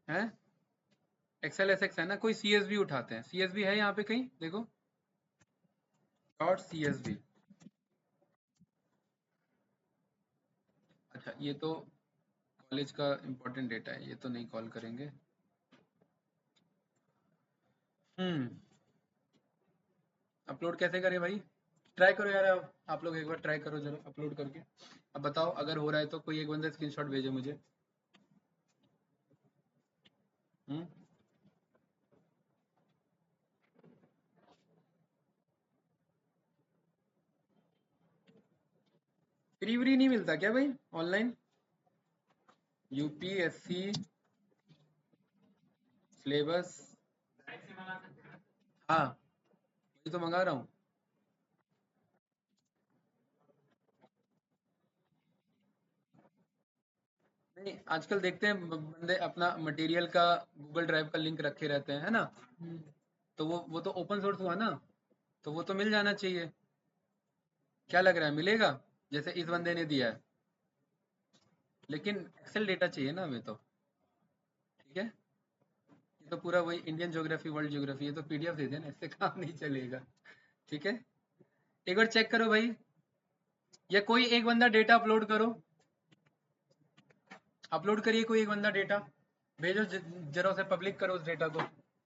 S1: है। एक्सेल एसएक्स है ना, कोई सीएसवी उठाते हैं, सीएसवी है यहाँ पे कहीं देखो, डॉट सीएसवी। अच्छा ये तो कॉलेज का इंपॉर्टेंट डेटा है, ये तो नहीं कॉल करेंगे। अपलोड कैसे करें भाई, ट्राई करो यार, आप लोग एक बार ट्राई करो जरा अपलोड करके, अब बताओ अगर हो रहा है तो कोई एक बंदा स्क्रीनशॉट भेजे मुझे। फ्री व्री नहीं मिलता क्या भाई ऑनलाइन, यूपीएससी सिलेबस, हाँ मैं तो मंगा रहा हूँ। नहीं आजकल देखते हैं बंदे अपना मटेरियल का गूगल ड्राइव का लिंक रखे रहते हैं, है ना, तो वो तो ओपन सोर्स हुआ ना, तो वो तो मिल जाना चाहिए। क्या लग रहा है मिलेगा, जैसे इस बंदे ने दिया है, लेकिन एक्सेल डेटा चाहिए ना हमें तो। ठीक है, ये तो पूरा वही इंडियन ज्योग्राफी, वर्ल्ड ज्योग्राफी, ये तो पीडीएफ दे देना, इससे काम नहीं चलेगा। ठीक है, एक बार चेक करो भाई, या कोई एक बंदा डेटा अपलोड करो, अपलोड करिए कोई एक बंदा डेटा, भेजो जरा उसे पब्लिक करो उस डेटा को,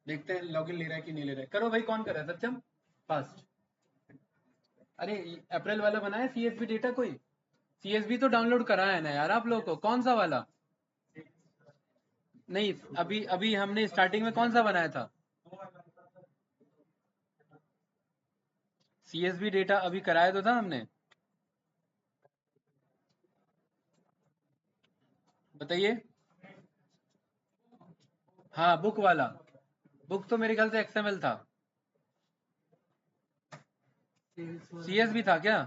S1: देखते हैं लॉगिन ले रहा है कि नहीं ले रहा है। करो भाई, कौन कर रहा है, सत्यम फास्ट। अरे अप्रैल वाला बनाया सीएसवी डेटा कोई, सीएसवी तो डाउनलोड करा है ना यार आप लोगों को, कौन सा वाला, नहीं अभी अभी हमने स्टार्टिंग में कौन सा बनाया था, सीएसवी डेटा अभी कराया तो था हमने, बताइए। हाँ बुक वाला, बुक तो मेरे ख्याल से एक्सएमएल था, सीएसवी था क्या,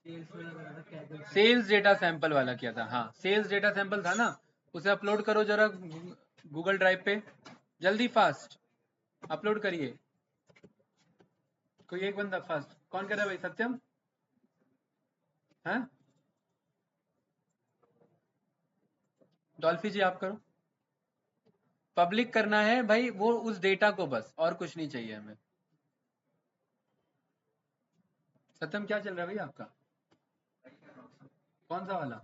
S1: सेल्स डेटा सैंपल वाला किया था, हाँ सेल्स डेटा सैंपल था ना, उसे अपलोड करो जरा गूगल ड्राइव पे, जल्दी फास्ट अपलोड करिए, कोई एक बंदा फास्ट, कौन कर रहा है भाई, सत्यम, हाँ डॉल्फी जी आप करो, पब्लिक करना है भाई वो उस डेटा को बस, और कुछ नहीं चाहिए हमें। सत्यम क्या चल रहा है भाई आपका, कौन सा वाला,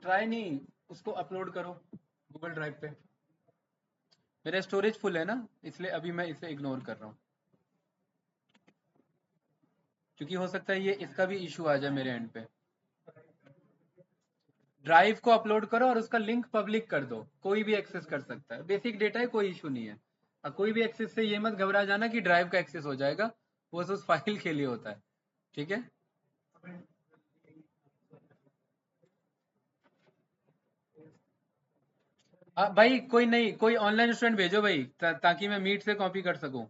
S1: ट्राई नहीं, उसको अपलोड करो गूगल ड्राइव पे, मेरा स्टोरेज फुल है ना, इसलिए अभी मैं इसे इग्नोर कर रहा हूँ, क्योंकि हो सकता है ये इसका भी इशू आ जाए मेरे एंड पे। ड्राइव को अपलोड करो और उसका लिंक पब्लिक कर दो, कोई भी एक्सेस कर सकता है, बेसिक डेटा है, कोई इशू नहीं है। और कोई भी एक्सेस से ये मत घबरा जाना कि ड्राइव का एक्सेस हो जाएगा, वो उस फाइल के लिए होता है। ठीक है, भाई कोई नहीं, कोई ऑनलाइन स्टूडेंट भेजो भाई, ताकि मैं मीट से कॉपी कर सकूं,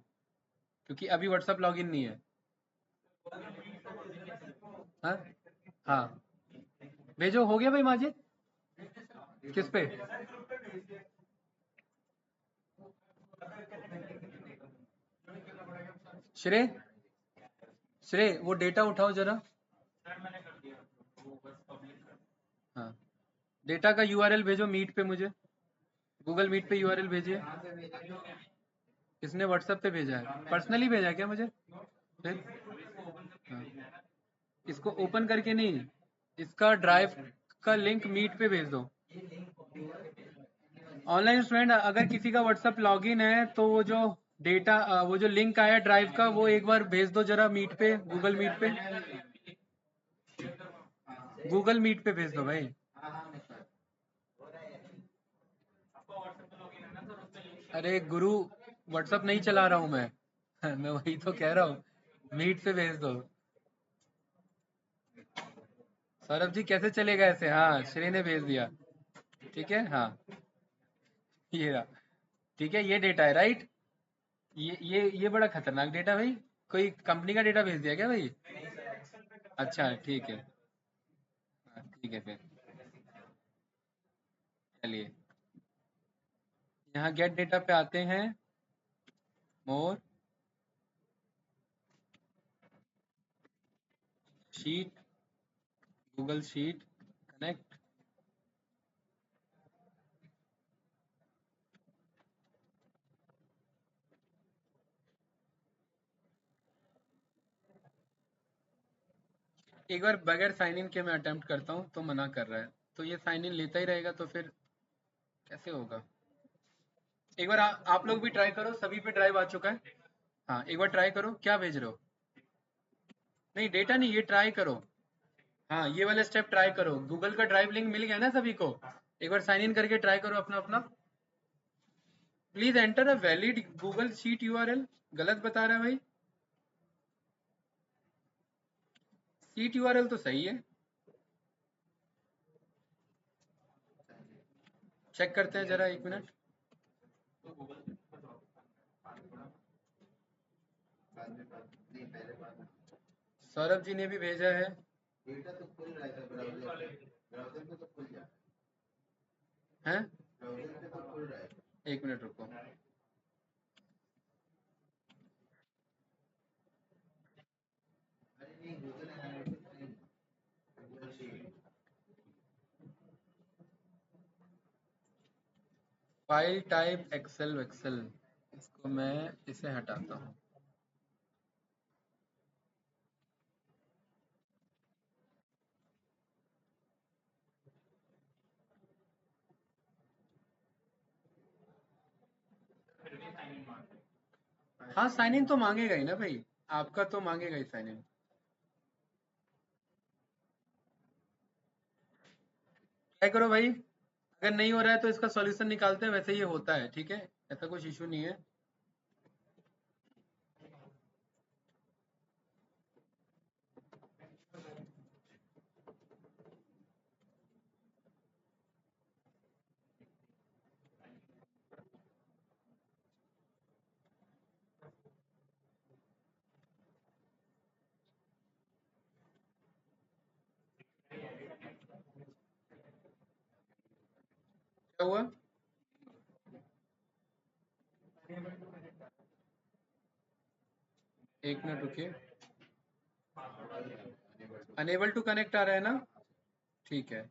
S1: क्योंकि अभी व्हाट्सअप लॉगिन नहीं है। हाँ हाँ, भेजो। हो गया भाई माजिद? किस पे? श्रेय, श्रेय वो डेटा उठाओ जरा। हाँ, डेटा का यूआरएल भेजो मीट पे मुझे, गूगल मीट पे यूआरएल भेजिए। किसने व्हाट्सएप पे भेजा है? पर्सनली भेजा है क्या मुझे? फिर हाँ, इसको ओपन करके नहीं, इसका ड्राइव का लिंक मीट पे भेज दो। ऑनलाइन स्टूडेंट अगर किसी का व्हाट्सएप लॉगिन है तो वो जो डेटा, वो जो लिंक आया ड्राइव का, वो एक बार भेज दो जरा मीट पे, गूगल मीट पे, गूगल मीट पे भेज दो भाई। अरे गुरु, व्हाट्सएप नहीं चला रहा हूं मैं मैं वही तो कह रहा हूँ, मीट पे भेज दो। सौरभ जी कैसे चलेगा ऐसे? हाँ, श्रेय ने भेज दिया, ठीक है। हाँ, ये रहा, ठीक है, ये डेटा है राइट। ये बड़ा खतरनाक डेटा भाई, कोई कंपनी का डेटा भेज दिया क्या भाई? अच्छा ठीक है, हाँ, ठीक है। फिर चलिए यहाँ गेट डेटा पे आते हैं, मोर, शीट, गूगल शीट, कनेक्ट। एक बार बगैर साइन इन के मैं अटेम्प्ट करता हूँ तो मना कर रहा है, तो ये साइन इन लेता ही रहेगा तो फिर कैसे होगा? एक बार आप लोग भी ट्राई करो, सभी पे ड्राइव आ चुका है। हाँ, एक बार ट्राई करो, क्या भेज रहे हो? नहीं डेटा नहीं, ये ट्राई करो। हाँ, ये वाला स्टेप ट्राई करो, गूगल का ड्राइव लिंक मिल गया ना सभी को? एक बार साइन इन करके ट्राई करो अपना अपना। Please enter a valid Google sheet URL. गलत बता रहा है भाई, शीट यूआरएल तो सही है। चेक करते हैं जरा, एक मिनट। सौरभ जी ने भी भेजा है। हैं? एक मिनट रुको। फाइल टाइप एक्सेल वेक्सेल, इसको मैं इसे हटाता हूँ। हाँ, साइन इन तो मांगेगा ही ना भाई, आपका तो मांगेगा ही साइन इन। ट्राई करो भाई, अगर नहीं हो रहा है तो इसका सॉल्यूशन निकालते हैं, वैसे ये होता है, ठीक है, ऐसा कुछ इशू नहीं है। क्या हुआ? एक मिनट रुकिए, अनेबल टू कनेक्ट आ रहा है ना? ठीक है,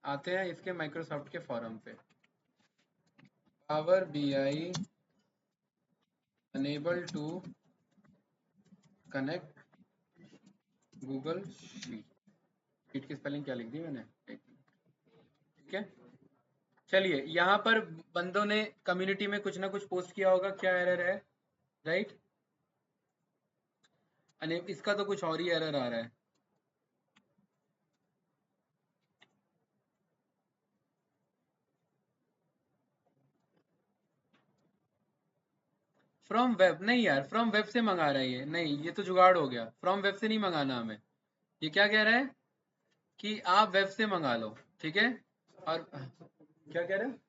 S1: आते हैं इसके माइक्रोसॉफ्ट के फॉरम पे। Power BI unable to connect Google sheet. Sheet की स्पेलिंग क्या लिख दी मैंने? ठीक है, चलिए यहाँ पर बंदों ने कम्युनिटी में कुछ ना कुछ पोस्ट किया होगा, क्या एरर है राइट? इसका तो कुछ और ही एरर आ रहा है। फ्रॉम वेब नहीं यार, फ्रॉम वेब से मंगा रहा है ये, नहीं ये तो जुगाड़ हो गया, फ्रॉम वेब से नहीं मंगाना हमें। ये क्या कह रहा है कि आप वेब से मंगा लो, ठीक है। और क्या कह रहे हैं?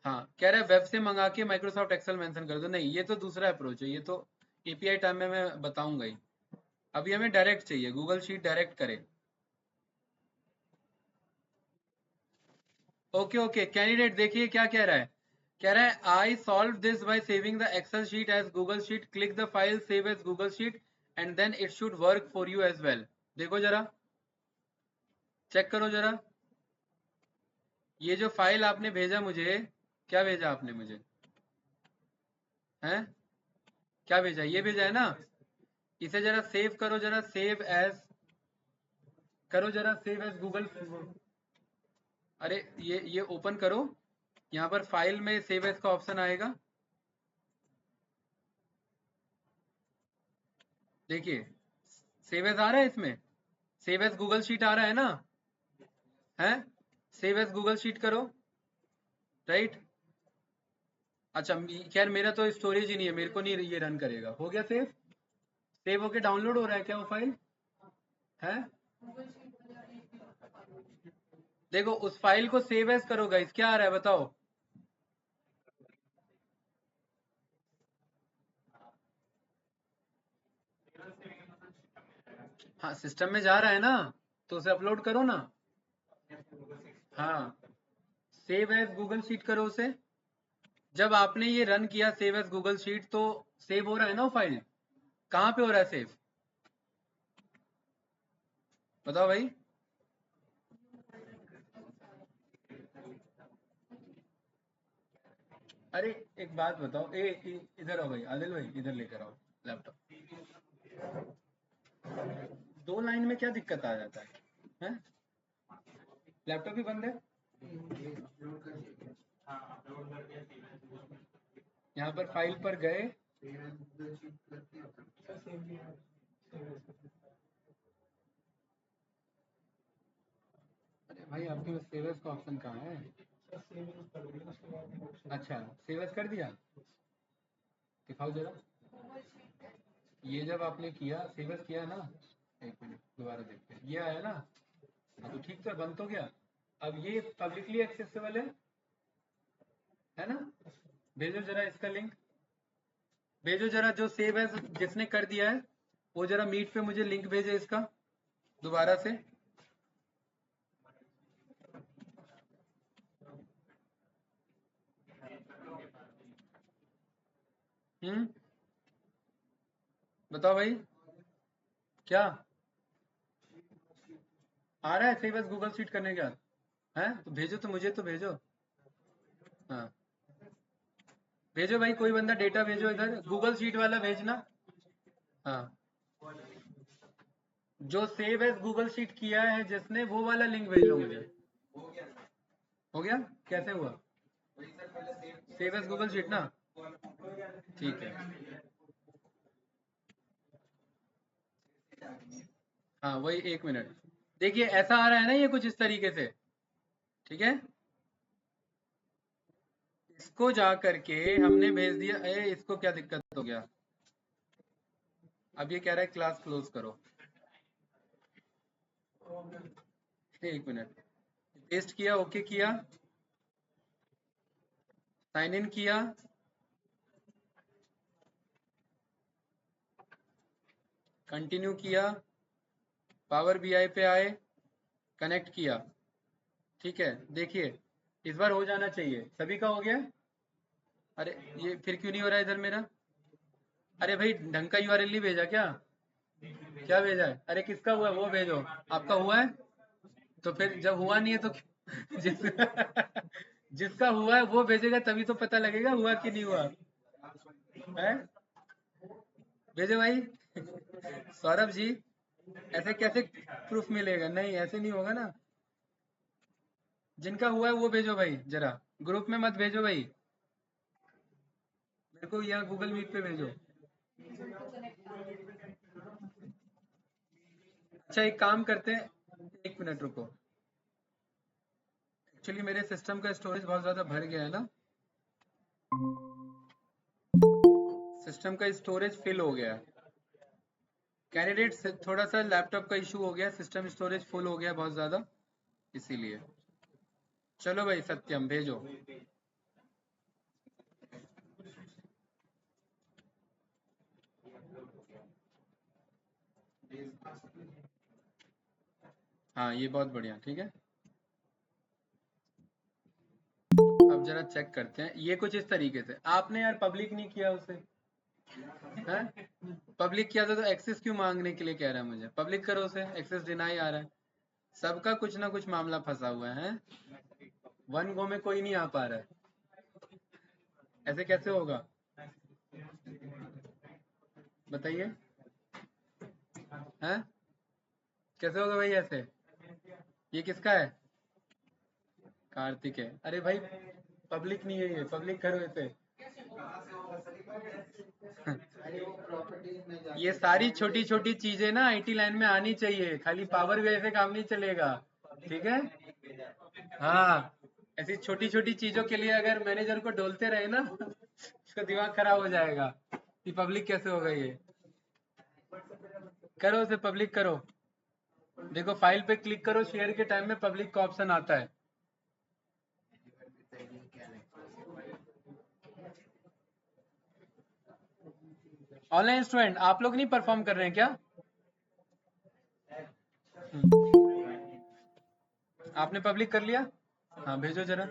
S1: हाँ, कह रहा है वेब से मंगा के माइक्रोसॉफ्ट एक्सेल मेंशन कर दो। नहीं, ये तो दूसरा अप्रोच है, ये तो एपीआई टाइम में मैं बताऊंगा ही। अभी हमें डायरेक्ट चाहिए, गूगल शीट डायरेक्ट करे। ओके ओके, कैंडिडेट देखिए क्या कह रहा है। कह रहा है I solve this by saving the Excel sheet as Google sheet, click the file save as Google sheet and then it should work for you as well. देखो जरा, चेक करो जरा, ये जो फाइल आपने भेजा मुझे, क्या भेजा आपने मुझे, हैं क्या भेजा, ये भेजा है ना। इसे जरा सेव करो, जरा सेव एज करो, जरा सेव एज गूगल। अरे ये ओपन करो, यहाँ पर फाइल में सेव एज का ऑप्शन आएगा। देखिए सेव एज आ रहा है, इसमें सेव एज गूगल शीट आ रहा है ना, है सेव एज गूगल शीट करो, राइट। अच्छा खैर मेरा तो स्टोरेज ही नहीं है, मेरे को नहीं ये रन करेगा। हो गया सेव, सेव होके डाउनलोड हो रहा है क्या वो फाइल है। देखो उस फाइल को सेव एज करो गाइस, क्या आ रहा है बताओ। हाँ सिस्टम में जा रहा है ना, तो उसे अपलोड करो ना। हाँ सेव एज गूगल शीट करो उसे। जब आपने ये रन किया सेव एज गूगल शीट, तो सेव हो रहा है ना वो फाइल। कहाँ पे हो रहा है सेव, बताओ भाई। अरे एक बात बताओ, इधर आओ भाई, आदिल भाई इधर लेकर आओ लैपटॉप। दो लाइन में क्या दिक्कत आ जाता है? लैपटॉप ही बंद है। यहाँ पर फाइल पर गए, अरे भाई आपके पास सेव एज का ऑप्शन कहाँ है। अच्छा सेव एज कर दिया, दिखाओ जरा। ये जब आपने किया सेव एज किया ना, एक मिनट दोबारा देखते हैं, ये आया ना। हाँ तो ठीक तो बंद तो गया। अब ये पब्लिकली एक्सेसिबल है ना। भेजो जरा इसका लिंक, भेजो जरा जो सेव एज जिसने कर दिया है, वो जरा मीट पे मुझे लिंक भेजे इसका दोबारा से। बताओ भाई, क्या आ रहा है सेव एज गूगल शीट करने के बाद है, तो भेजो, तो मुझे तो भेजो। हाँ भेजो भाई, कोई बंदा डेटा भेजो इधर, गूगल शीट वाला भेजना। हाँ जो सेव एज गूगल शीट किया है जिसने, वो वाला लिंक भेजो मुझे। हो गया, कैसे हुआ सेव एज गूगल शीट ना, ठीक है। हाँ वही, एक मिनट देखिए, ऐसा आ रहा है ना ये कुछ इस तरीके से, ठीक है। इसको जा करके हमने भेज दिया। इसको क्या दिक्कत हो गया, अब ये कह रहा है क्लास क्लोज करो। एक मिनट, पेस्ट किया, ओके किया, साइन इन किया, कंटिन्यू किया, पावर बीआई पे आए, कनेक्ट किया, ठीक है। देखिए इस बार हो जाना चाहिए, सभी का हो गया। अरे ये फिर क्यों नहीं हो रहा है इधर मेरा। अरे भाई ढंग का यूआरएल नहीं भेजा क्या, क्या भेजा है। अरे किसका हुआ है वो भेजो, आपका हुआ है तो फिर, जब हुआ नहीं है तो जिस जिसका हुआ है वो भेजेगा, तभी तो पता लगेगा हुआ कि नहीं हुआ है। भेजो भाई। सौरभ जी ऐसे कैसे प्रूफ मिलेगा, नहीं ऐसे नहीं होगा ना। जिनका हुआ है वो भेजो भाई, जरा ग्रुप में मत भेजो भाई, मेरे को यहाँ गूगल मीट पे भेजो। अच्छा एक काम करते हैं, एक मिनट रुको, एक्चुअली मेरे सिस्टम का स्टोरेज बहुत ज़्यादा भर गया है ना, सिस्टम का स्टोरेज फिल हो गया है। कैंडिडेट से थोड़ा सा लैपटॉप का इशू हो गया, सिस्टम स्टोरेज फुल हो गया बहुत ज़्यादा, इसीलिए। चलो भाई सत्यम भेजो। हाँ ये बहुत बढ़िया, ठीक है। अब जरा चेक करते हैं, ये कुछ इस तरीके से आपने यार पब्लिक नहीं किया उसे, हैं? पब्लिक किया था तो एक्सेस क्यों मांगने के लिए कह रहा है मुझे? पब्लिक करो उसे, एक्सेस डिनाई आ रहा है। सबका कुछ ना कुछ मामला फंसा हुआ है, वन गो में कोई नहीं आ पा रहा है, ऐसे कैसे होगा बताइए, हैं? कैसे होगा भाई ऐसे? ये किसका है? कार्तिक है। अरे भाई पब्लिक नहीं है ये, पब्लिक करो इसे। ये सारी छोटी छोटी चीजें ना आईटी लाइन में आनी चाहिए, खाली पावर भी ऐसे काम नहीं चलेगा, ठीक है। हाँ, ऐसी छोटी छोटी चीजों के लिए अगर मैनेजर को डोलते रहे ना उसका दिमाग खराब हो जाएगा कि पब्लिक कैसे होगा ये। करो उसे पब्लिक करो, देखो फाइल पे क्लिक करो, शेयर के टाइम में पब्लिक का ऑप्शन आता है। ऑनलाइन स्टूडेंट आप लोग नहीं परफॉर्म कर रहे हैं क्या? आपने पब्लिक कर लिया? हाँ भेजो जरा।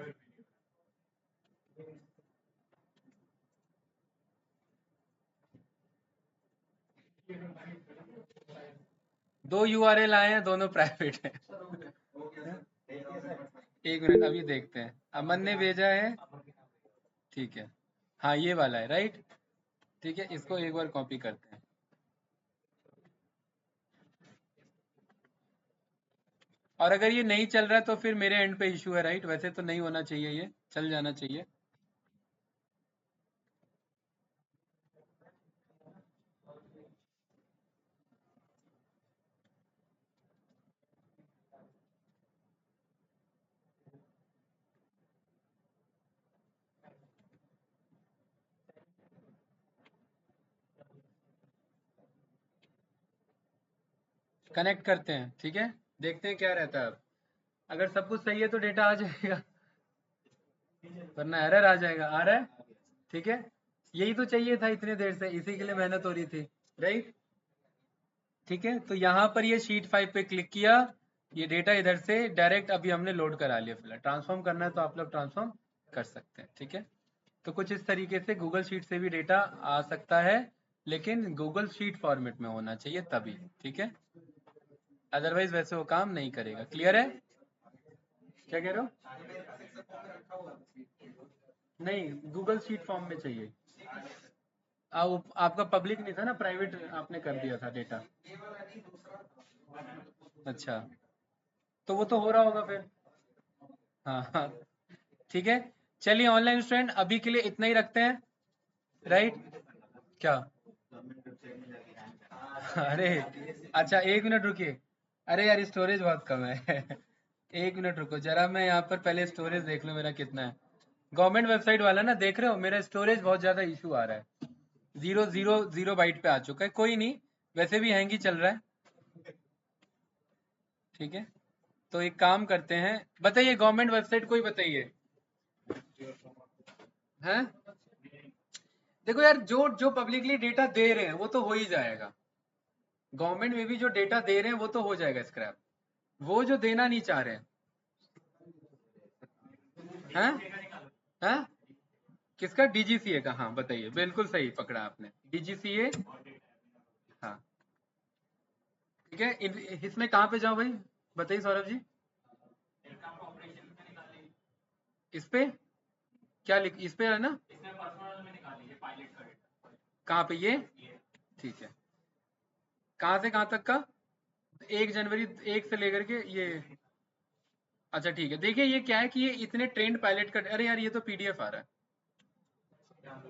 S1: दो यूआरएल आए हैं, दोनों प्राइवेट हैं। एक मिनट अभी देखते हैं, अमन ने भेजा है, ठीक है। हाँ ये वाला है, राइट, ठीक है। इसको एक बार कॉपी करते हैं। और अगर ये नहीं चल रहा है तो फिर मेरे एंड पे इशू है, राइट। वैसे तो नहीं होना चाहिए, ये चल जाना चाहिए। कनेक्ट करते हैं, ठीक है, देखते हैं क्या रहता है। अब अगर सब कुछ सही है तो डेटा आ जाएगा, वरना एरर आ जाएगा। आ रहा है, ठीक है। यही तो चाहिए था इतने देर से, इसी के लिए मेहनत हो रही थी, राइट, ठीक है। तो यहाँ पर ये शीट 5 पे क्लिक किया, ये डेटा इधर से डायरेक्ट अभी हमने लोड करा लिया। फिलहाल ट्रांसफॉर्म करना है तो आप लोग ट्रांसफॉर्म कर सकते हैं, ठीक है। तो कुछ इस तरीके से गूगल शीट से भी डेटा आ सकता है, लेकिन गूगल शीट फॉर्मेट में होना चाहिए तभी, ठीक है। अदरवाइज वैसे वो काम नहीं करेगा। क्लियर है? क्या कह रहे हो? नहीं, गूगल शीट फॉर्म में चाहिए। आपका पब्लिक नहीं था ना, प्राइवेट आपने कर दिया था डेटा। अच्छा, तो वो तो हो रहा होगा फिर। हाँ हाँ, ठीक है। चलिए ऑनलाइन स्टूडेंट अभी के लिए इतना ही रखते हैं, राइट। क्या? अरे अच्छा, एक मिनट रुकिए। अरे यार स्टोरेज बहुत कम है एक मिनट रुको जरा, मैं यहाँ पर पहले स्टोरेज देख लूँ मेरा कितना है। गवर्नमेंट वेबसाइट वाला ना, देख रहे हो मेरा स्टोरेज बहुत ज़्यादा इशू आ रहा है, 000 बाइट पे आ चुका है। कोई नहीं, वैसे भी हैंग ही चल रहा है, ठीक है। तो एक काम करते हैं, बताइए गवर्नमेंट वेबसाइट कोई बताइए, हैं? देखो यार, जो जो पब्लिकली डेटा दे रहे हैं वो तो हो ही जाएगा। गवर्नमेंट में भी जो डेटा दे रहे हैं वो तो हो जाएगा स्क्रैप, वो जो देना नहीं चाह रहे हैं, हैं? किसका? डीजीसीए का, हाँ बताइए। बिल्कुल सही पकड़ा आपने, डीजीसीए। हाँ ठीक है, इसमें कहाँ पे जाओ भाई, बताइए सौरभ जी। इस पे क्या लिख, इस पे है ना, कहाँ पे ये, ठीक है। कहाँ से कहाँ तक का? 1 जनवरी 1 से लेकर के ये, अच्छा ठीक है। देखिए ये क्या है कि ये इतने ट्रेंड पायलट का, अरे यार ये तो पीडीएफ आ रहा है,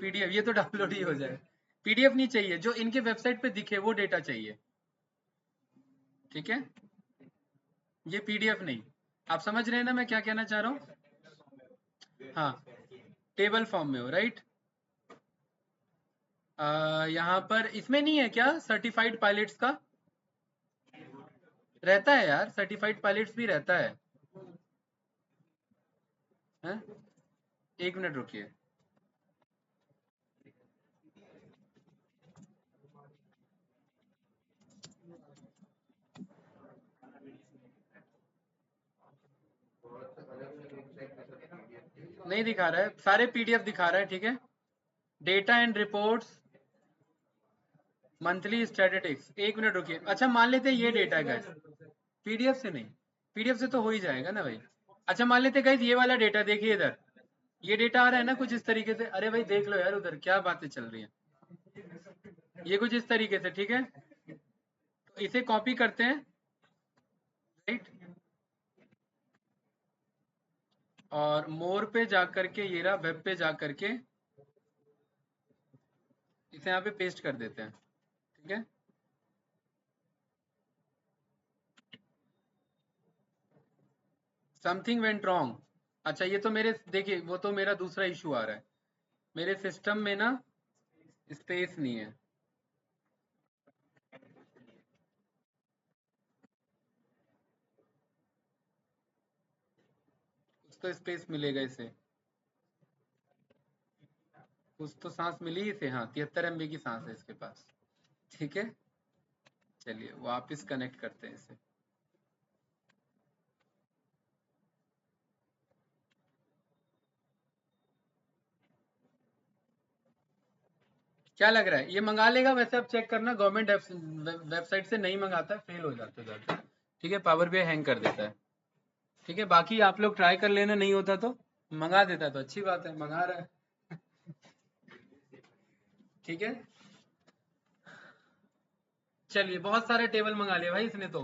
S1: पीडीएफ ये तो डाउनलोड ही हो जाए। पीडीएफ नहीं चाहिए, जो इनके वेबसाइट पे दिखे वो डेटा चाहिए, ठीक है। ये पीडीएफ नहीं, आप समझ रहे हैं ना मैं क्या कहना चाह रहा हूँ? हाँ, टेबल फॉर्म में हो, राइट। यहाँ पर इसमें नहीं है क्या सर्टिफाइड पायलट्स का? रहता है यार, सर्टिफाइड पायलट्स भी रहता है? एक मिनट रुकिए, नहीं दिखा रहा है, सारे पीडीएफ दिखा रहा है, ठीक है। Data and reports monthly statistics, 1 minute रुकिए। अच्छा मान लेते हैं ये डेटा है गाइस, पीडीएफ से नहीं, पीडीएफ से तो हो ही जाएगा ना भाई। अच्छा मान लेते हैं गाइस ये वाला डेटा देखिए इधर, ये डेटा आ रहा है ना कुछ इस तरीके से। अरे भाई देख लो यार उधर क्या बातें चल रही हैं, ये कुछ इस तरीके से, ठीक है। तो इसे कॉपी करते हैं, राइट, और मोर पे जा करके ये रहा, वेब पे जा करके इसे यहाँ पे पेस्ट कर देते हैं, ठीक है। Something went wrong. अच्छा ये तो मेरे, देखिए वो तो मेरा दूसरा इशू आ रहा है, मेरे सिस्टम में ना स्पेस नहीं है। कुछ तो स्पेस मिलेगा इसे, कुछ तो सांस मिली इसे। हाँ 73 MB की सांस है इसके पास, ठीक है। चलिए वापस कनेक्ट करते हैं इसे। क्या लग रहा है ये मंगा लेगा? वैसे आप चेक करना, गवर्नमेंट वेबसाइट से नहीं मंगाता, फेल हो जाता है, ठीक है। पावर भी हैंग कर देता है, ठीक है। बाकी आप लोग ट्राई कर लेना, नहीं होता तो मंगा देता तो अच्छी बात है, मंगा रहा है ठीक है। चलिए बहुत सारे टेबल मंगा लिया भाई इसने तो,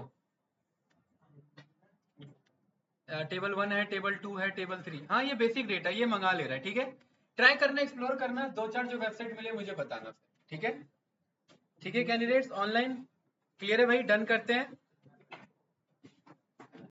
S1: टेबल 1 है, टेबल 2 है, टेबल 3, हाँ ये बेसिक डेटा ये मंगा ले रहा है, ठीक है। ट्राई करना, एक्सप्लोर करना, 2-4 जो वेबसाइट मिले मुझे बताना, ठीक है। ठीक है कैंडिडेट्स ऑनलाइन क्लियर है भाई, डन करते हैं।